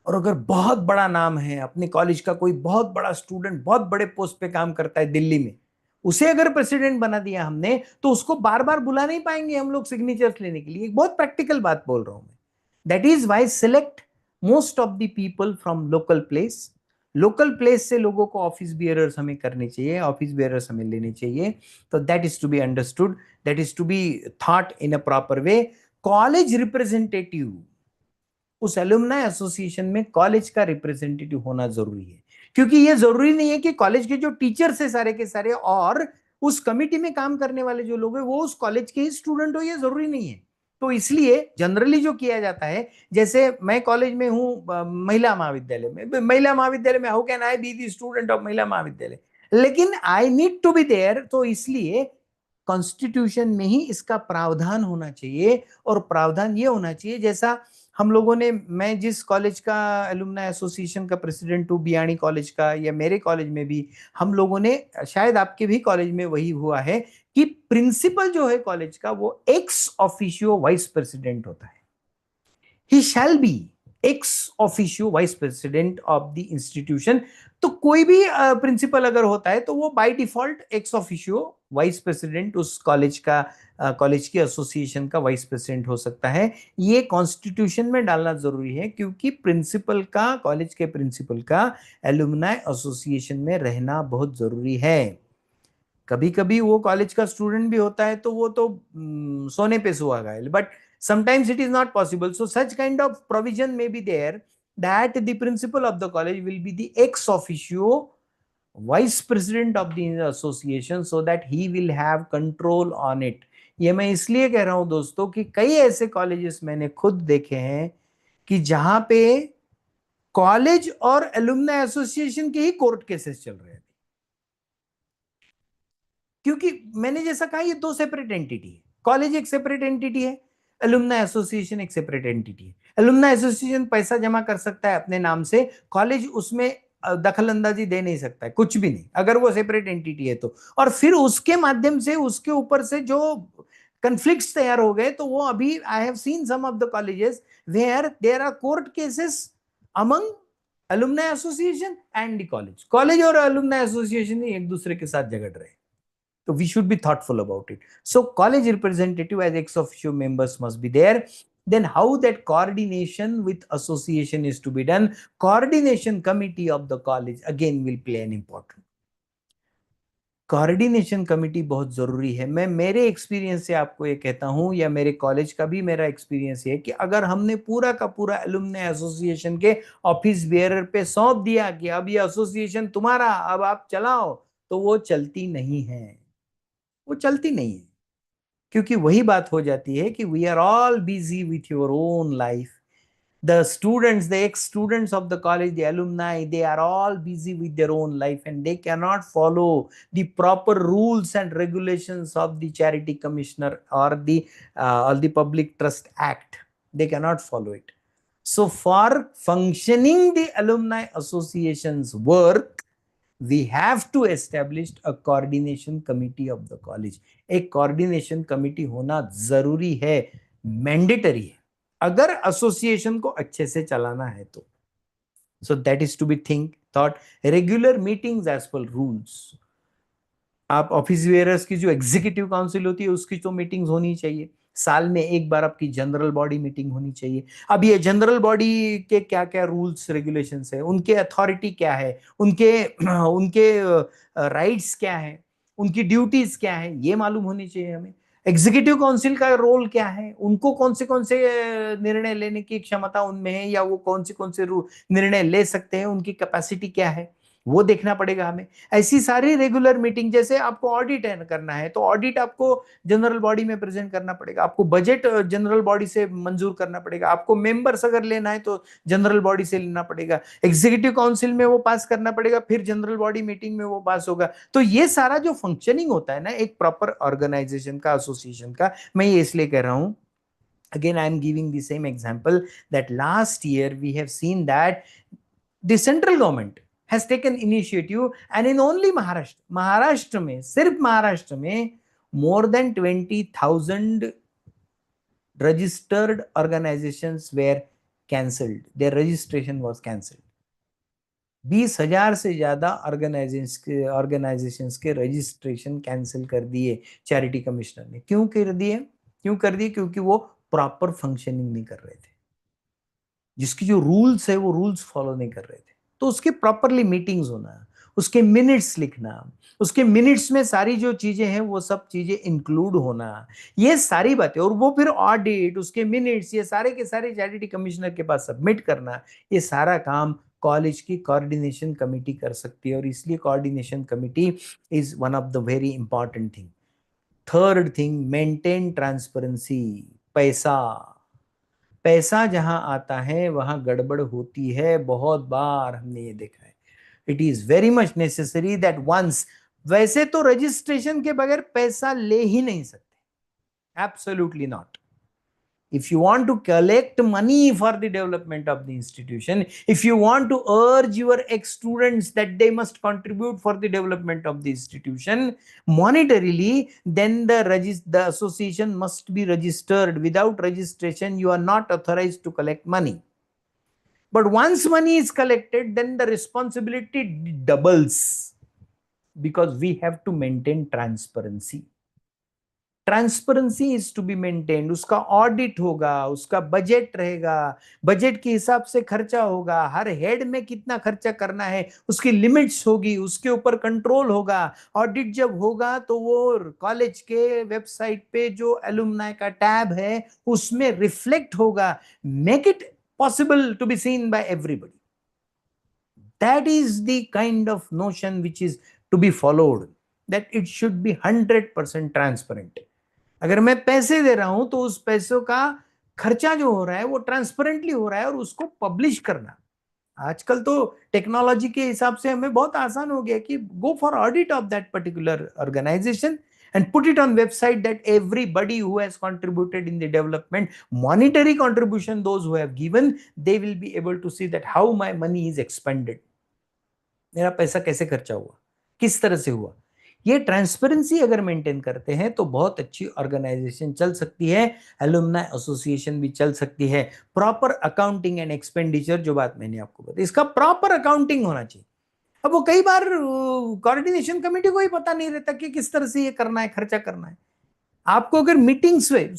और अगर बहुत बड़ा नाम है, अपने कॉलेज का कोई बहुत बड़ा स्टूडेंट बहुत बड़े पोस्ट पे काम करता है दिल्ली में, उसे अगर प्रेसिडेंट बना दिया हमने तो उसको बार बार बुला नहीं पाएंगे हम लोग सिग्नेचर्स लेने के लिए. एक बहुत प्रैक्टिकल बात बोल रहा हूं मैं. That is why select most of the people from local place. Local place से लोगों को ऑफिस बियरर्स हमें करने चाहिए, ऑफिस बियरर्स हमें लेने चाहिए. तो that is to be understood, that is to be thought in a proper way. College representative, उस एलुमनाई एसोसिएशन में कॉलेज का रिप्रेजेंटेटिव होना जरूरी है, क्योंकि ये जरूरी नहीं है कि कॉलेज के जो टीचर्स है सारे के सारे और उस कमिटी में काम करने वाले जो लोग हैं वो उस कॉलेज के ही स्टूडेंट हो, ये जरूरी नहीं है. तो इसलिए जनरली जो किया जाता है, जैसे मैं कॉलेज में हूं महिला महाविद्यालय में, how can I be the student of Mahila Mahavidyalaya, लेकिन I need to be there. तो इसलिए कॉन्स्टिट्यूशन में ही इसका प्रावधान होना चाहिए, और प्रावधान ये होना चाहिए जैसा हम लोगों ने, मैं जिस कॉलेज का एलुमनाई एसोसिएशन का प्रेसिडेंट हूँ, बियाणी कॉलेज का, या मेरे कॉलेज में भी हम लोगों ने, शायद आपके भी कॉलेज में वही हुआ है कि प्रिंसिपल जो है कॉलेज का वो एक्स ऑफिशियो वाइस प्रेसिडेंट होता है. He shall be ex officio vice president of the institution. तो कोई भी प्रिंसिपल अगर होता है तो वो by default ex officio vice president उस कॉलेज का, कॉलेज की एसोसिएशन का वाइस प्रेसिडेंट हो सकता है. ये कॉन्स्टिट्यूशन में डालना जरूरी है, क्योंकि प्रिंसिपल का, कॉलेज के प्रिंसिपल का एलुमनाई एसोसिएशन में रहना बहुत जरूरी है. कभी कभी वो कॉलेज का स्टूडेंट भी होता है तो वो तो सोने पे सुहागा, but sometimes it is not possible. So such kind of provision may be there that the principal of the college will be the ex officio vice president of the association, so that he will have control on it. ये मैं इसलिए कह रहा हूं दोस्तों कि कई ऐसे कॉलेजेस मैंने खुद देखे हैं कि जहां पे कॉलेज और एलुमनाई एसोसिएशन के ही कोर्ट केसेस चल रहे हैं, क्योंकि मैंने जैसा कहा ये दो सेपरेट एंटिटी है. कॉलेज एक सेपरेट एंटिटी है, एलुमनाई एसोसिएशन एक सेपरेट एंटिटी है. एलुमनाई एसोसिएशन पैसा जमा कर सकता है अपने नाम से, कॉलेज उसमें दखल अंदाजी दे नहीं सकता है, कुछ भी नहीं, अगर वो सेपरेट एंटिटी है तो. और फिर उसके माध्यम से, उसके ऊपर से जो कंफ्लिक्ट्स तैयार हो गए, तो वो अभी I have seen some of the colleges where there are court cases among alumni association and the college. College और एलुमनाई एसोसिएशन ही एक दूसरे के साथ झगड़ रहे हैं. So we should be thoughtful about it. So college representative as ex officio members must be there. Then how that coordination with association is to be done? Coordination committee of the college again will play an important. Coordination committee बहुत जरूरी है. मैं मेरे experience से आपको ये कहता हूं, या मेरे कॉलेज का भी मेरा एक्सपीरियंस है कि अगर हमने पूरा का पूरा एलुमनाई एसोसिएशन के ऑफिस बेयरर पे सौंप दिया कि अब ये एसोसिएशन तुम्हारा, अब आप चलाओ, तो वो चलती नहीं है, वो चलती नहीं है. क्योंकि वही बात हो जाती है कि we are all busy with your own life. The students, the ex-students of the college, the alumni, they are all busy with their own life and they cannot follow the proper rules and regulations of the Charity Commissioner or the Public Trust Act. They cannot follow it. So for functioning the alumni association's work, we have to establish a coordination committee of the college. एक coordination committee होना जरूरी है, mandatory है, अगर association को अच्छे से चलाना है तो. So that is to be thought. Regular meetings as per rules. आप ऑफिस वेयरर्स की जो एग्जीक्यूटिव काउंसिल होती है उसकी तो मीटिंग्स होनी चाहिए, साल में एक बार आपकी जनरल बॉडी मीटिंग होनी चाहिए. अब ये जनरल बॉडी के क्या क्या रूल्स रेगुलेशंस है, उनके अथॉरिटी क्या है, उनके उनके राइट्स क्या है, उनकी ड्यूटीज क्या है, ये मालूम होनी चाहिए हमें. एग्जीक्यूटिव काउंसिल का रोल क्या है, उनको कौन से निर्णय लेने की क्षमता उनमें है, या वो कौन से निर्णय ले सकते हैं, उनकी कैपेसिटी क्या है, वो देखना पड़ेगा हमें. ऐसी सारी रेगुलर मीटिंग, जैसे आपको ऑडिट करना है तो ऑडिट आपको जनरल बॉडी में प्रेजेंट करना पड़ेगा, आपको बजट जनरल बॉडी से मंजूर करना पड़ेगा, आपको मेंबर्स अगर लेना है तो जनरल बॉडी से लेना पड़ेगा, एग्जीक्यूटिव काउंसिल में वो पास करना पड़ेगा, फिर जनरल बॉडी मीटिंग में वो पास होगा. तो ये सारा जो फंक्शनिंग होता है ना एक प्रॉपर ऑर्गेनाइजेशन का, एसोसिएशन का, मैं ये इसलिए कह रहा हूं. Again, I am giving the same example that last year we have seen that the central government has taken initiative, and in only Maharashtra में, सिर्फ महाराष्ट्र में more than 20,000 registered organizations were cancelled. Their registration was cancelled. 20,000 से ज्यादा organisations के registration cancel कर दिए charity commissioner ने. क्यों कर दिए? क्योंकि वो प्रॉपर फंक्शनिंग नहीं कर रहे थे, जिसकी जो रूल्स है वो रूल्स फॉलो नहीं कर रहे थे. तो उसके प्रॉपरली मीटिंग्स होना, उसके मिनट्स लिखना, उसके मिनट्स में सारी जो चीजें हैं वो सब चीजें इंक्लूड होना, ये सारी बातें, और वो फिर ऑडिट, उसके मिनट्स, ये सारे के सारे चैरिटी कमिश्नर के पास सबमिट करना, ये सारा काम कॉलेज की कोऑर्डिनेशन कमेटी कर सकती है. और इसलिए coordination committee is one of the very important thing. Third thing, maintain transparency. पैसा जहां आता है वहां गड़बड़ होती है, बहुत बार हमने ये देखा है. It is very much necessary that once, वैसे तो रजिस्ट्रेशन के बगैर पैसा ले ही नहीं सकते, absolutely not. If you want to collect money for the development of the institution, if you want to urge your ex-students that they must contribute for the development of the institution monetarily, then the association must be registered. Without registration, you are not authorized to collect money. But once money is collected, then the responsibility doubles, because we have to maintain transparency. Transparency is to be maintained. उसका audit होगा, उसका budget रहेगा, budget के हिसाब से खर्चा होगा, हर head में कितना खर्चा करना है उसकी लिमिट्स होगी, उसके ऊपर कंट्रोल होगा. ऑडिट जब होगा तो वो कॉलेज के वेबसाइट पे जो एलुमनाई का टैब है उसमें रिफ्लेक्ट होगा. Make it possible to be seen by everybody. That is the kind of notion which is to be followed, that it should be 100% transparent. अगर मैं पैसे दे रहा हूं तो उस पैसों का खर्चा जो हो रहा है वो ट्रांसपेरेंटली हो रहा है, और उसको पब्लिश करना. आजकल तो टेक्नोलॉजी के हिसाब से हमें बहुत आसान हो गया कि go for audit of that particular organization and put it on website that everybody who has contributed in the development, monetary contribution those who have given, they will be able to see that how my money is expended. मेरा पैसा कैसे खर्चा हुआ, किस तरह से हुआ. ये ट्रांसपेरेंसी अगर मेंटेन करते हैं तो बहुत अच्छी ऑर्गेनाइजेशन चल सकती है, एलुमनाई एसोसिएशन भी चल सकती है. प्रॉपर अकाउंटिंग एंड एक्सपेंडिचर, जो बात मैंने आपको बताई, इसका प्रॉपर अकाउंटिंग होना चाहिए. अब वो कई बार कोऑर्डिनेशन कमेटी को ही पता नहीं रहता कि किस तरह से ये करना है, खर्चा करना है. आपको अगर मीटिंग्स में,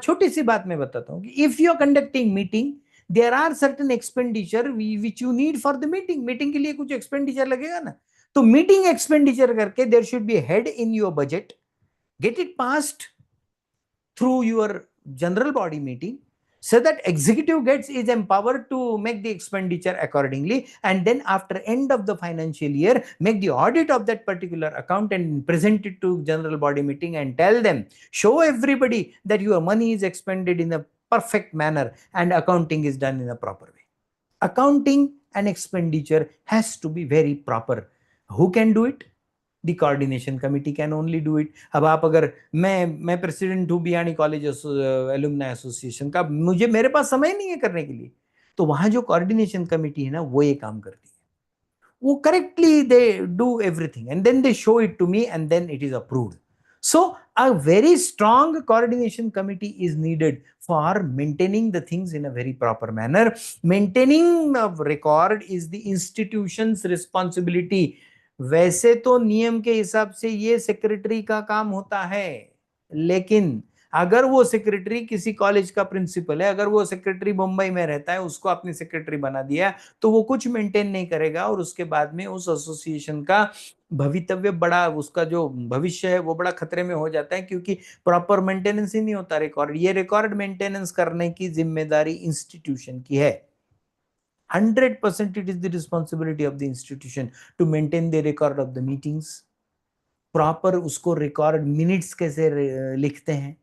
छोटी सी बात मैं बताता हूँ कि if you are conducting meeting, there are certain expenditure which you need for the meeting. Meeting के लिए कुछ एक्सपेंडिचर लगेगा ना, तो मीटिंग एक्सपेंडिचर करके there should be head in your budget, get it passed through your general body meeting, so that executive is empowered to make the expenditure accordingly, and then after end of the financial year make the audit of that particular account and present it to general body meeting and tell them, show everybody that your money is expended in a perfect manner and accounting is done in a proper way. Accounting and expenditure has to be very proper. Who can do it? The coordination committee can only do it. अब आप अगर मैं president हूँ Biyani college alumni association का, मेरे पास समय नहीं है करने के लिए, तो वहां जो कोऑर्डिनेशन कमेटी है ना वो ये काम करती है. वो correctly they do everything and then they show it to me and then it is approved. So a very strong coordination committee is needed for maintaining the things in a very proper manner. Maintaining a record is the institution's responsibility. वैसे तो नियम के हिसाब से ये secretary का काम होता है, लेकिन अगर वो सेक्रेटरी किसी कॉलेज का प्रिंसिपल है, अगर वो सेक्रेटरी मुंबई में रहता है, उसको अपनी सेक्रेटरी बना दिया, तो वो कुछ मेंटेन नहीं करेगा और उसके बाद में उस एसोसिएशन का भवितव्य बड़ा, उसका जो भविष्य है वो बड़ा खतरे में हो जाता है, क्योंकि प्रॉपर मेंटेनेंस ही नहीं होता रिकॉर्ड। ये रिकॉर्ड मेंटेनेंस करने की जिम्मेदारी इंस्टीट्यूशन की है। 100% it is the responsibility of the institution to maintain the record of the meetings. Proper उसको रिकॉर्ड, मिनट्स कैसे लिखते हैं,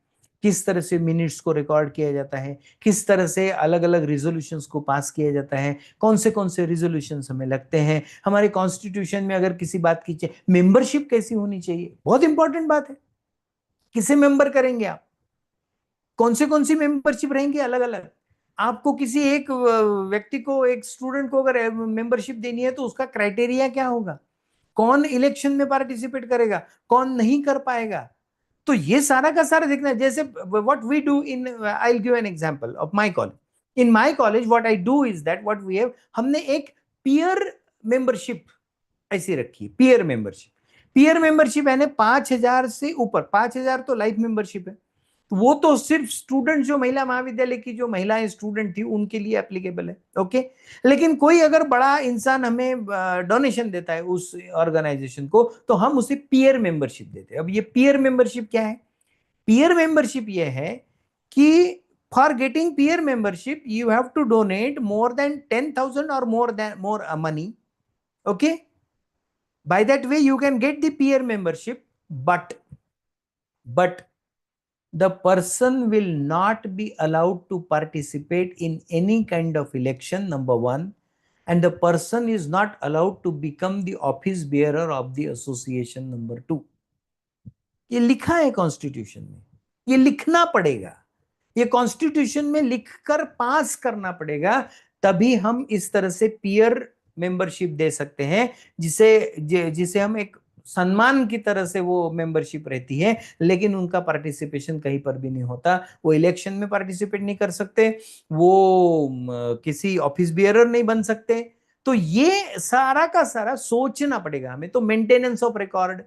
किस तरह से मिनट्स को रिकॉर्ड किया जाता है, किस तरह से अलग अलग रिजोल्यूशंस को पास किया जाता है, कौन से रिजोल्यूशंस हमें लगते हैं, हमारे कॉन्स्टिट्यूशन में अगर किसी बात की चाहिए, मेंबरशिप कैसी होनी चाहिए, बहुत इंपॉर्टेंट बात है। किसे मेंबर करेंगे आप, कौन सी मेंबरशिप रहेंगी अलग अलग। आपको किसी एक व्यक्ति को, एक स्टूडेंट को अगर मेंबरशिप देनी है तो उसका क्राइटेरिया क्या होगा, कौन इलेक्शन में पार्टिसिपेट करेगा, कौन नहीं कर पाएगा, तो ये सारा का सारा देखना है। जैसे what we do in, I will give an example of my college. In my college what I do is that what we have, हमने एक पीयर मेंबरशिप ऐसी रखी है। पीयर मेंबरशिप यानी 5,000 से ऊपर, 5,000 तो लाइफ मेंबरशिप है, वो तो सिर्फ स्टूडेंट, जो महिला महाविद्यालय की जो महिलाएं स्टूडेंट थी उनके लिए एप्लीकेबल है, ओके। लेकिन कोई अगर बड़ा इंसान हमें डोनेशन देता है उस ऑर्गेनाइजेशन को, तो हम उसे पीयर मेंबरशिप देते हैं। अब ये पीयर मेंबरशिप क्या है? पीयर मेंबरशिप ये है कि for getting peer membership you have to donate more than 10,000 और more money, okay. By that way you can get the peer membership, but the person will not be allowed to participate in any kind of election, number one, and the person is not allowed to become the office bearer of the association, number two. ये लिखा है constitution में, ये लिखना पड़ेगा, ये constitution में लिखकर पास करना पड़ेगा, तभी हम इस तरह से पीयर मेंबरशिप दे सकते हैं, जिसे हम एक सम्मान की तरह से वो मेंबरशिप रहती है, लेकिन उनका पार्टिसिपेशन कहीं पर भी नहीं होता। वो इलेक्शन में पार्टिसिपेट नहीं कर सकते, वो किसी ऑफिस बियरर नहीं बन सकते। तो ये सारा का सारा सोचना पड़ेगा हमें। तो मेंटेनेंस ऑफ रिकॉर्ड,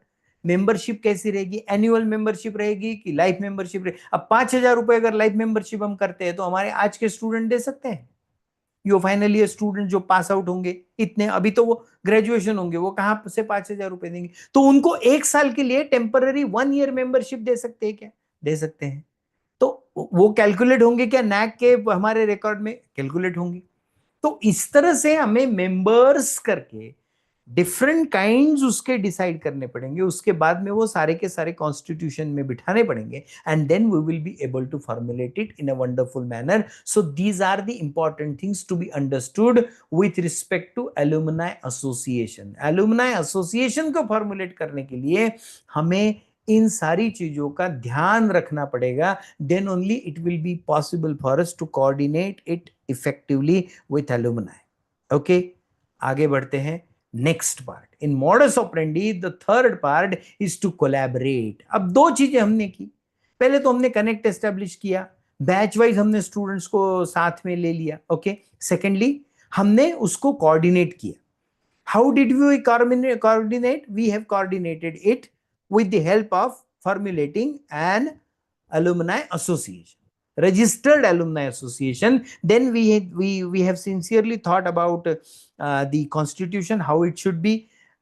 मेंबरशिप कैसी रहेगी, एनुअल मेंबरशिप रहेगी कि लाइफ मेंबरशिप रहेगी। अब 5,000 रुपए अगर लाइफ मेंबरशिप हम करते हैं तो हमारे आज के स्टूडेंट दे सकते हैं, यो फाइनल ईयर स्टूडेंट जो पास आउट होंगे इतने, अभी तो वो ग्रेजुएशन होंगे, वो कहां से 5,000 रुपए देंगे? तो उनको 1 साल के लिए टेम्पररी 1 ईयर मेंबरशिप दे सकते हैं क्या? दे सकते हैं। तो वो कैलकुलेट होंगे क्या? नैक के हमारे रिकॉर्ड में कैलकुलेट होंगे। तो इस तरह से हमें मेंबर्स करके डिफरेंट काइंड्स उसके डिसाइड करने पड़ेंगे, उसके बाद में वो सारे के सारे कॉन्स्टिट्यूशन में बिठाने पड़ेंगे, and then we will be able to formulate it in a wonderful manner. So these are the important things to be understood with respect to alumni association. Alumni association को फॉर्मुलेट करने के लिए हमें इन सारी चीजों का ध्यान रखना पड़ेगा, then only it will be possible for us to coordinate it effectively with alumni. Okay, आगे बढ़ते हैं। Next part in modus operandi, the third part is to collaborate. अब 2 चीजें हमने की। पहले तो हमने कनेक्ट एस्टेब्लिश किया, बैच वाइज हमने स्टूडेंट्स को साथ में ले लिया, ओके। सेकेंडली हमने उसको कोऑर्डिनेट किया। How did we coordinate? We have coordinated it with the help of formulating an alumni association, registered alumni association. Then we have sincerely thought about the constitution, how it should be.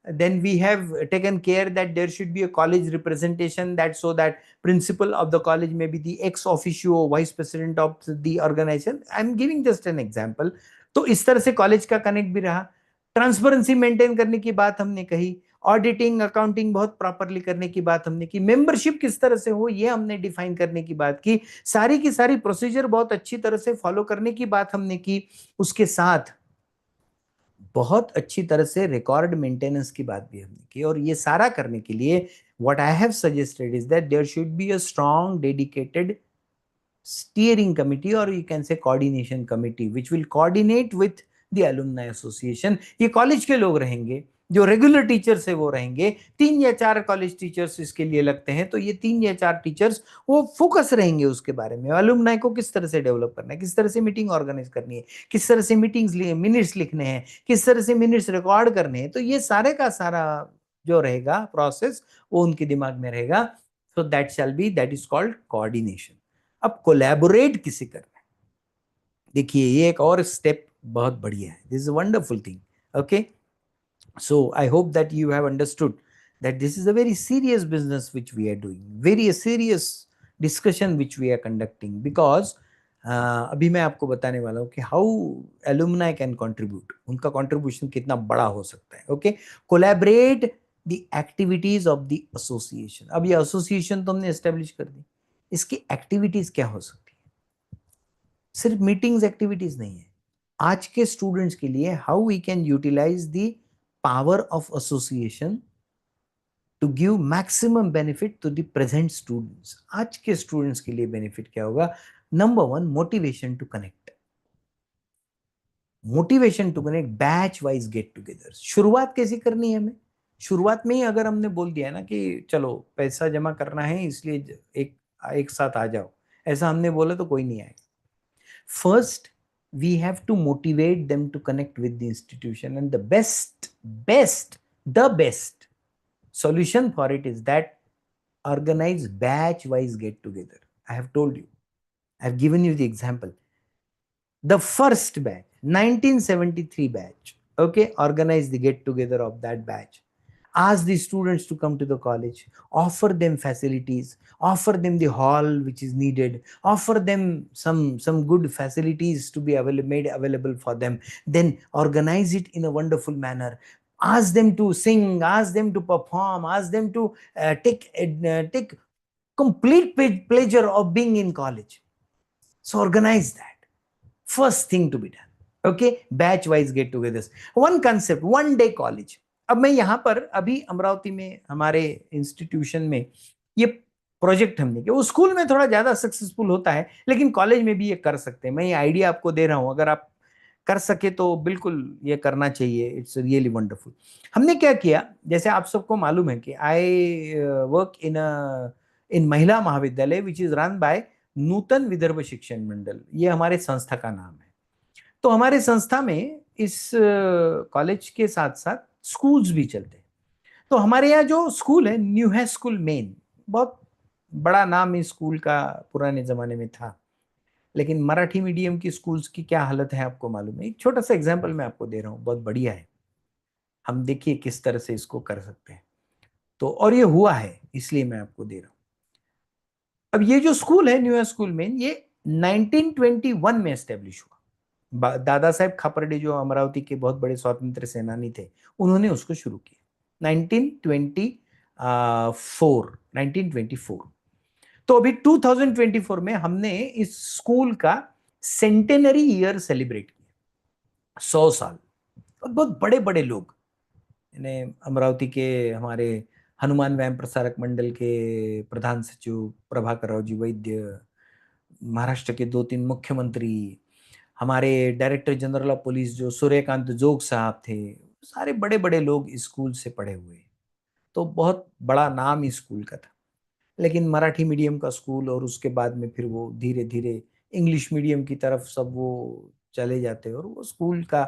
Then we have taken care that there should be a college representation, that so that principal of the college may be the ex officio vice president of the organization. I'm giving just an example. तो इस तरह से college का connect भी रहा। Transparency maintain करने की बात हमने कही, ऑडिटिंग अकाउंटिंग बहुत प्रॉपरली करने की बात हमने की, मेंबरशिप किस तरह से हो ये हमने डिफाइन करने की बात की, सारी की सारी प्रोसीजर बहुत अच्छी तरह से फॉलो करने की बात हमने की। उसके साथ बहुत अच्छी तरह से रिकॉर्ड मेंटेनेंस की बात भी हमने की। और ये सारा करने के लिए what I have suggested is that there should be a strong dedicated steering committee, or you can say coordination committee, which will coordinate with the alumni association. ये कॉलेज के लोग रहेंगे, जो रेगुलर टीचर्स है वो रहेंगे, 3 या 4 कॉलेज टीचर्स इसके लिए लगते हैं, तो ये 3 या 4 टीचर्स वो फोकस रहेंगे उसके बारे में, एलुमनाई को किस तरह से डेवलप करना है, किस तरह से मीटिंग ऑर्गेनाइज करनी है, किस तरह से मीटिंग्स मिनट्स लिखने हैं, किस तरह से मिनट्स रिकॉर्ड करने हैं। तो ये सारे का सारा जो रहेगा प्रोसेस वो उनके दिमाग में रहेगा। So that is called coordination. अब कोलैबोरेट किसे करना है, देखिए ये एक और स्टेप बहुत बढ़िया है, this is wonderful thing. Okay, so I hope that you have understood that this is a very serious business which we are doing, very serious discussion which we are conducting, because अभी मैं आपको बताने वाला हूँ कि how alumni can contribute, उनका contribution कितना बड़ा हो सकता है। Okay, collaborate the activities of the association. अब ये एसोसिएशन तो हमने एस्टेब्लिश कर दी, इसकी एक्टिविटीज क्या हो सकती है? सिर्फ मीटिंग्स एक्टिविटीज नहीं है, आज के स्टूडेंट्स के लिए how we can utilize the power of association to give maximum benefit to the present students. आज के स्टूडेंट्स के लिए बेनिफिट क्या होगा? Number 1, motivation to connect, motivation to connect, batch wise get together. शुरुआत कैसे करनी है हमें? शुरुआत में ही अगर हमने बोल दिया ना कि चलो पैसा जमा करना है इसलिए एक साथ आ जाओ, ऐसा हमने बोला तो कोई नहीं आएगा। First, we have to motivate them to connect with the institution, and the best solution for it is that organize batch-wise get-together. I have told you, I have given you the example. The first batch, 1973 batch, okay, organize the get-together of that batch. Ask the students to come to the college, offer them facilities, offer them the hall which is needed, offer them some good facilities to be made available for them, then organize it in a wonderful manner. Ask them to sing, ask them to perform, ask them to take complete pleasure of being in college. So organize that. First thing to be done. Okay, batch wise get togethers. One concept, one day college. अब मैं यहाँ पर अभी अमरावती में हमारे institution में ये project हमने किया, वो स्कूल में थोड़ा ज्यादा सक्सेसफुल होता है, लेकिन कॉलेज में भी ये कर सकते हैं। मैं ये आइडिया आपको दे रहा हूँ, अगर आप कर सके तो बिल्कुल ये करना चाहिए, इट्स रियली वंडरफुल। हमने क्या किया, जैसे आप सबको मालूम है कि आई वर्क इन महिला महाविद्यालय विच इज रन बाय नूतन विदर्भ शिक्षण मंडल, ये हमारे संस्था का नाम है। तो हमारे संस्था में इस कॉलेज के साथ साथ स्कूल्स भी चलते हैं। तो हमारे यहाँ जो स्कूल है, न्यू है स्कूल मेन, बहुत बड़ा नाम इस स्कूल का पुराने जमाने में था, लेकिन मराठी मीडियम की स्कूल्स की क्या हालत है आपको मालूम है। एक छोटा सा एग्जाम्पल मैं आपको दे रहा हूँ, बहुत बढ़िया है, हम देखिए किस तरह से इसको कर सकते हैं। तो और ये हुआ है इसलिए मैं आपको दे रहा हूँ। अब ये जो स्कूल है न्यू स्कूल में, ये 1921 में एस्टेब्लिश हुआ। दादा साहेब खापर्डे जो अमरावती के बहुत बड़े स्वतंत्र सेनानी थे, उन्होंने उसको शुरू किया 1924। तो अभी 2024 में हमने इस स्कूल का सेंटेनरी ईयर सेलिब्रेट किया, 100 साल। और बहुत बड़े बड़े लोग, अमरावती के हमारे हनुमान व्यायाम प्रसारक मंडल के प्रधान सचिव प्रभाकर राव जी वैद्य, महाराष्ट्र के 2-3 मुख्यमंत्री, हमारे डायरेक्टर जनरल ऑफ पुलिस जो सूर्यकांत जोग साहब थे, सारे बड़े बड़े लोग इस स्कूल से पढ़े हुए। तो बहुत बड़ा नाम इस स्कूल का था, लेकिन मराठी मीडियम का स्कूल, और उसके बाद में फिर वो धीरे धीरे इंग्लिश मीडियम की तरफ सब वो चले जाते, और वो स्कूल का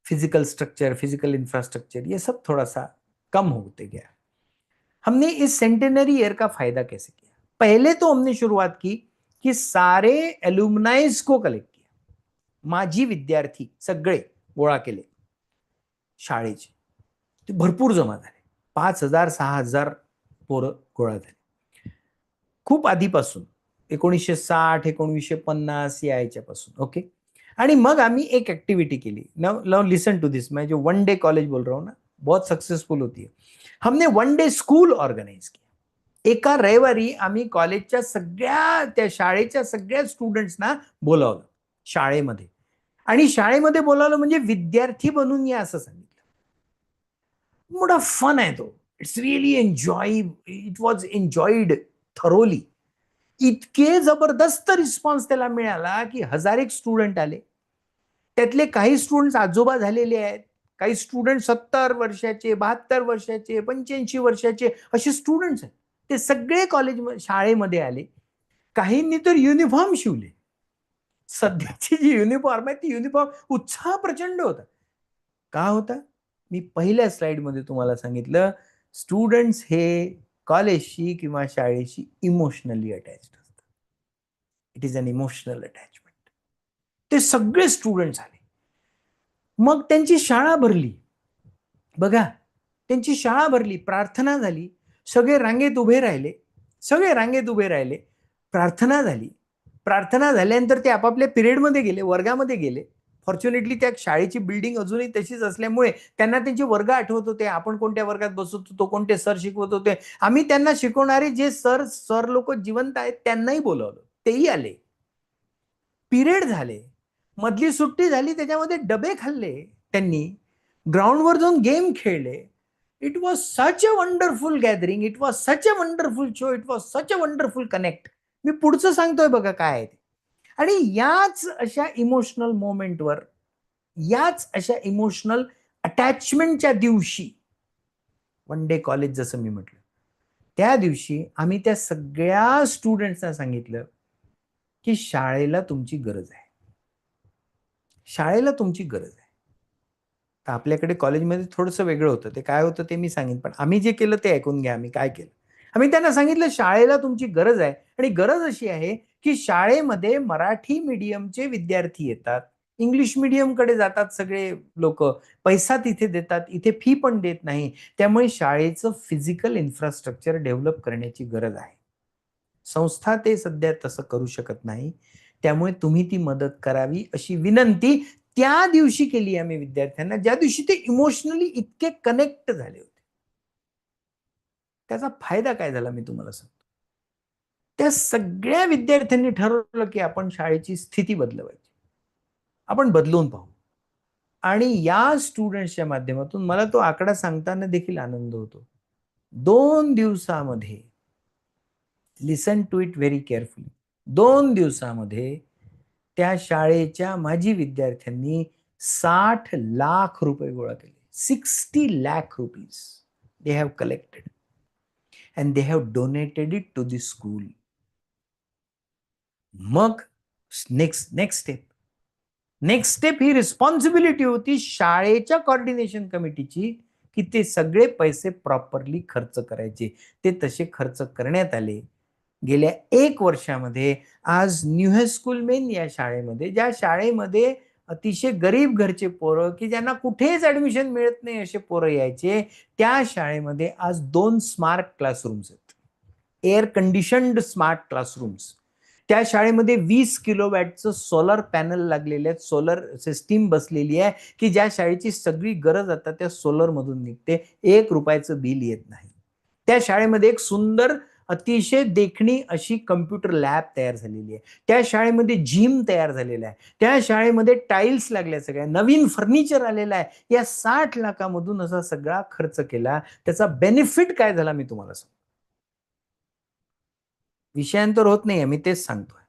फिजिकल स्ट्रक्चर, फिजिकल इंफ्रास्ट्रक्चर, ये सब थोड़ा सा कम होते गया। हमने इस सेंटेनरी ईयर का फायदा कैसे किया? पहले तो हमने शुरुआत की कि सारे एल्युमनाइज को कलेक्ट किया, माझी विद्यार्थी सगळे गोळा केले शाळेचे, ते भरपूर जमा झाले, 5,000-6,000 पोरं गोळा झाले, खूप आधीपासून 1960-1950 यायच्यापासून। ओके, आणि मग आम्ही एक एक्टिविटी केली। नाउ लिसन टू दिस, मैं जो वन डे कॉलेज बोल रहा हूँ ना, बहुत सक्सेसफुल होती है। हमने वन डे स्कूल ऑर्गनाइज किया। एका रविवारी आम्ही कॉलेजच्या सगळ्या, त्या शाळेच्या सगळ्या स्टुडंट्सना बोलावलं शाळेमध्ये, आणि शाळेमध्ये बोलावलं म्हणजे विद्यार्थी बनून या असं सांगितलं। मोठा फन आहे तो, it's really it was enjoyed thoroughly. इतके जबरदस्त रिस्पॉन्स त्याला मिळाला की 1000 एक स्टुडंट आले, त्यातले काही स्टुडंट्स आजोबा झालेले आहेत, काही स्टुडंट 70 वर्षाचे, 72 वर्षाचे, 85 वर्षाचे असे स्टुडंट्स आहेत. ते सगळे शाळेमध्ये आले. काहींनी तर युनिफॉर्म शिवले. सध्याची जी युनिफॉर्म आहे ती युनिफॉर्म उत्साह प्रचंड होता. का होता? मी पहिल्या स्लाइडमध्ये तुम्हाला सांगितलं, स्टुडंट्स हे कॉलेजशी किंवा शाळेशी इमोशनली अटॅच्ड असतात. It is an emotional attachment. ते सगळे स्टुडंट्स आले. मग त्यांची शाळा भरली. बघा, त्यांची शाळा भरली, प्रार्थना झाली, सगळे रांगेत उभे राहिले, प्रार्थना झाली. प्रार्थना झाल्यानंतर ते आपापल्या पिरियडमध्ये गेले, वर्गामध्ये गेले. फॉर्च्युनेटली त्या शाळेची बिल्डिंग अजूनही तशीच असल्यामुळे त्यांना त्यांचे वर्ग आठवत होते. आपण कोणत्या वर्गात बसत होतो, कोणते सर शिकवत होते. आम्ही त्यांना शिकवणारे जे सर लोक जिवंत आहेत त्यांनाही बोलवलं, तेही आले. पिरियड झाले, मधली सुट्टी झाली, त्याच्यामध्ये डबे खाल्ले त्यांनी, ग्राउंडवर जाऊन गेम खेळले. It was such a wonderful gathering, it was such a wonderful show, it was such a wonderful connect. मी पुढचं सांगतोय बघा काय आहे ते. आणि याच अशा इमोशनल मोमेंटवर, याच अशा इमोशनल अटॅचमेंटच्या दिवशी, वन डे कॉलेज जसं मी म्हटलं, त्या दिवशी आम्ही त्या सगळ्या स्टुडंट्सना सांगितलं की शाळेला तुमची गरज आहे, शाळेला तुमची गरज आहे. तर आपल्याकडे कॉलेजमध्ये थोडंसं वेगळं होतं. ते काय होतं ते मी सांगेन, पण आम्ही जे केलं ते ऐकून घ्या. आम्ही काय केलं, आम्ही त्यांना सांगितलं शाळेला तुमची गरज आहे. आणि गरज अशी आहे की शाळेमध्ये मराठी मीडियमचे विद्यार्थी येतात, इंग्लिश मीडियमकडे जातात सगळे लोक, पैसा तिथे देतात, इथे फी पण देत नाही. त्यामुळे शाळेचं फिजिकल इन्फ्रास्ट्रक्चर डेव्हलप करण्याची गरज आहे. संस्था ते सध्या तसं करू शकत नाही. त्यामुळे तुम्ही ती मदत करावी अशी विनंती त्या दिवशी केली आम्ही विद्यार्थ्यांना, ज्या दिवशी ते इमोशनली इतके कनेक्ट झाले होते. त्याचा फायदा काय झाला मी तुम्हाला सांगतो. त्या सगळ्या विद्यार्थ्यांनी ठरवलं की आपण शाळेची स्थिती बदलवायची, आपण बदलून पाहू. आणि या स्टुडंट्सच्या माध्यमातून मला तो आकडा सांगताना देखील आनंद होतो. 2 दिवसामध्ये, listen to it very carefully, 2 दिवसामध्ये त्या शाळेच्या माजी विद्यार्थ्यांनी 60 लाख रुपये गोळा केले. 60 lakh rupees they have collected and they have donated it to the school. Mug next step he responsibility होती शाळेच्या कोऑर्डिनेशन कमिटीची की ते सगळे पैसे प्रॉपरली खर्च करायचे. ते तसे खर्च करण्यात आले. गेल्या 1 वर्षामध्ये आज न्यू हायस्कूल मेन या शाळेमध्ये, ज्या शाळेमध्ये अतिशय गरीब घरचे पोरं की ज्यांना कुठेच ऍडमिशन मिळत नाही असे पोरं यायचे, त्या शाळेमध्ये आज 2 स्मार्ट क्लासरूम्स आहेत, एअर कंडिशन्ड स्मार्ट क्लासरूम्स. त्या शाळेमध्ये 20 किलोवॅटचं सोलर पॅनल लागलेले आहेत, सोलर सिस्टीम बसलेली आहे की ज्या शाळेची सगळी गरज आता त्या सोलर मधून निघते. 1 रुपयाचं बिल येत नाही. त्या शाळेमध्ये एक सुंदर अतिशय देखणी अशी कम्प्युटर लॅब तयार झालेली आहे. त्या शाळेमध्ये जिम तयार झालेला आहे. त्या शाळेमध्ये टाईल्स लागल्या, सगळ्या नवीन फर्निचर आलेलं आहे. या 60 लाखामधून असा सगळा खर्च केला. त्याचा बेनिफिट काय झाला मी तुम्हाला सांगतो. विषयांतर होत नाहीये, मी तेच सांगतोय.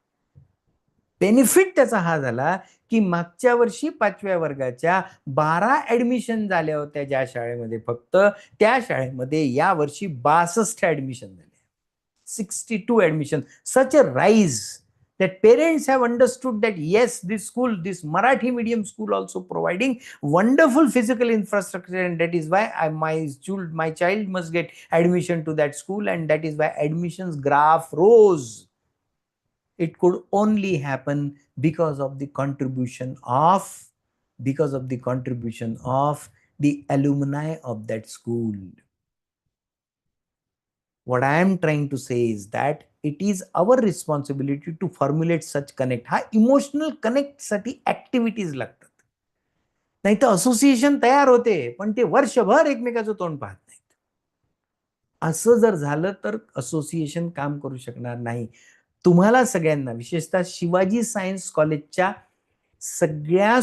बेनिफिट त्याचा हा झाला की मागच्या वर्षी 5व्या वर्गाच्या 12 ऍडमिशन झाल्या होत्या ज्या शाळेमध्ये, फक्त त्या शाळेमध्ये या वर्षी 62 ऍडमिशन झाले. 62 admission, such a rise that parents have understood that yes, this school, this Marathi medium school also providing wonderful physical infrastructure, and that is why my child must get admission to that school, and that is why admissions graph rose. It could only happen because of the contribution of the alumni of that school. What I am trying to say is that it is our responsibility to formulate such connect. हा emotional connect साठी activities लागतात. नाही तर association तयार होते पण ते वर्षभर एकमेकाचं तोंड पाहत नाहीत. असं जर झालं तर असोसिएशन काम करू शकणार नाही. तुम्हाला सगळ्यांना, विशेषतः शिवाजी सायन्स कॉलेजच्या सगळ्या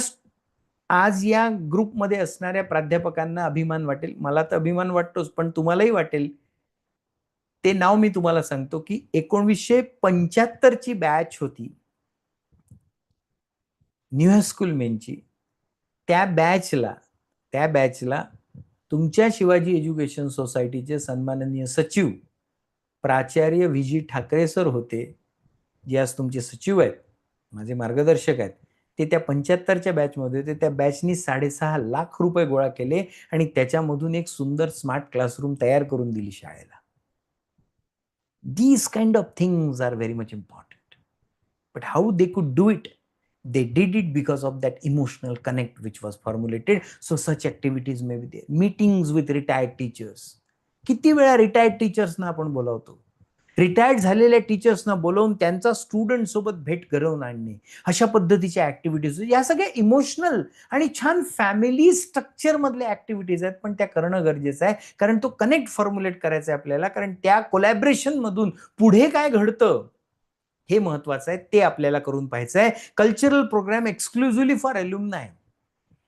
आज या ग्रुपमध्ये असणाऱ्या प्राध्यापकांना अभिमान वाटेल. मला तर अभिमान वाटतोच, पण तुम्हालाही वाटेल. ते नाव मी तुम्हाला सांगतो की 1975 ची बॅच होती न्यू हायस्कूल मेनची. त्या बॅचला तुमच्या शिवाजी एज्युकेशन सोसायटीचे सन्माननीय सचिव प्राचार्य व्ही जी ठाकरे सर होते, जे आज तुमचे सचिव आहेत, माझे मार्गदर्शक आहेत. ते त्या 75च्या बॅचमध्ये होते. त्या बॅचनी 6.5 लाख रुपये गोळा केले आणि त्याच्यामधून एक सुंदर स्मार्ट क्लासरूम तयार करून दिली शाळेला. These kind of things are very much important. But how they could do it? They did it because of that emotional connect which was formulated. So such activities may be there. Meetings with retired teachers. किती वेळा retired टीचर्सना आपण बोलावतो. Retired झालेल्या टीचर्सना बोलवून त्यांचा student सोबत भेट घडवून आणणे, अशा पद्धतीच्या ऍक्टिव्हिटीज, या सगळ्या इमोशनल आणि छान फॅमिली स्ट्रक्चर मधल्या ऍक्टिव्हिटीज आहेत, पण त्या करणं गरजेचं आहे. कारण तो कनेक्ट फॉर्म्युलेट करायचा आहे आपल्याला. कारण त्या कोलॅबरेशन मधून पुढे काय घडतं हे महत्वाचं आहे, ते आपल्याला करून पाहायचं आहे. Cultural programme exclusively for alumni.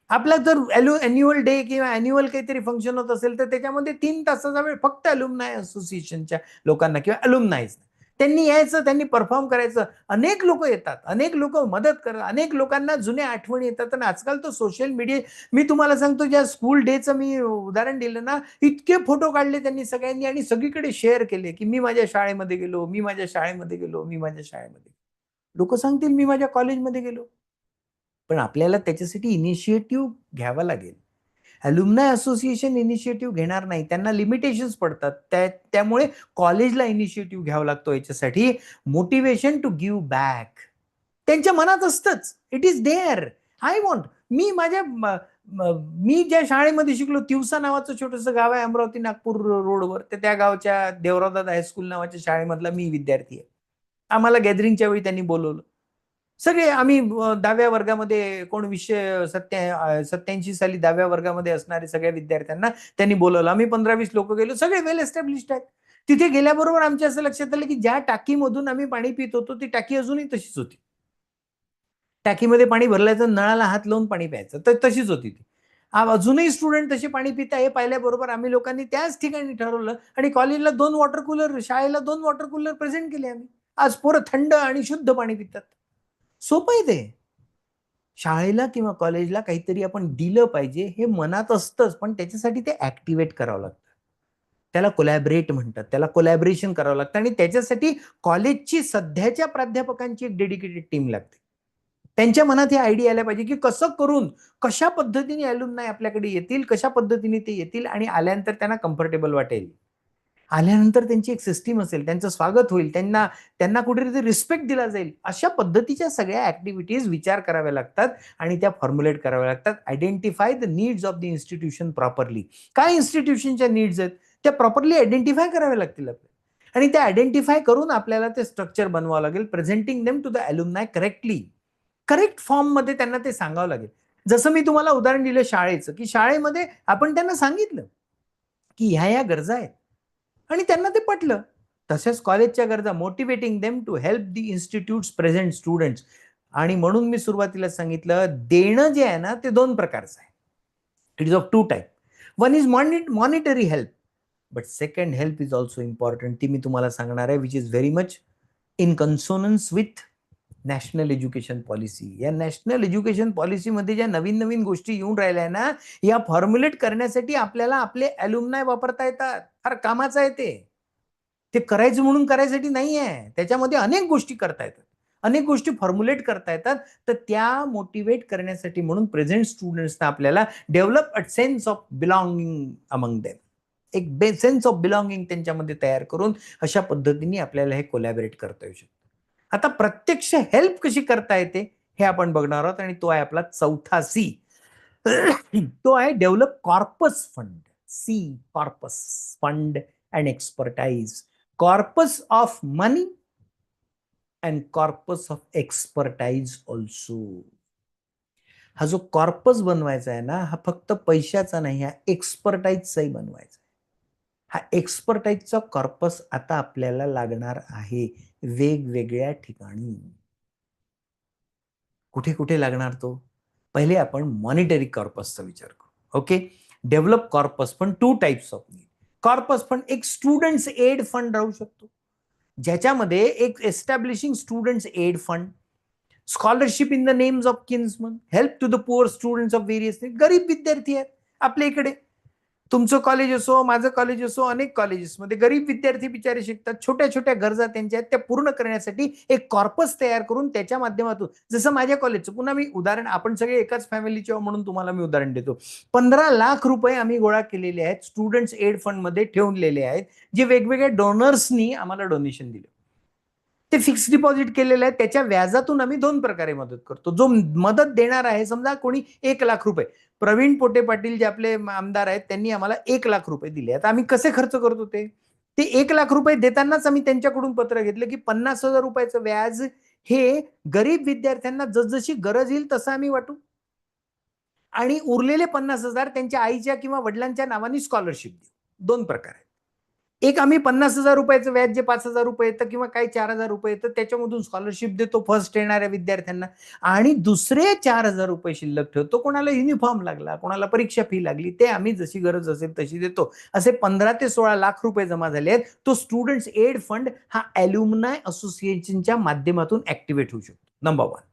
आपला जर अॅन्युअल डे किंवा अॅन्युअल काहीतरी फंक्शन होत असेल तर त्याच्यामध्ये 3 तासाचा वेळ फक्त अल्युमनाय असोसिएशनच्या लोकांना किंवा अल्युमनायज त्यांनी यायचं, त्यांनी परफॉर्म करायचं. अनेक लोक येतात, अनेक लोक मदत करतात, अनेक लोकांना जुन्या आठवणी येतात. आणि आजकाल तो सोशल मीडिया, मी तुम्हाला सांगतो, ज्या स्कूल डेचं मी उदाहरण दिलं ना, इतके फोटो काढले त्यांनी सगळ्यांनी आणि सगळीकडे शेअर केले की मी माझ्या शाळेमध्ये गेलो, मी माझ्या शाळेमध्ये गेलो, मी माझ्या शाळेमध्ये. लोक सांगतील मी माझ्या कॉलेजमध्ये गेलो, पण आपल्याला त्याच्यासाठी इनिशिएटिव्ह घ्यावा लागेल. अल्युमनाय असोसिएशन इनिशिएटिव्ह घेणार नाही, त्यांना लिमिटेशन्स पडतात. त्यामुळे कॉलेजला इनिशिएटिव्ह घ्यावा लागतो. याच्यासाठी मोटिवेशन टू गिव्ह बॅक त्यांच्या मनात असतंच. It is there. I want, मी ज्या शाळेमध्ये शिकलो, तिवसा नावाचं छोटंसं गाव आहे अमरावती नागपूर रोडवर, तर त्या गावच्या देवरावदादा हायस्कूल नावाच्या शाळेमधला मी विद्यार्थी आहे. आम्हाला गॅदरिंगच्या वेळी त्यांनी बोलवलं. सगळे आम्ही 10व्या वर्गामध्ये, कोण 87 साली 10व्या वर्गामध्ये असणारे सगळ्या विद्यार्थ्यांना त्यांनी बोलवलं. आम्ही 15-20 लोक गेलो, सगळे वेल एस्टॅब्लिश्ड आहेत. तिथे गेल्याबरोबर आमच्या असं लक्षात आलं की ज्या टाकीमधून आम्ही पाणी पित होतो ती टाकी अजूनही तशीच होती. टाकीमध्ये पाणी भरल्याचं, नळाला हात लावून पाणी प्यायचं, तर तशीच होती ती. अजूनही स्टुडंट तसे पाणी पिता, हे पाहिल्याबरोबर आम्ही लोकांनी त्याच ठिकाणी ठरवलं आणि कॉलेजला 2 वॉटर कूलर, शाळेला 2 वॉटर कूलर प्रेझेंट केले आम्ही. आज पोरं थंड आणि शुद्ध पाणी पितात. सोपं आहे ते. शाळेला किंवा कॉलेजला काहीतरी आपण दिलं पाहिजे हे मनात असतंच, पण त्याच्यासाठी ते ऍक्टिव्हेट करावं लागतं. त्याला कोलॅबरेट म्हणतात, त्याला कोलॅबरेशन करावं लागतं. आणि त्याच्यासाठी कॉलेजची सध्याच्या प्राध्यापकांची एक डेडिकेटेड टीम लागते. त्यांच्या मनात हे आयडिया आल्या पाहिजे की कसं करून, कशा पद्धतीने अल्युमनाय आपल्याकडे येतील, कशा पद्धतीने ते येतील आणि आल्यानंतर त्यांना कम्फर्टेबल वाटेल. आल्यानंतर त्यांची एक सिस्टीम असेल, त्यांचं स्वागत होईल, त्यांना कुठेतरी रिस्पेक्ट दिला जाईल. अशा पद्धतीच्या सगळ्या ऍक्टिव्हिटीज विचार कराव्या लागतात आणि त्या फॉर्म्युलेट कराव्या लागतात. Identify the needs of the institution properly. काय इन्स्टिट्यूशनच्या नीड्स आहेत त्या प्रॉपरली आयडेंटिफाय कराव्या लागतील आपल्याला, आणि त्या आयडेंटिफाय करून आपल्याला ते स्ट्रक्चर बनवावं लागेल. Presenting them to the alumni correctly, correct form मध्ये त्यांना ते सांगावं लागेल. जसं मी तुम्हाला उदाहरण दिलं शाळेचं, की शाळेमध्ये आपण त्यांना सांगितलं की ह्या गरजा आहेत आणि त्यांना ते पटलं. तसेच कॉलेजच्या गरजा, motivating them to help the institute's present students. आणि म्हणून मी सुरुवातीला सांगितलं, देणं जे आहे ना ते 2 प्रकारचं आहे. It is of 2 type. One is monetary help, but second help is also important. ती मी तुम्हाला सांगणार आहे, which is very much in consonance with national education policy. या नॅशनल एज्युकेशन पॉलिसीमध्ये ज्या नवीन नवीन गोष्टी येऊन राहिल्या ना, या फॉर्म्युलेट करण्यासाठी आपल्याला आपले अल्युमनाय वापरता येतात. फार कामाचं आहे ते करायचं म्हणून करायसाठी नाही आहे. त्याच्यामध्ये अनेक गोष्टी करता येतात, अनेक गोष्टी फॉर्म्युलेट करता येतात. तर त्या मोटिवेट करण्यासाठी म्हणून प्रेझेंट स्टुडंट्सना आपल्याला develop a sense of belonging among them, एक सेन्स ऑफ बिलॉंगिंग त्यांच्यामध्ये तयार करून अशा पद्धतीने आपल्याला हे कोलॅबरेट करता येऊ शकतं. आता प्रत्यक्ष हेल्प कशी करता येते हे आपण बघणार आहोत, आणि तो आहे आपला 4था C. तो आहे develop corpus fund. C, corpus fund and expertise. Corpus of money and corpus of expertise also. हा जो कॉर्पस बनवायचा आहे ना, हा फक्त पैशाचा नाही, हा एक्सपर्टाइजचाही बनवायचा. हा एक्सपर्टाइजचा कॉर्पस आता आपल्याला लागणार आहे वेगवेगळ्या ठिकाणी. कुठे कुठे लागणार तो? पहिले आपण मॉनिटरी कॉर्पसचा विचार करू. Okay, develop corpus fund 2 types of need. Corpus fund एक स्टुडंट्स एड फंड राहू शकतो, ज्याच्यामध्ये एक establishing students aid fund. Scholarship in the names of kinsman, help to the poor students of various, गरीब विद्यार्थी आहेत आपल्या इकडे. तुमचं कॉलेज असो, माझं कॉलेज असो, अनेक कॉलेजेसमध्ये गरीब विद्यार्थी बिचारे शिकतात. छोट्या छोट्या गरजा त्यांच्या आहेत, त्या पूर्ण करण्यासाठी एक कॉर्पस तयार करून त्याच्या माध्यमातून, जसं माझ्या कॉलेजचं, पुन्हा मी उदाहरण, आपण सगळे एकाच फॅमिलीचे म्हणून तुम्हाला मी उदाहरण देतो. 15 लाख रुपये आम्ही गोळा केलेले आहेत, स्टुडंट्स एड फंड मध्ये ठेवलेले आहेत, जे वेगवेगळ्या डोनर्सनी आम्हाला डोनेशन दिले. ते फिक्स डिपॉझिट केलेलं आहे, त्याच्या व्याजातून आम्ही 2 प्रकारे मदत करतो. जो मदत देणार आहे, समजा कोणी 1 लाख रुपये, प्रवीण पोटे पाटील जे आपले आमदार आहेत, त्यांनी आम्हाला 1 लाख रुपये दिले. आता आम्ही कसे खर्च करतो ते 1 लाख रुपये देतानाच आम्ही त्यांच्याकडून पत्र घेतलं की 50,000 रुपयाचं व्याज हे गरीब विद्यार्थ्यांना जसजशी गरज येईल तसं आम्ही वाटू, आणि उरलेले 50,000 त्यांच्या आईच्या किंवा वडिलांच्या नावाने स्कॉलरशिप देऊ. 2 प्रकार आहेत. एक, आम्ही 50,000 रुपयाचं व्याज जे 5,000 रुपये येतं किंवा काही 4,000 रुपये येतं त्याच्यामधून स्कॉलरशिप देतो फर्स्ट येणाऱ्या विद्यार्थ्यांना, आणि दुसरे 4,000 रुपये शिल्लक ठेवतो. कोणाला युनिफॉर्म लागला, कोणाला परीक्षा फी लागली, ते आम्ही जशी गरज असेल तशी देतो. असे 15 ते 16 लाख रुपये जमा झाले आहेत. तो स्टुडंट्स एड फंड हा ॲल्युमनाय असोसिएशनच्या माध्यमातून ऍक्टिव्हेट होऊ शकतो. Number 1.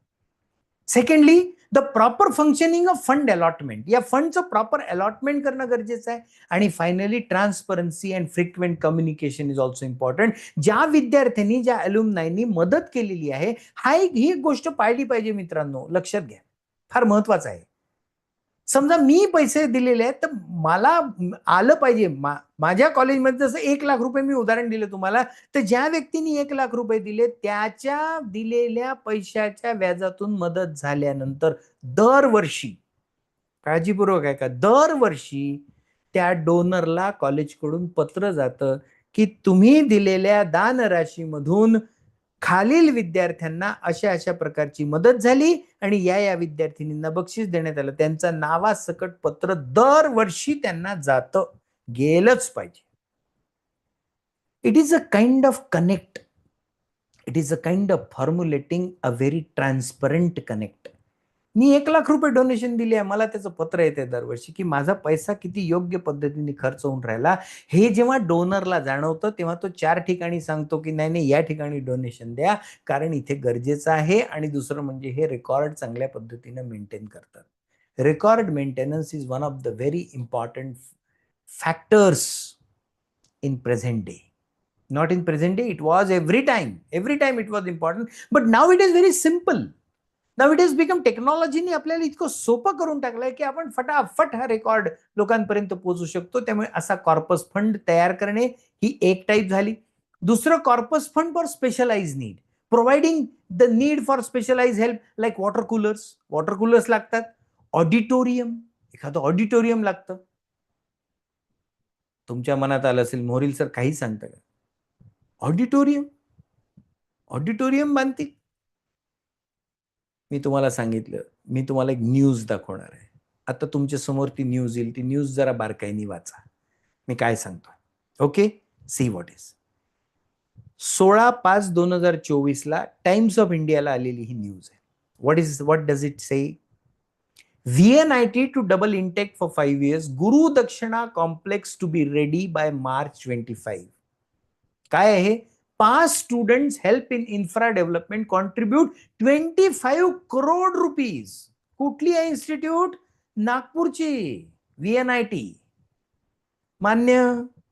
Secondly, the proper functioning of fund allotment, या फंडचं प्रॉपर अलॉटमेंट करणं गरजेचं आहे. आणि finally, transparency and frequent communication is also important. ज्या विद्यार्थ्यांनी, ज्या अलुमनायनी मदत केलेली आहे, ही एक गोष्ट पाळली पाहिजे मित्रांनो, लक्षात घ्या, फार महत्वाचं आहे. समजा मी पैसे दिलेले आहेत तर मला आलं पाहिजे. माझ्या कॉलेजमध्ये जसं 1 लाख रुपये मी उदाहरण दिलं तुम्हाला, तर ज्या व्यक्तीने 1 लाख रुपये दिले त्याच्या दिलेल्या पैशाच्या व्याजातून मदत झाल्यानंतर दरवर्षी, काळजीपूर्वक आहे का, दरवर्षी त्या डोनरला कॉलेजकडून पत्र जातं की तुम्ही दिलेल्या दानराशीमधून खालील विद्यार्थ्यांना अशा अशा प्रकारची मदत झाली आणि या विद्यार्थिनींना बक्षीस देण्यात आलं. त्यांचा नावासकट पत्र दरवर्षी त्यांना जातं, गेलंच पाहिजे. It is a kind of connect, it is a kind of formulating a very transparent connect. मी 1 लाख रुपये डोनेशन दिले आहे, मला त्याचं पत्र येते दरवर्षी की माझा पैसा किती योग्य पद्धतीने खर्च होऊन राहिला. हे जेव्हा डोनरला जाणवतं तेव्हा तो 4 ठिकाणी सांगतो की नाही नाही, या ठिकाणी डोनेशन द्या कारण इथे गरजेचं आहे. आणि दुसरं म्हणजे हे रेकॉर्ड चांगल्या पद्धतीने मेंटेन करतात. Record maintenance is one of the very important factors in present day. Not in present day, it was every time it was important, but now it is very simple. Now it has become technology ने आपल्याला इतकं सोपं करून टाकलंय की आपण फटाफट हा रेकॉर्ड लोकांपर्यंत पोहोचू शकतो. त्यामुळे असा कॉर्पस फंड तयार करणे ही एक टाईप झाली. दुसरं, corpus fund for specialize need, providing the need for specialize help, like water coolers लागतात, ऑडिटोरियम, एखादं ऑडिटोरियम लागतं. तुमच्या मनात आलं असेल, मोरील सर काही सांगता का, ऑडिटोरियम बांधतील. मी तुम्हाला सांगितलं, मी तुम्हाला एक न्यूज दाखवणार आहे. आता तुमच्या समोर ती न्यूज येईल, ती न्यूज जरा बारकाईने वाचा, मी काय सांगतो. Okay, see what is. 16/5/2024 ला टाइम्स ऑफ इंडियाला आलेली ही न्यूज आहे. What does it say? VNIT to double intake for 5 years. Guru Dakshina complex to be ready by March 25. काय आहे? 5 students help in infra development contribute 25 crore rupees. कुठली आहे institute? नागपूरची VNIT. मान्य,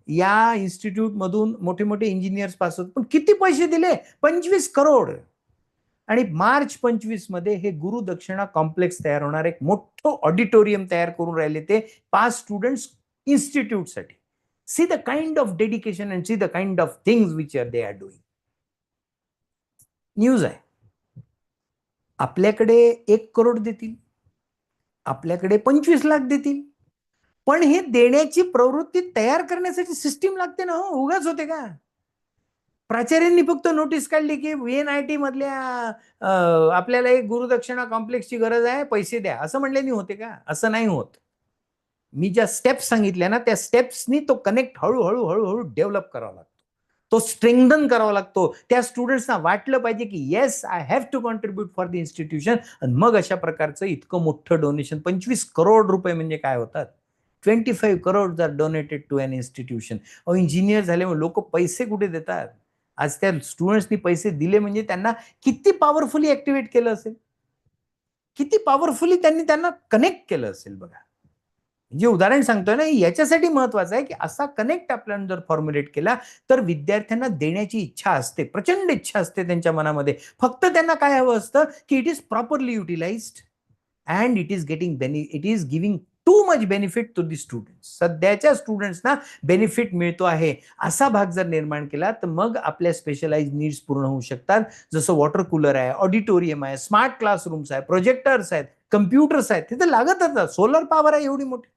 या इन्स्टिट्यूट मधून मोठे मोठे इंजिनियर्स पास होत. पण किती पैसे दिले? 25 करोड. आणि मार्च 25 मध्ये हे गुरु दक्षिणा कॉम्प्लेक्स तयार होणार, एक मोठं ऑडिटोरियम तयार करून राहिले ते 5 स्टुडंट्स इन्स्टिट्यूट साठी. See the kind of dedication and see the kind of things which they are doing. News आहे. आपल्याकडे 1 करोड देतील, आपल्याकडे 25 लाख देतील, पण हे देण्याची प्रवृत्ती तयार करण्यासाठी सिस्टीम लागते ना हो, उगाच होते का? प्राचार्यांनी फक्त नोटीस काढली की VNIT मधल्या आपल्याला एक गुरुदक्षिणा कॉम्प्लेक्सची गरज आहे, पैसे द्या, असं म्हणल्याने होते का? असं नाही होत. मी ज्या स्टेप्स सांगितल्या ना, त्या स्टेप्सनी तो कनेक्ट हळूहळू डेव्हलप करावा लागतो, तो स्ट्रेंथन करावा लागतो. त्या स्टुडंट्सना वाटलं पाहिजे की yes, I have to contribute for the institution. आणि मग अशा प्रकारचं इतकं मोठं डोनेशन, 25 करोड रुपये म्हणजे काय होतात? 25 crores are donated to an institution. Engineer झाल्यामुळे लोक पैसे कुठे देतात? आज त्या स्टुडंट्सनी पैसे दिले म्हणजे त्यांना किती पॉवरफुली ऍक्टिव्हेट केलं असेल, किती पॉवरफुली त्यांना कनेक्ट केलं असेल बघा. जे उदाहरण सांगतोय ना, याच्यासाठी महत्वाचं आहे की असा कनेक्ट आपल्याला जर फॉर्म्युलेट केला तर विद्यार्थ्यांना देण्याची इच्छा असते, प्रचंड इच्छा असते त्यांच्या मनामध्ये. फक्त त्यांना काय हवं असतं की it is properly utilised and it is giving too much benefit to the students. सध्याच्या स्टुडंट्सना बेनिफिट मिळतो आहे असा भाग जर निर्माण केला तर मग आपल्या स्पेशलाइज नीड्स पूर्ण होऊ शकतात. जसं वॉटर कूलर आहे, ऑडिटोरियम आहे, स्मार्ट क्लासरूम्स आहे, प्रोजेक्टर्स आहेत, कम्प्युटर्स आहेत, तिथे लागतच, सोलर पॉवर आहे एवढी मोठी,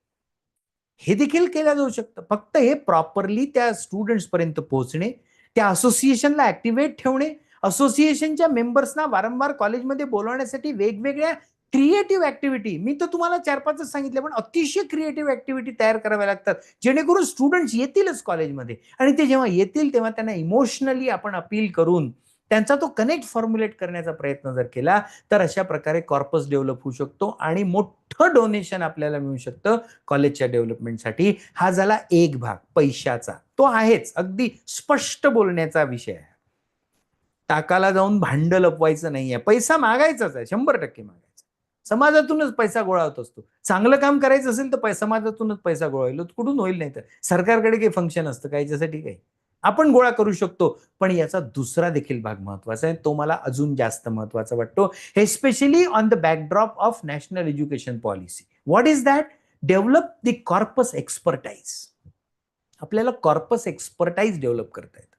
हे देखील केलं जाऊ शकतं. फक्त हे प्रॉपरली त्या स्टुडंट्स पर्यंत पोहोचणे, त्या असोसिएशनला ऍक्टिव्हेट ठेवणे, असोसिएशनच्या मेंबर्सना वारंवार कॉलेजमध्ये बोलवण्यासाठी वेगवेगळ्या क्रिएटिव्ह ऍक्टिव्हिटी, मी तर तुम्हाला 4-5च सांगितले, पण अतिशय क्रिएटिव्ह ऍक्टिव्हिटी तयार कराव्या लागतात, जेणेकरून स्टुडंट्स येतीलच कॉलेजमध्ये. आणि ते जेव्हा येतील तेव्हा त्यांना इमोशनली आपण अपील करून त्यांचा तो कनेक्ट फॉर्म्युलेट करण्याचा प्रयत्न जर केला तर अशा प्रकारे कॉर्पस डेव्हलप होऊ शकतो आणि मोठं डोनेशन आपल्याला मिळू शकतं कॉलेजच्या डेव्हलपमेंटसाठी. हा झाला एक भाग पैशाचा, तो आहेच, अगदी स्पष्ट बोलण्याचा विषय आहे. टाकाला जाऊन भांड लपवायचं नाहीये, पैसा मागायचाच आहे, 100% मागायचा. समाजातूनच पैसा गोळा होत असतो. चांगलं काम करायचं असेल तर समाजातूनच पैसा गोळा होईल, कुठून होईल? नाही तर सरकारकडे काही फंक्शन असतं का याच्यासाठी? काही आपण गोळा करू शकतो. पण याचा दुसरा देखील भाग महत्वाचा आहे, तो मला अजून जास्त महत्वाचा वाटतो, especially on the backdrop of national education policy. What is that? Develop the corpus expertise. आपल्याला कॉर्पस एक्सपर्टाईज डेव्हलप करता येतं.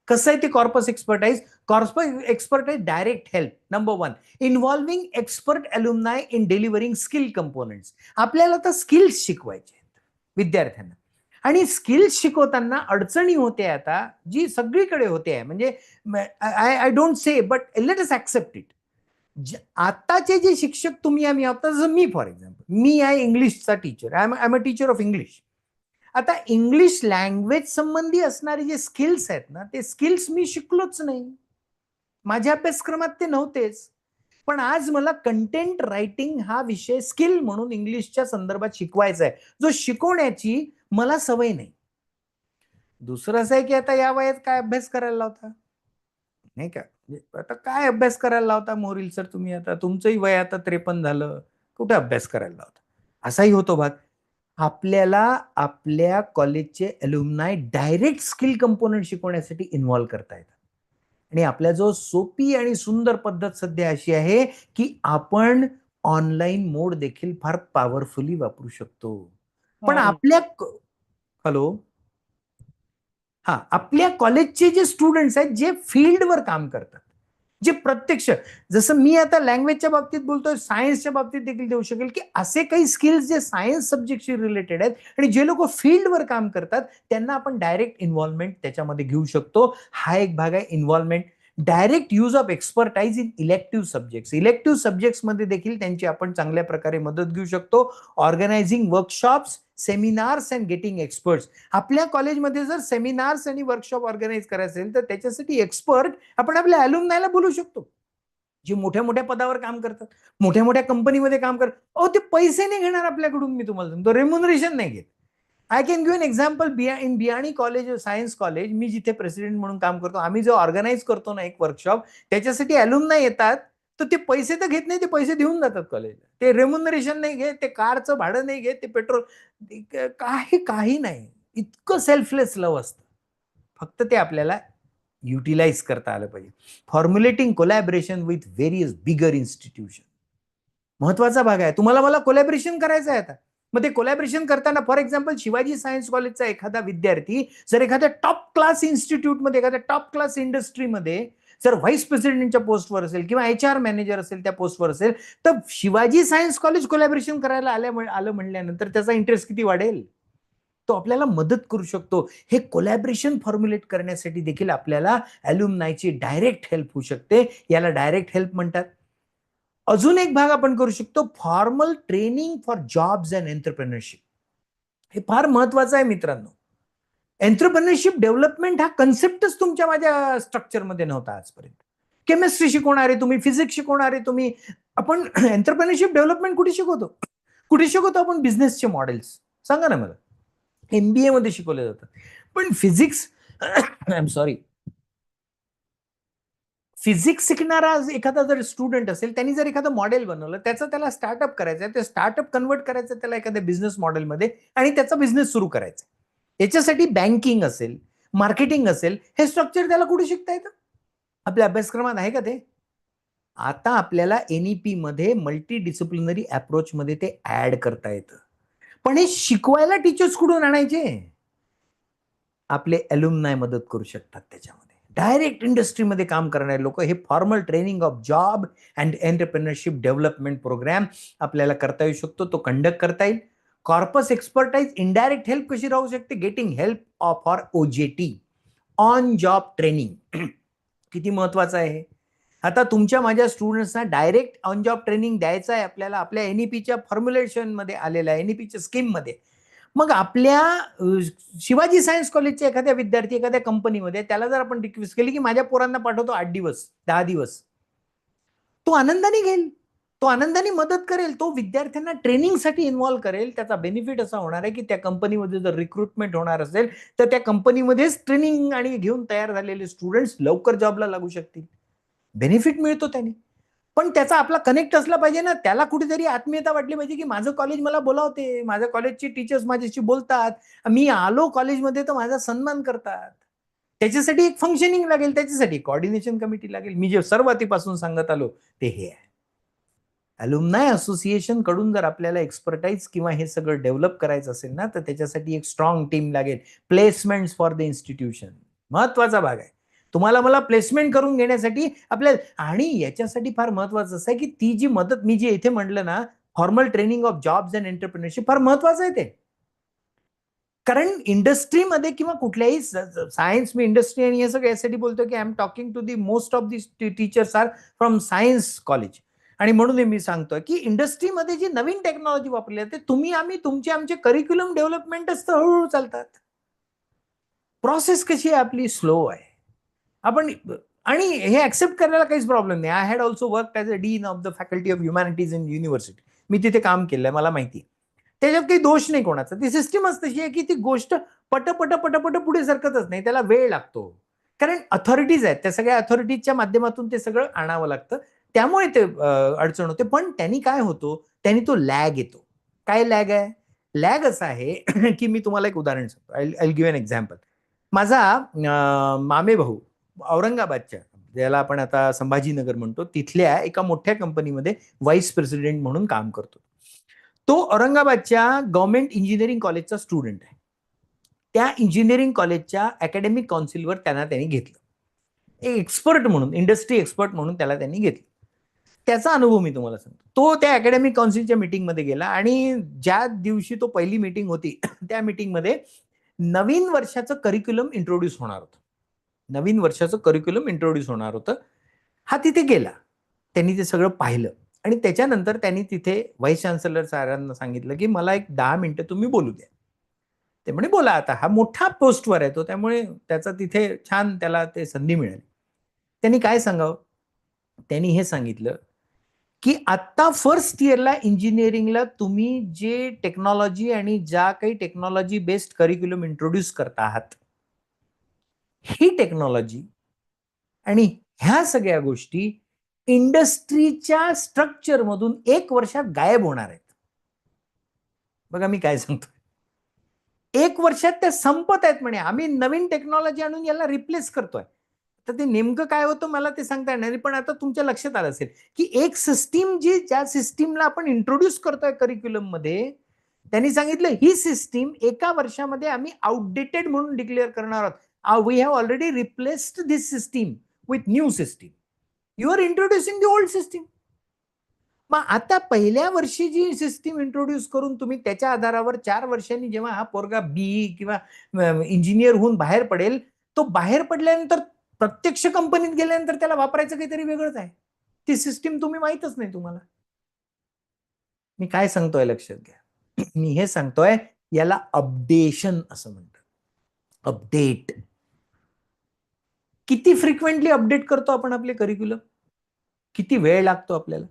कसं आहे ते corpus expertise? Corpus expertise direct help, number 1, involving expert alumni in delivering skill components. आपल्याला तर skills शिकवायचे आहेत विद्यार्थ्यांना, आणि स्किल्स शिकवताना अडचणी होते आता, जी सगळीकडे होते आहे. म्हणजे I don't say, but let us accept it. आताचे जे शिक्षक तुम्ही आम्ही आहोत, जसं मी फॉर एक्झाम्पल, मी आहे इंग्लिशचा teacher, I am a teacher of English. आता इंग्लिश लँग्वेज संबंधी असणारे जे स्किल्स आहेत ना, ते स्किल्स मी शिकलोच नाही, माझ्या अभ्यासक्रमात ते नव्हतेच. पण आज मला कंटेंट रायटिंग हा विषय स्किल म्हणून इंग्लिशच्या संदर्भात शिकवायचा आहे, जो शिकवण्याची मला सवय नाही. दुसरं असं आहे की आता या वयात काय अभ्यास करायला लावता, नाही का? आता काय अभ्यास करायला लावता मोरील सर तुम्ही? आता तुमचंही वय आता 53 झालं, कुठे अभ्यास करायला लावता? असाही होतो भाग. आपल्याला आपल्या कॉलेजचे अल्युमनाय डायरेक्ट स्किल कंपोनेंट शिकवण्यासाठी इन्व्हॉल्व करता येतात. आणि आपल्या जो सोपी आणि सुंदर पद्धत सध्या अशी आहे की आपण ऑनलाईन मोड देखील फार पॉवरफुली वापरू शकतो. पण आपल्या हॅलो आपल्या कॉलेजचे जे स्टुडंट्स आहेत, जे फील्डवर काम करतात, जे प्रत्यक्ष, जसं मी आता लँग्वेजच्या बाबतीत बोलतोय, सायन्सच्या बाबतीत देखील देऊ शकेल की असे काही स्किल्स जे सायन्स सब्जेक्टशी रिलेटेड आहेत आणि जे लोक फील्डवर काम करतात त्यांना आपण डायरेक्ट इन्व्हॉल्वमेंट त्याच्यामध्ये घेऊ शकतो. हा एक भाग आहे involvement. Direct use of expertise in elective subjects. Elective सब्जेक्ट्समध्ये देखील त्यांची आपण चांगल्या प्रकारे मदत घेऊ शकतो. Organising workshops, seminars and getting experts. आपल्या कॉलेजमध्ये जर सेमिनार्स आणि वर्कशॉप ऑर्गनाईज करायचे असेल तर त्याच्यासाठी एक्सपर्ट आपण आपल्या अल्युमनायला बोलू शकतो, जे मोठ्या मोठ्या पदावर काम करतात, मोठ्या मोठ्या कंपनीमध्ये काम करतात. ते पैसे नाही घेणार आपल्याकडून, मी तुम्हाला सांगतो, रेम्युनरेशन नाही घेत. I can give an example. In Biyani college, science college, मी जिथे प्रेसिडेंट म्हणून काम करतो, आम्ही जो ऑर्गनाईज करतो ना एक वर्कशॉप, त्याच्यासाठी अल्युमनाय येतात, तर ते पैसे तर घेत नाही, ते पैसे देऊन जातात कॉलेजला. ते रेम्युनरेशन नाही घेत, ते कारचं भाडं नाही घेत, ते पेट्रोल काही नाही. इतकं सेल्फलेस लव्ह असतं. फक्त ते आपल्याला युटिलाइज करता आलं पाहिजे. Formulating collaboration with various bigger institution महत्वाचा भाग आहे. तुम्हाला मला कोलॅबरेशन करायचं आहे आता. मग ते कोलॅबरेशन करताना फॉर एक्झाम्पल शिवाजी सायन्स कॉलेजचा एखादा विद्यार्थी जर एखाद्या टॉप क्लास इन्स्टिट्यूटमध्ये, एखाद्या टॉप क्लास इंडस्ट्रीमध्ये जर व्हाईस प्रेसिडेंटच्या पोस्टवर असेल किंवा HR मॅनेजर असेल त्या पोस्टवर असेल, तर शिवाजी सायन्स कॉलेज कोलॅबरेशन करायला आलं म्हणल्यानंतर त्याचा इंटरेस्ट किती वाढेल, तो आपल्याला मदत करू शकतो. हे कोलॅबरेशन फॉर्म्युलेट करण्यासाठी देखील आपल्याला अल्युमनायची डायरेक्ट हेल्प होऊ शकते. याला डायरेक्ट हेल्प म्हणतात. अजून एक भाग आपण करू शकतो, formal training for jobs and entrepreneurship. हे फार महत्वाचं आहे मित्रांनो. एंटरप्रेन्योरशिप डेव्हलपमेंट हा कन्सेप्टच तुमच्या माझ्या स्ट्रक्चरमध्ये नव्हता आजपर्यंत. केमिस्ट्री शिकवणारे तुम्ही, फिजिक्स शिकवणारे तुम्ही, आपण एंटरप्रेन्योरशिप डेव्हलपमेंट कुठे शिकवतो? कुठे शिकवतो आपण? बिझनेसचे मॉडेल्स. सांगा ना मला. MBA मध्ये शिकवले जातात. पण physics, I am sorry, physics शिकणारा एखादा जर स्टुडंट असेल, त्यांनी जर एखादं मॉडेल बनवलं, त्याचं त्याला स्टार्टअप करायचं आहे, ते स्टार्टअप कन्वर्ट करायचं त्याला एखाद्या बिझनेस मॉडेलमध्ये आणि त्याचा बिझनेस सुरू करायचा. याच्यासाठी बँकिंग असेल, मार्केटिंग असेल, हे स्ट्रक्चर त्याला कुठे शिकता येतं? आपल्या अभ्यासक्रमात आहे का ते? आता आपल्याला NEP मध्ये मल्टी डिसिप्लिनरी अप्रोच मध्ये ते ऍड करता येतं. पण हे शिकवायला टीचर्स कुठून आणायचे? आपले अल्युमनाय मदत करू शकतात त्याच्यामध्ये. डायरेक्ट इंडस्ट्रीमध्ये काम करणारे लोक, हे formal training of job and entrepreneurship development programme आपल्याला करता येऊ शकतो, तो कंडक्ट करता येईल. कॉर्पस एक्सपर्टाईज, इनडायरेक्ट हेल्प कशी राहू शकते? Getting help for OJT, on job training. किती महत्वाचं आहे. आता तुमच्या माझ्या स्टुडंट्सना डायरेक्ट ऑन जॉब ट्रेनिंग द्यायचं आहे आपल्याला, आपल्या NEPच्या फॉर्म्युलेशन मध्ये आलेल्या आहे, NEPच्या स्कीम मध्ये. मग आपल्या शिवाजी सायन्स कॉलेजच्या एखाद्या विद्यार्थी एखाद्या कंपनीमध्ये, त्याला जर आपण रिक्वेस्ट केली की माझ्या पोरांना पाठवतो 8 दिवस 10 दिवस, तो आनंदाने घेईल, तो आनंदाने मदत करेल, तो विद्यार्थ्यांना ट्रेनिंगसाठी इन्व्हॉल्व करेल. त्याचा बेनिफिट असा होणार आहे की त्या कंपनीमध्ये जर रिक्रुटमेंट होणार असेल तर त्या कंपनीमध्येच ट्रेनिंग आणि घेऊन तयार झालेले स्टुडंट्स लवकर जॉबला लागू शकतील. बेनिफिट मिळतो त्याने. पण त्याचा आपला कनेक्ट असला पाहिजे ना, त्याला कुठेतरी आत्मीयता वाटली पाहिजे की माझं कॉलेज मला बोलावते, माझ्या कॉलेजचे टीचर्स माझ्याशी बोलतात, मी आलो कॉलेजमध्ये तर माझा सन्मान करतात. त्याच्यासाठी एक फंक्शनिंग लागेल, त्याच्यासाठी कोऑर्डिनेशन कमिटी लागेल. मी जे सुरुवातीपासून सांगत आलो ते हे आहे. अल्युमनाय असोसिएशन कडून जर आपल्याला एक्सपर्टाईज किंवा हे सगळं डेव्हलप करायचं असेल ना, तर त्याच्यासाठी एक स्ट्रॉंग टीम लागेल. प्लेसमेंट्स फॉर द इन्स्टिट्यूशन महत्वाचा भाग आहे. तुम्हाला मला प्लेसमेंट करून घेण्यासाठी आपल्याला, आणि याच्यासाठी फार महत्वाचं असं आहे की ती जी मदत मी जे इथे म्हटलं ना, formal training of jobs and entrepreneurship, फार महत्वाचं आहे ते. कारण इंडस्ट्रीमध्ये किंवा कुठल्याही सायन्स, मी इंडस्ट्री आणि हे सगळं यासाठी बोलतो की I am talking to the most of the teachers are from science college. आणि म्हणून मी सांगतोय की इंडस्ट्रीमध्ये जी नवीन टेक्नॉलॉजी वापरली जाते, तुम्ही आम्ही तुमचे आमचे करिक्युलम डेव्हलपमेंटच तर हळूहळू चालतात. प्रोसेस कशी आहे आपली? स्लो आहे. आपण, आणि हे ऍक्सेप्ट करायला काहीच प्रॉब्लेम नाही. I had also work as a dean of the faculty of humanities in university. मी तिथे काम केलंय, मला माहिती आहे. त्याच्यात काही दोष नाही कोणाचा. ती सिस्टीमच तशी आहे की ती गोष्ट पटपट पटपट पुढे सरकतच नाही, त्याला वेळ लागतो. कारण अथॉरिटीज आहेत, त्या सगळ्या अथॉरिटीजच्या माध्यमातून ते सगळं आणावं लागतं, त्यामुळे ते अडचण होते. पण त्यांनी काय होतो, त्यांनी तो लॅग येतो. काय लॅग आहे? लॅग असा आहे की मी तुम्हाला एक उदाहरण सांगतो. I give an example. माझा मामे भाऊ औरंगाबादच्या, ज्याला आपण आता संभाजीनगर म्हणतो, तिथल्या एका मोठ्या कंपनीमध्ये व्हाईस प्रेसिडेंट म्हणून काम करतो. तो औरंगाबादच्या गव्हर्नमेंट इंजिनिअरिंग कॉलेजचा स्टुडंट आहे. त्या इंजिनिअरिंग कॉलेजच्या अकॅडमिक काउन्सिलवर त्यांनी घेतलं. एक एक्सपर्ट म्हणून, इंडस्ट्री एक्सपर्ट म्हणून त्याला त्यांनी घेतलं. त्याचा अनुभव मी तुम्हाला सांगतो. तो त्या अकॅडमिक काउन्सिलच्या मीटिंगमध्ये गेला आणि ज्या दिवशी तो पहिली मीटिंग होती त्या मीटिंगमध्ये नवीन वर्षाचं करिक्युलम इंट्रोड्यूस होणार होतं. नवीन वर्षाचं करिक्युलम इंट्रोड्यूस होणार होतं. हा तिथे गेला, त्यांनी ते सगळं पाहिलं आणि त्याच्यानंतर त्यांनी तिथे व्हाईस चान्सलर सरांना सांगितलं की मला एक 10 मिनिटं तुम्ही बोलू द्या. ते म्हणे बोला. आता हा मोठा पोस्टवर आहे तो, त्यामुळे त्याचा तिथे छान त्याला ते संधी मिळाली. त्यांनी काय सांगावं? त्यांनी हे सांगितलं की आता फर्स्ट इयरला इंजिनिअरिंगला तुम्ही जे टेक्नॉलॉजी आणि ज्या काही टेक्नॉलॉजी बेस्ड करिक्युलम इंट्रोड्यूस करता आहात, ही टेक्नॉलॉजी आणि ह्या सगळ्या गोष्टी इंडस्ट्रीच्या स्ट्रक्चर मधून 1 वर्षात गायब होणार आहेत. बघा मी काय सांगतो, 1 वर्षात त्या संपत आहेत म्हणे. आम्ही नवीन टेक्नॉलॉजी आणून याला रिप्लेस करतोय. तर ते नेमकं काय होतं मला ते सांगता येणार नाही, पण आता तुमच्या लक्षात आलं असेल की एक सिस्टीम ज्या सिस्टीमला आपण इंट्रोड्यूस करतोय करिक्युलम मध्ये, त्यांनी सांगितलं ही सिस्टीम 1 वर्षामध्ये आम्ही आउटडेटेड म्हणून डिक्लेअर करणार आहोत. We have already replaced this system with new system. You are introducing the old system. मग आता पहिल्या वर्षी जी सिस्टीम इंट्रोड्यूस करून तुम्ही त्याच्या आधारावर 4 वर्षांनी जेव्हा हा पोरगा BE किंवा इंजिनियर होऊन बाहेर पडेल, तो बाहेर पडल्यानंतर प्रत्यक्ष कंपनीत गेल्यानंतर त्याला वापरायचं काहीतरी वेगळंच आहे. ती सिस्टीम तुम्ही माहीतच नाही तुम्हाला. मी काय सांगतोय लक्षात घ्या. मी हे सांगतोय याला अपडेशन असं म्हणतात. अपडेट. किती फ्रिक्वेंटली अपडेट करतो आपण आपले करिक्युलम? किती वेळ लागतो आपल्याला?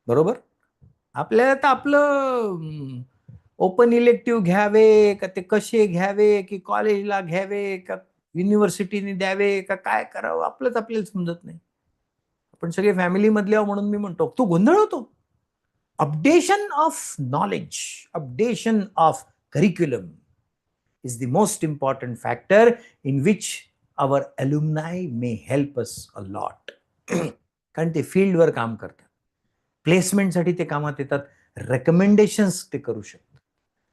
बरोबर. आपल्याला तर आपलं ओपन इलेक्टिव्ह घ्यावे का, ते कसे घ्यावे की कॉलेजला घ्यावे का, युनिव्हर्सिटीने द्यावे का काय करावं आपलंच आपल्याला समजत नाही. आपण सगळे फॅमिली मधले आहोत म्हणून मी म्हणतो तो गोंधळ होतो. Updation of knowledge, updation of curriculum is the most important factor in which our alumni may help us a lot. कारण ते फील्डवर काम करतात, प्लेसमेंटसाठी ते कामात येतात, रेकमेंडेशन्स ते करू शकतात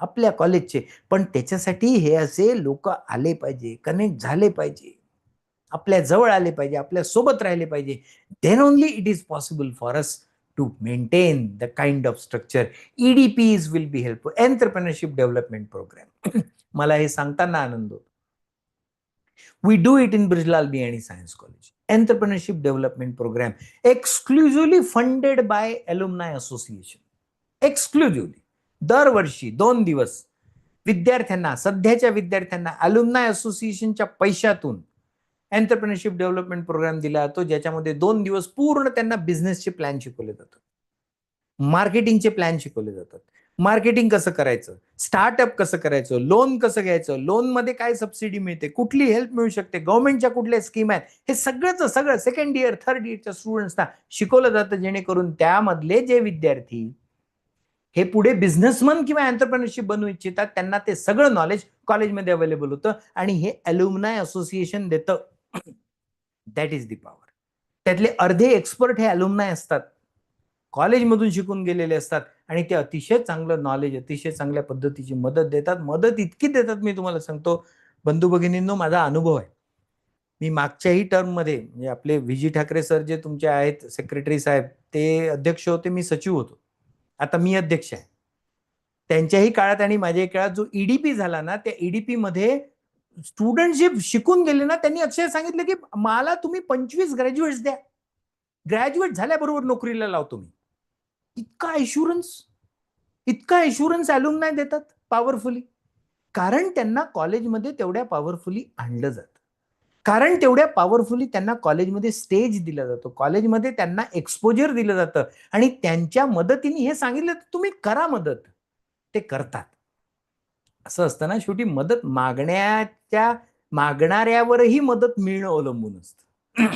आपल्या कॉलेजचे. पण त्याच्यासाठी हे असे लोक आले पाहिजे, कनेक्ट झाले पाहिजे, आपल्या जवळ आले पाहिजे, आपल्या सोबत राहिले पाहिजे. Then only it is possible for us to maintain the kind of structure. EDPs will be helpful. Entrepreneurship Development Program. मला हे सांगताना आनंद होतो. We do it in Brijlal Biyani Science College. Entrepreneurship Development Program exclusively funded by Alumni Association. Exclusively. दरवर्षी 2 दिवस विद्यार्थ्यांना, सध्याच्या विद्यार्थ्यांना अलुमनाय असोसिएशनच्या पैशातून एंटरप्रेन्योरशिप डेव्हलपमेंट प्रोग्राम दिला जातो, ज्याच्यामध्ये 2 दिवस पूर्ण त्यांना बिझनेसचे प्लॅन शिकवले जातात, मार्केटिंगचे प्लॅन शिकवले जातात. मार्केटिंग कसं करायचं, स्टार्टअप कसं करायचं, लोन कसं घ्यायचं, लोन मध्ये काय सबसिडी मिळते, कुठली हेल्प मिळू शकते, गव्हर्नमेंटच्या कुठल्या स्कीम आहेत, हे सगळं सेकंड इयर थर्ड इयरच्या स्टुडंट्सना शिकवलं जातं, जेणेकरून त्यामधले जे विद्यार्थी हे पुढे बिझनेसमन किंवा एंटरप्रेन्योरशिप बनवू इच्छितात त्यांना ते सगळं नॉलेज कॉलेजमध्ये अवेलेबल होतं आणि हे अलुमनाय असोसिएशन देतं. That is the power. त्यातले अर्धे एक्सपर्ट हे अलुमनाय असतात, कॉलेजमधून शिकून गेलेले असतात आणि ते अतिशय चांगलं नॉलेज, अतिशय चांगल्या पद्धतीची मदत देतात. मदत इतकी देतात, मी तुम्हाला सांगतो बंधू भगिनींनो, माझा अनुभव आहे. मी मागच्याही टर्ममध्ये म्हणजे आपले व्ही.जी. ठाकरे सर जे तुमचे आहेत सेक्रेटरी साहेब, ते अध्यक्ष होते, मी सचिव होतो, आता मी अध्यक्ष आहे. त्यांच्याही काळात आणि माझ्याही काळात जो ईडीपी झाला ना, त्या ईडीपी मध्ये स्टुडंट जे शिकून गेले ना, त्यांनी अक्षय सांगितलं की मला तुम्ही 25 ग्रॅज्युएट्स द्या, ग्रॅज्युएट झाल्याबरोबर नोकरीला लावतो मी. इतका इन्शुरन्स अलुमनाय देतात पॉवरफुली, कारण त्यांना कॉलेजमध्ये तेवढ्या पॉवरफुली आणलं जातं, कारण तेवढ्या पॉवरफुली त्यांना कॉलेजमध्ये स्टेज दिला जातो, कॉलेजमध्ये त्यांना एक्सपोजर दिलं जातं आणि त्यांच्या मदतीने हे सांगितलं तुम्ही करा मदत, ते करतात. असं असतं ना, शेवटी मदत मागणाऱ्यावरही मदत मिळणं अवलंबून असतं.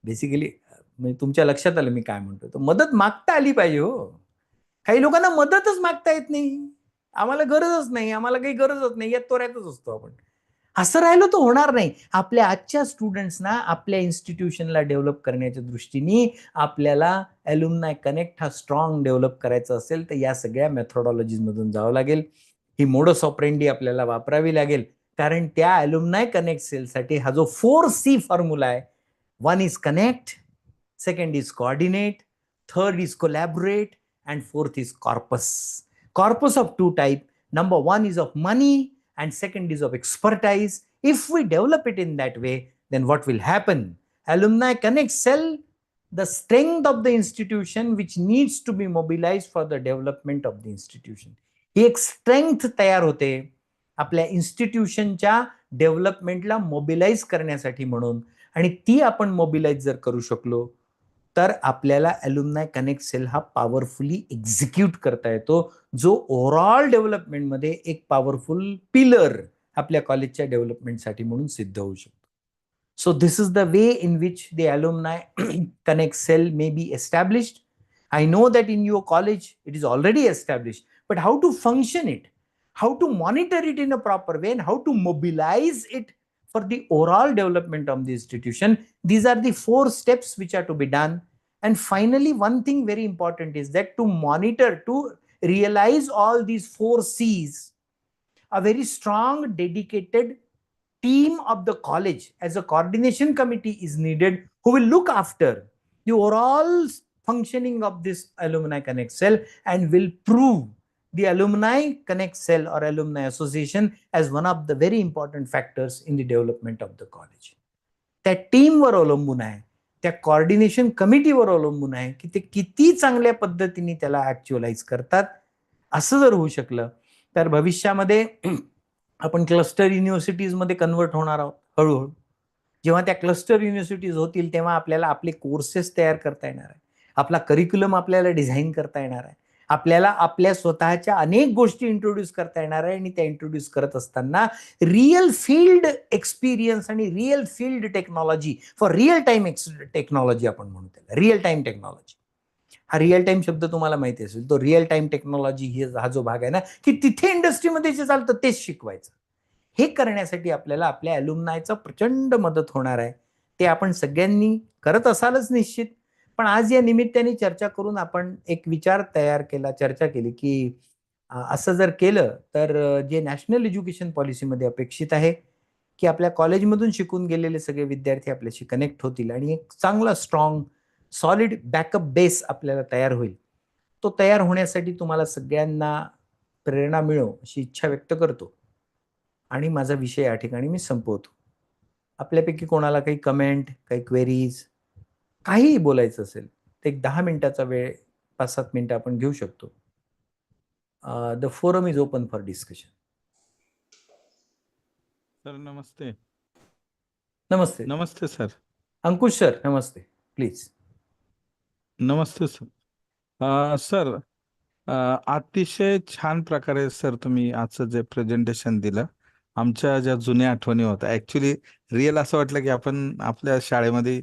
बेसिकली म्हणजे तुमच्या लक्षात आलं मी काय म्हणतो, तर मदत मागता आली पाहिजे. हो, काही लोकांना मदतच मागता येत नाही, आम्हाला गरजच नाही, आम्हाला काही गरजच नाही, यात तोऱ्यातच असतो आपण. असं राहिलं तर होणार नाही. आपल्या आजच्या स्टुडंट्सना आपल्या इन्स्टिट्यूशनला डेव्हलप करण्याच्या दृष्टीने आपल्याला अलुमनाय कनेक्ट हा स्ट्रॉंग डेव्हलप करायचा असेल तर या सगळ्या मेथोडॉलॉजीज मधून जावं लागेल. ही मोडस ऑपरेंडी आपल्याला वापरावी लागेल, कारण त्या अलुमनाय कनेक्ट सेलसाठी हा जो 4C फॉर्म्युला आहे, 1 is connect, second is coordinate, third is collaborate and fourth is corpus. Corpus of 2 types. Number 1 is of money and second is of expertise. If we develop it in that way, then what will happen? Alumni connect cell, the strength of the institution which needs to be mobilized for the development of the institution. ही एक strength तयार होते आपल्या इन्स्टिट्यूशनच्या डेव्हलपमेंटला mobilise करण्यासाठी म्हणून, आणि ती आपण mobilise जर करू शकलो तर आपल्याला अलुमनाय कनेक्ट सेल हा पॉवरफुली एक्झिक्यूट करता येतो, जो ओव्हरऑल डेव्हलपमेंटमध्ये एक पॉवरफुल पिलर आपल्या कॉलेजच्या डेव्हलपमेंटसाठी म्हणून सिद्ध होऊ शकतो. So this is the way in which the alumni connect cell may be established. I know that in your college it is already established, but how to function it, how to monitor it in a proper way, and how to mobilize it for the overall development of the institution. These are the 4 steps which are to be done. And finally, one thing very important is that to monitor, to realize all these 4 C's, a very strong, dedicated team of the college as a coordination committee is needed, who will look after the overall functioning of this alumni connect cell and will prove the alumni connect cell or alumni association as one of the very important factors in the development of the college. त्या टीमवर अवलंबून आहे, त्या coordination कमिटीवर अवलंबून आहे की ते किती चांगल्या पद्धतीने त्याला ऍक्च्युअलाइज करतात. असं जर होऊ शकलं तर भविष्यामध्ये आपण क्लस्टर युनिव्हर्सिटीज मध्ये कन्वर्ट होणार आहोत हळूहळू. जेव्हा त्या क्लस्टर युनिव्हर्सिटीज होतील तेव्हा आपल्याला आपले कोर्सेस तयार करता येणार आहे, आपला करिक्युलम आपल्याला डिझाईन करता येणार आहे, आपल्याला आपल्या स्वतःच्या अनेक गोष्टी इंट्रोड्यूस करता येणार आहे आणि त्या इंट्रोड्यूस करत असताना रिअल फील्ड एक्सपिरियन्स आणि real field technology for real time technology आपण म्हणू त्याला, रिअल टाइम टेक्नॉलॉजी. हा रिअल टाइम शब्द तुम्हाला माहिती असेल. तो रिअल टाइम टेक्नॉलॉजी हा जो भाग आहे ना, की तिथे इंडस्ट्रीमध्ये जे चालतं तेच शिकवायचं. हे करण्यासाठी आपल्याला आपल्या ॲल्युमनायचा प्रचंड मदत होणार आहे. ते आपण सगळ्यांनी करत असालच निश्चित. पण आज या निमित्ताने चर्चा करून आपण एक विचार तयार केला, चर्चा केली की असं जर केलं तर जे नॅशनल एज्युकेशन पॉलिसीमध्ये अपेक्षित आहे की आपल्या कॉलेजमधून शिकून गेलेले सगळे विद्यार्थी आपल्याशी कनेक्ट होतील आणि एक चांगला स्ट्रॉंग सॉलिड बॅकअप बेस आपल्याला तयार होईल. तो तयार होण्यासाठी तुम्हाला सगळ्यांना प्रेरणा मिळो अशी इच्छा व्यक्त करतो आणि माझा विषय या ठिकाणी मी संपवतो. आपल्यापैकी कोणाला काही कमेंट, काही क्वेरीज, काहीही बोलायचं असेल तर एक 10 मिनिटाचा वेळ, 5-7 मिनिटं आपण घेऊ शकतो. The forum is open for discussion. Sir नमस्ते. नमस्ते. नमस्ते सर. अंकुश सर नमस्ते, प्लीज. नमस्ते सर. सर अतिशय छान प्रकारे सर तुम्ही आजचं जे प्रेझेंटेशन दिलं, आमच्या ज्या जुन्या आठवणी होत्या, ऍक्च्युली रिअल असं वाटलं की आपण आपल्या शाळेमध्ये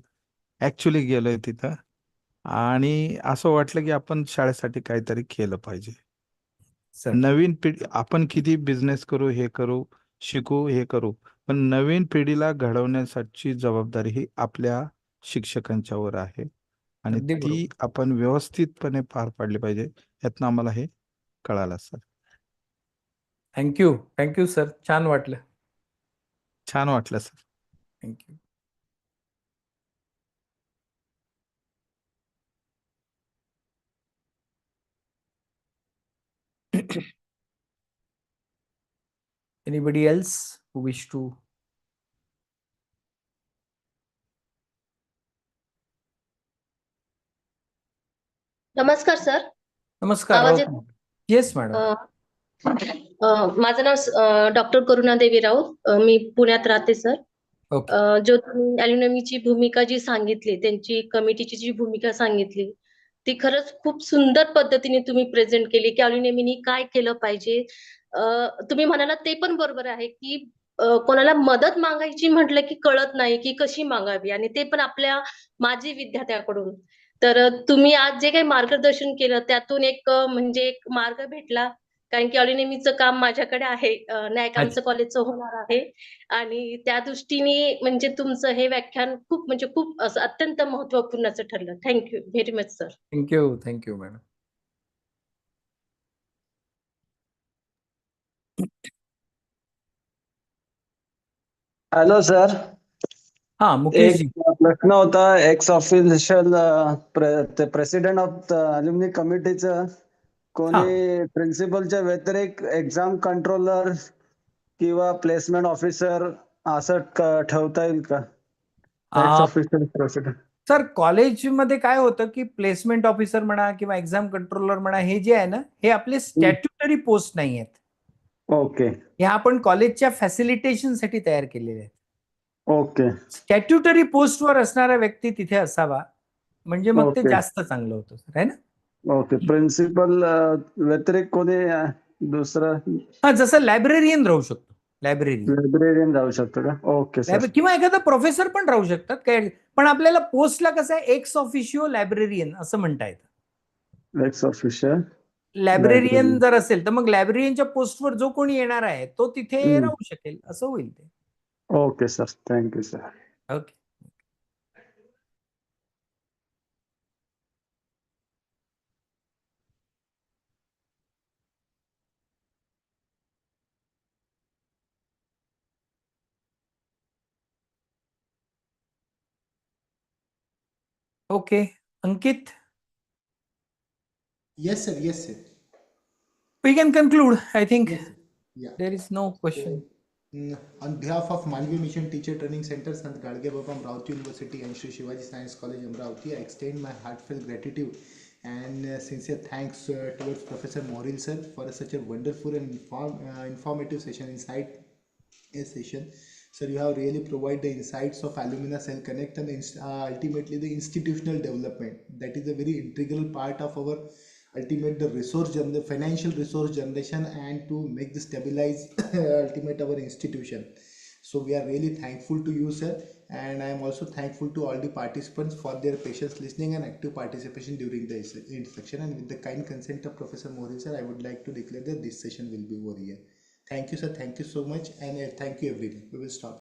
ऍक्च्युली गेलोय तिथं आणि असं वाटलं की आपण शाळेसाठी काहीतरी केलं पाहिजे. सर नवीन पिढी आपण किती बिझनेस करू, हे करू, शिकू, हे करू, पण नवीन पिढीला घडवण्यासाठी जबाबदारी ही आपल्या शिक्षकांच्यावर आहे आणि अगदी ती बरोबर. आपण व्यवस्थितपणे पार पाडली पाहिजे. यातनं आम्हाला हे कळालं सर. थँक्यू. थँक्यू सर, छान वाटलं. छान वाटलं sir. Thank you. Anybody else who wish to? नमस्कार सर. नमस्कार. आवाज येस मॅडम. माझं नाव डॉक्टर करुणा देवी राऊत. मी पुण्यात राहते सर. ओके. जो तुम्ही ॲल्युमिनीची भूमिका जी सांगितली, त्यांची कमिटीची जी भूमिका सांगितली, ती खरंच खूप सुंदर पद्धतीने तुम्ही प्रेझेंट केली की ॲल्युमिनीनी काय केलं पाहिजे. तुम्ही म्हणालात ते पण बरोबर आहे की कोणाला मदत मागायची म्हटलं की कळत नाही की कशी मागावी आणि ते पण आपल्या माजी विद्यार्थ्याकडून. तर तुम्ही आज जे काही मार्गदर्शन केलं त्यातून एक म्हणजे एक मार्ग भेटला. कारण की ॲल्युमिनीचं काम माझ्याकडे आहे. नायक आमचं कॉलेजचं होणार आहे आणि त्या दृष्टीने म्हणजे तुमचं हे व्याख्यान खूप म्हणजे खूप असं अत्यंत महत्त्वपूर्ण असं ठरलं. Thank you very much sir. Thank you. Thank you madam. Hello sir. हा मुकेश जी. एक प्रश्न होता. X official president of alumni कमिटीचं कोणी प्रिन्सिपलच्या व्यतिरिक्त एक्झाम कंट्रोलर किंवा प्लेसमेंट ऑफिसर असं ठेवता येईल का? X official president. सर कॉलेजमध्ये काय होतं की प्लेसमेंट ऑफिसर म्हणा किंवा एक्झाम कंट्रोलर म्हणा, हे जे आहे ना, हे आपले स्टॅट्युटरी पोस्ट नाही आहेत. ओके. हे आपण कॉलेजच्या फॅसिलिटेशन साठी तयार केलेले आहेत. ओके. स्टॅट्युटरी पोस्टवर असणारा व्यक्ती तिथे असावा, म्हणजे मग ते ओके. जास्त चांगलं होतं सर, है ना. ओके. प्रिन्सिपल व्यतिरिक्त कोणी दुसरं? हा, जसं लायब्ररियन राहू शकतो. लायब्ररियन जाऊ शकतो का? Okay sir. किंवा एखादा प्रोफेसर पण राहू शकतात काय. पण आपल्याला पोस्टला कसं आहे, एक्स ऑफिशियो लायब्ररियन असं म्हणता येतं. एक्स ऑफिशियल लायब्ररियन जर असेल तर मग लायब्ररियनच्या पोस्टवर जो कोणी येणार आहे तो तिथे राहू शकेल, असं होईल ते. Okay sir. Thank you sir. Okay. Okay. Ankit, Yes, sir. Yes, sir. we can conclude. I think Yes, sir. Yeah. there is no question. On behalf of Malvi Mission Teacher Training Center, Sant Gadge Baba, Amravati University and Shri Shivaji Science College, Amravati, I extend my heartfelt gratitude and sincere thanks towards Professor Moril sir for such a wonderful and informative session inside a session. Sir, you have really provided the insights of Alumina Cell Connect and ultimately the institutional development. That is a very integral part of our ultimate the financial resource generation, and to make the stabilize ultimate our institution. So we are really thankful to you, sir, and I am also thankful to all the participants for their patience listening and active participation during the section. And with the kind consent of Professor Mohri, sir, I would like to declare that this session will be over here. Thank you, sir. Thank you so much, and thank you everyone. We will stop.